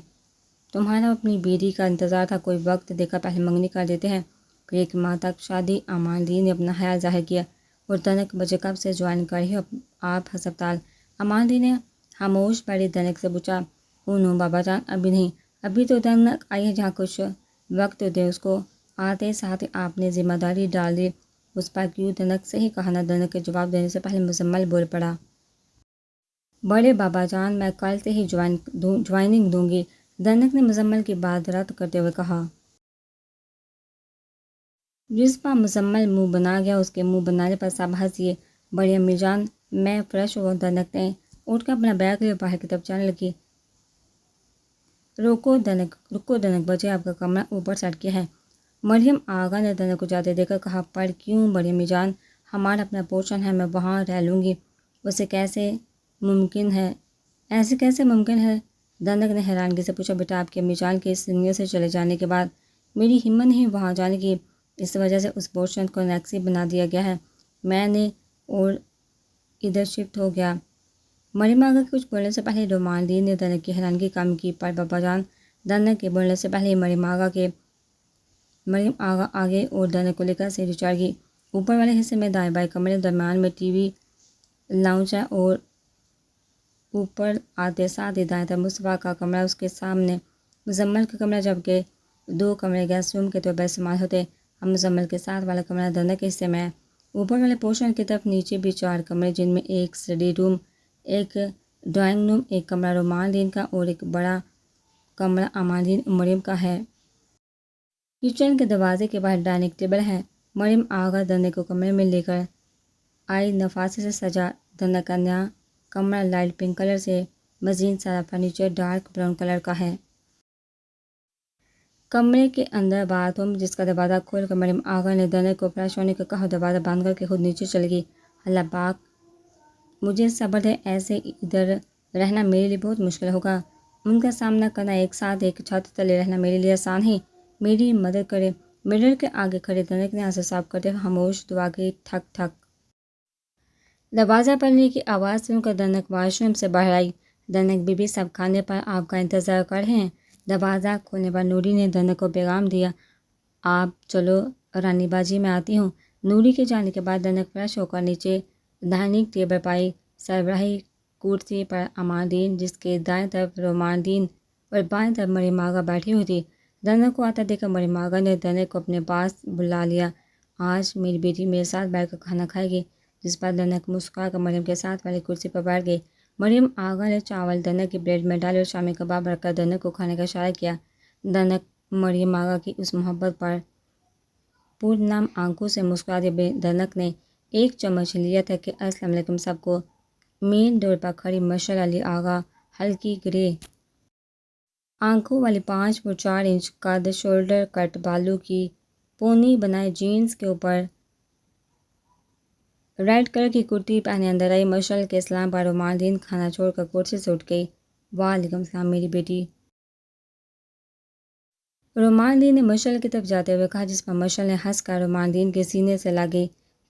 تمہارا اپنی بیٹی کا انتظار تھا، کوئی وقت دیکھا پہلے منگنی کر دیتے ہیں، پھر 1 ماہ تک شادی۔ امان الدین نے اپنا خیال ظاہر کیا۔ اور دنک مجھے کب سے جوائن کری ہو آپ ہسپتال؟ امان دی نے خاموش بیٹھی دنک سے پوچھا۔ نو بابا جان ابھی نہیں، ابھی تو دنک آئی ہے جہاں کچھ وقت دے اس کو، آتے ساتھ آپ نے ذمہ داری ڈال دی اس پر کیوں؟ دنک سے ہی کہا نہ۔ دنک کے جواب دینے سے پہلے مزمل بول پڑا۔ بڑے بابا جان میں کل سے ہی جوائننگ دوں گی، دنک نے مزمل کی بات رد کرتے ہوئے کہا۔ جس پر مزمل منہ بنا گیا، اس کے منہ بنانے پر سب ہنسیے۔ بڑی امی جان میں فریش ہوا۔ دنک نے اٹھ کر اپنا بیگ لے باہر کی طرف جانے لگی۔ رکو دنک بچے، آپ کا کمرہ اوپر سیٹ کیا ہے؟ مریم آغا نے دنک کو جاتے دیکھ کر کہا۔ پر کیوں بڑی امی جان؟ ہمارا اپنا پورشن ہے، میں وہاں رہ لوں گی۔ اسے کیسے ممکن ہے؟ ایسے کیسے ممکن ہے؟ دنک نے حیرانگی سے پوچھا۔ بیٹا آپ کی امی جان کے اس دنیا سے چلے جانے کے بعد میری ہمت نہیں وہاں جانے کی، اس وجہ سے اس پورشن کو نیکسی بنا دیا گیا ہے، میں نے اور ادھر شفٹ ہو گیا۔ مریم آغا کے کچھ بولنے سے پہلے رومان دین نے دنک کی حیرانگی کم کی۔ پر بابا جان، دنک کے بولنے سے پہلے مریم آغا آگے اور دنک کو لے کر سیڑھی چڑھ گئی۔ اوپر والے حصے میں دائیں بائیں کمرے، درمیان میں ٹی وی لاؤنج ہے اور اوپر آتے ساتھ ہی دائیں طرف مصطفیٰ کا کمرہ، اس کے سامنے مزمل کا کمرہ، جبکہ 2 کمرے گیسٹ روم کے طور پر استعمال ہوتے۔ اب مزمل کے ساتھ والا کمرہ دنک کے حصے میں ہے۔ اوپر والے پورشن کی طرف نیچے بھی 4 کمرے، جن میں ایک اسٹڈی روم، ایک ڈرائنگ روم، ایک کمرہ رومان دین کا اور ایک بڑا کمرہ امان دین اور مریم کا ہے۔ کچن کے دروازے کے باہر ڈائننگ ٹیبل ہے۔ مریم آغا دنک کو کمرے میں لے کر آئی۔ نفاذے سے سجا دنک کا نیا کمرہ لائٹ پنک کلر سے مزین سارا فرنیچر ڈارک براؤن کلر کا ہے۔ کمرے کے اندر باتھ روم، جس کا دروازہ کھول کر مریم آغا نے دنک کو فریش ہونے کا کہا، دروازہ بند کر کے خود نیچے چلی گئی۔ اللہ پاک مجھے صبر ہے، ایسے ادھر رہنا میرے لیے بہت مشکل ہوگا۔ ان کا سامنا کرنا، ایک ساتھ ایک چھت تلے رہنا میرے لیے آسان ہے، میری مدد کرے۔ مرر کے آگے کھڑے دنک نے آنسو صاف کرتے ہوئے خاموش دعا کی۔ ٹھک ٹھک دروازہ پڑنے کی آواز سن کر دنک واش روم سے باہر آئی۔ دنک بی بی سب کھانے پر آپ کا انتظار کر رہے ہیں۔ دروازہ کھولنے پر نوری نے دنک کو پیغام دیا۔ آپ چلو رانی باجی، میں آتی ہوں۔ نوری کے جانے کے بعد دنک فریش ہو کر نیچے ڈائننگ ٹیبل پر آئی۔ سربراہی کرسی پر امان دین، جس کے دائیں طرف رومان دین اور بائیں طرف مریم آغا بیٹھی ہوئی تھی۔ دنک کو آتا دیکھ کر مریم آغا نے دنک کو اپنے پاس بلا لیا۔ آج میری بیٹی میرے ساتھ بیٹھ کر کھانا کھائے گی، جس پر دنک مسکرا کر مریم کے ساتھ والی کرسی پر بیٹھ گئی۔ مریم آغا نے چاول دنک کی پلیٹ میں ڈالے اور شامی کباب رکھ کر دنک کو کھانے کا اشارہ کیا۔ دنک مریم آغا کی اس محبت پر پرنم آنکھوں سے مسکرا دیا۔ دنک نے ایک چمچ لیا تھا کہ السلام علیکم سب کو۔ مین ڈور پر کھڑی مشعل علی آغا، ہلکی گرے آنکھوں والی 5 فٹ 4 انچ قد، شولڈر کٹ بالوں کی پونی بنائے جینز کے اوپر ریڈ کلر کی کرتی پہنے اندر آئی۔ مشعل کے سلام پر رومان دین کھانا چھوڑ کر کرسی سے اٹھ گئی۔ وعلیکم السلام میری بیٹی، رومان دین نے مشعل کی طرف جاتے ہوئے کہا، جس پر مشعل نے ہنس کر رومان دین کے سینے سے لگی۔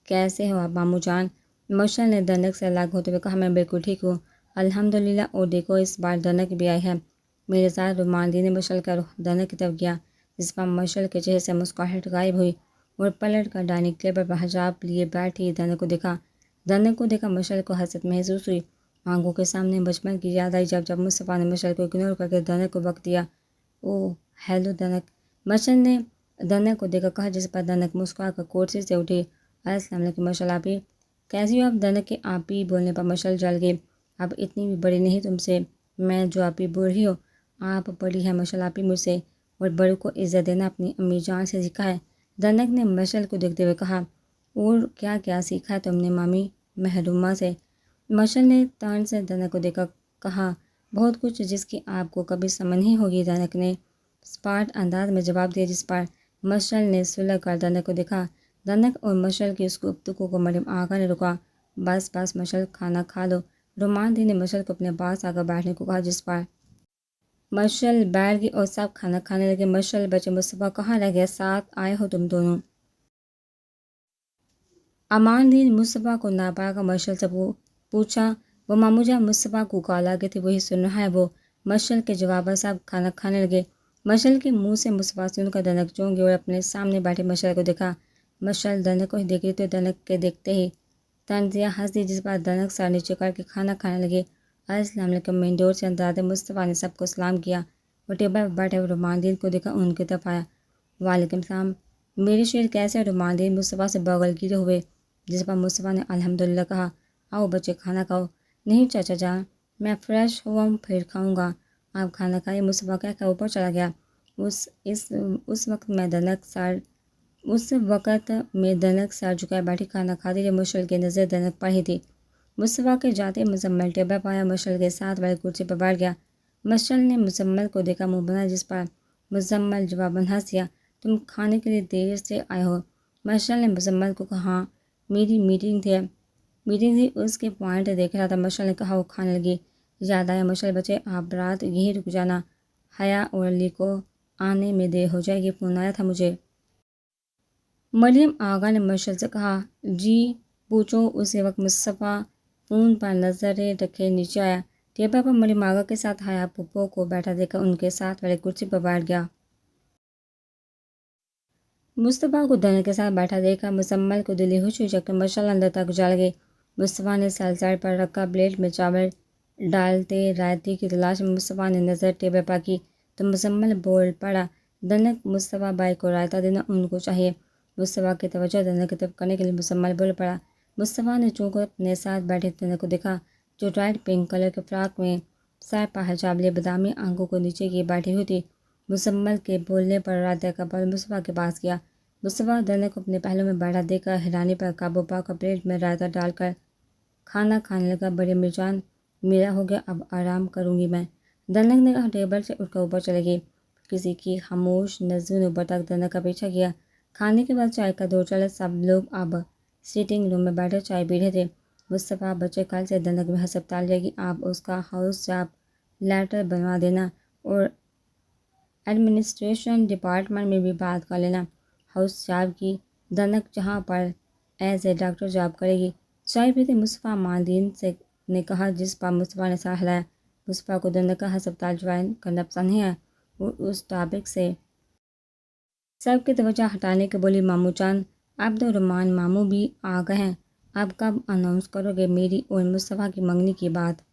کیسے ہو آپ مامو جان؟ مشعل نے دنک سے الگ ہوتے ہوئے کہا۔ میں بالکل ٹھیک ہوں الحمدللہ، اور دیکھو اس بار دنک بھی آئی ہے میرے ساتھ۔ رومان دین نے مشعل کا رخ دنک کی طرف کیا، جس پر مشعل کے چہرے سے مسکراہٹ غائب ہوئی اور پلٹ کر ڈائننگ ٹیبل پر حجاب لیے بیٹھی دنک کو دیکھا مشعل کو حسرت محسوس ہوئی۔ آنکھوں کے سامنے بچپن کی یاد آئی، جب مصطفیٰ نے مشعل کو اگنور کر کے دنک کو وقت دیا۔ اوہ ہیلو دنک، مشعل نے دنک کو دیکھ کر کہا، جس پر دنک مسکرا کر کرسی سے اٹھی۔ السلام علیکم مشعل آپی، کیسی ہو آپ؟ دنک کے آپی بولنے پر مشعل جل گئی۔ اب اتنی بھی بڑی نہیں تم سے میں جو آپی بول رہی ہو، آپ بڑی ہے مشعل آپی مجھ سے، اور بڑوں کو عزت دینا اپنی امی جان سے سیکھا ہے، دنک نے مشعل کو دیکھتے ہوئے کہا۔ اور کیا کیا سیکھا ہے تم نے مامی محرومہ سے؟ مشعل نے طعن سے دنک کو دیکھ کر کہا، بہت کچھ جس کی آپ کو کبھی سمجھ نہیں ہوگی، دنک نے اسپاٹ انداز میں جواب دیا، جس پر مشعل نے سلجھ کر دنک کو دیکھا۔ دنک اور مشعل کی اس گفتگو کو مریم آغا نے روکا۔ بس مشعل کھانا کھا لو، رومان دین نے مشعل کو اپنے پاس آ کر بیٹھنے کو کہا، جس پر مشعل بیٹھ گئی اور سب کھانا کھانے لگے۔ مشعل بچے مصطفیٰ کہاں رہ گیا، ساتھ آئے ہو تم دونوں؟ امان دین مصطفیٰ کو نہ پا کر مشعل سے پوچھا۔ وہ مامو جان مصطفیٰ کو کال آ گئی تھی، وہی سن رہا ہے وہ، مشعل کے جواب پر سب کھانا کھانے لگے۔ مشعل کے منہ سے مصطفیٰ سن کر دنک چونک گئی اور اپنے سامنے بیٹھے مشعل کو دیکھا۔ مشعل دنک کو دیکھ رہی تو دنک کے دیکھتے ہی تنزیہ ہنس دی، جس پر دنک سر نیچے کر کے کھانا کھانے لگے۔ السلام علیکم۔ مین ڈور سے اندر آتے مصطفیٰ نے سب کو سلام کیا۔ وہ ٹیبل پر بیٹھے روماندین کو دیکھا ان کی طرف آیا۔ وعلیکم السلام، میری شیر کیسے؟ روماندین مصطفیٰ سے بغل گیرے ہوئے، جس پر مصطفیٰ نے الحمدللہ کہا۔ آؤ بچے کھانا کھاؤ۔ نہیں چاچا جان، میں فریش ہوا ہوں پھر کھاؤں گا، آپ کھانا کھائیے، مصطفیٰ کہہ کر اوپر چلا گیا۔ اس وقت میں دنک سر جھکائے بیٹھی کھانا کھاتی رہی۔ مشعل کی نظر دنک پر ہی تھی۔ مصطفیٰ کے جاتے مزمل ٹیبل پر آیا، مشعل کے ساتھ والی کرسی پر بیٹھ گیا۔ مشعل نے مزمل کو دیکھا، منہ بنا، جس پر مزمل جواباً ہنس دیا۔ تم کھانے کے لیے دیر سے آئے ہو؟ مشعل نے مزمل کو کہا۔ ہاں، میری میٹنگ تھی، اس کے پوائنٹ دیکھ رہا تھا، مشعل نے کہا۔ وہ کھانے لگی۔ یاد آیا مشعل بچے، آپ رات یہیں رک جانا، حیا اور علی کو آنے میں دیر ہو جائے گی، فون آیا تھا مجھے۔ مریم آغا نے مشعل سے کہا۔ جی پوچھو۔ اسی وقت مصطفیٰ فون پر نظریں رکھے نیچے آیا۔ ٹیبل پر مریم آغا کے ساتھ حیا پھپھو کو بیٹھا دیکھا ان کے ساتھ والی کرسی پر بیٹھ گیا۔ مصطفیٰ کو دنک کے ساتھ بیٹھا دیکھا مزمل کو دلی خوشی چکھ کر مشعل اندر تک جا لگے۔ مصطفیٰ نے سائڈ پر رکھا پلیٹ میں چاول ڈالتے رائتے کی تلاش میں مصطفیٰ نے نظر ٹیبل پر کی تو مزمل بول پڑا۔ دنک مصطفیٰ بھائی کو رائتا دینا ان کو چاہیے۔ مصطفیٰ کی توجہ دنک کی طرف کرنے کے لیے مزمل بول پڑا۔ مصطفیٰ نے چونک اپنے ساتھ بیٹھے دنک کو دیکھا، جو لائٹ پنک کلر کے فراق میں سر پر حجاب لیے بادامی آنکھوں کو نیچے کیے بیٹھی ہوئی تھی۔ مزمل کے بولنے پر رائتے کا بول مصطفیٰ کے پاس گیا۔ مصطفیٰ دنک کو اپنے پہلو میں بیٹھا دیکھ کر حیرانی پر قابو پا کر پلیٹ میں رائتا ڈال کر کھانا کھانے لگا۔ بڑی امی جان، میرا ہو گیا، اب آرام کروں گی میں، دنک نے کہا۔ ٹیبل سے اٹھ کر اوپر چلے گئی۔ کسی کی خاموش نظروں نے اوپر تک دنک کا پیچھا کیا۔ کھانے کے بعد چائے کا دور چلا، سب لوگ اب سیٹنگ روم میں بیٹھے چائے پی رہے تھے۔ مصطفیٰ بچے، کل سے دنک میں ہسپتال جائے گی، آپ اس کا ہاؤس جاب لیٹر بنوا دینا اور ایڈمنسٹریشن ڈپارٹمنٹ میں بھی بات کر لینا۔ ہاؤس جاب کی؟ دنک جہاں پر ایز اے ڈاکٹر جاب کرے گی۔ چائے پیتے مصطفیٰ ماندین نے کہا، جس پر مصطفیٰ نے سر ہلایا۔ مصطفیٰ کو دنک کا ہسپتال جوائن کرنا پسند نہیں ہے۔ وہ اس ٹاپک سے سب کی توجہ ہٹانے کے بولی، ماموں جان، عبد الرحمن ماموں بھی آ گئے ہیں، اب کب اناؤنس کرو گے میری اور مصطفیٰ کی منگنی کی بات؟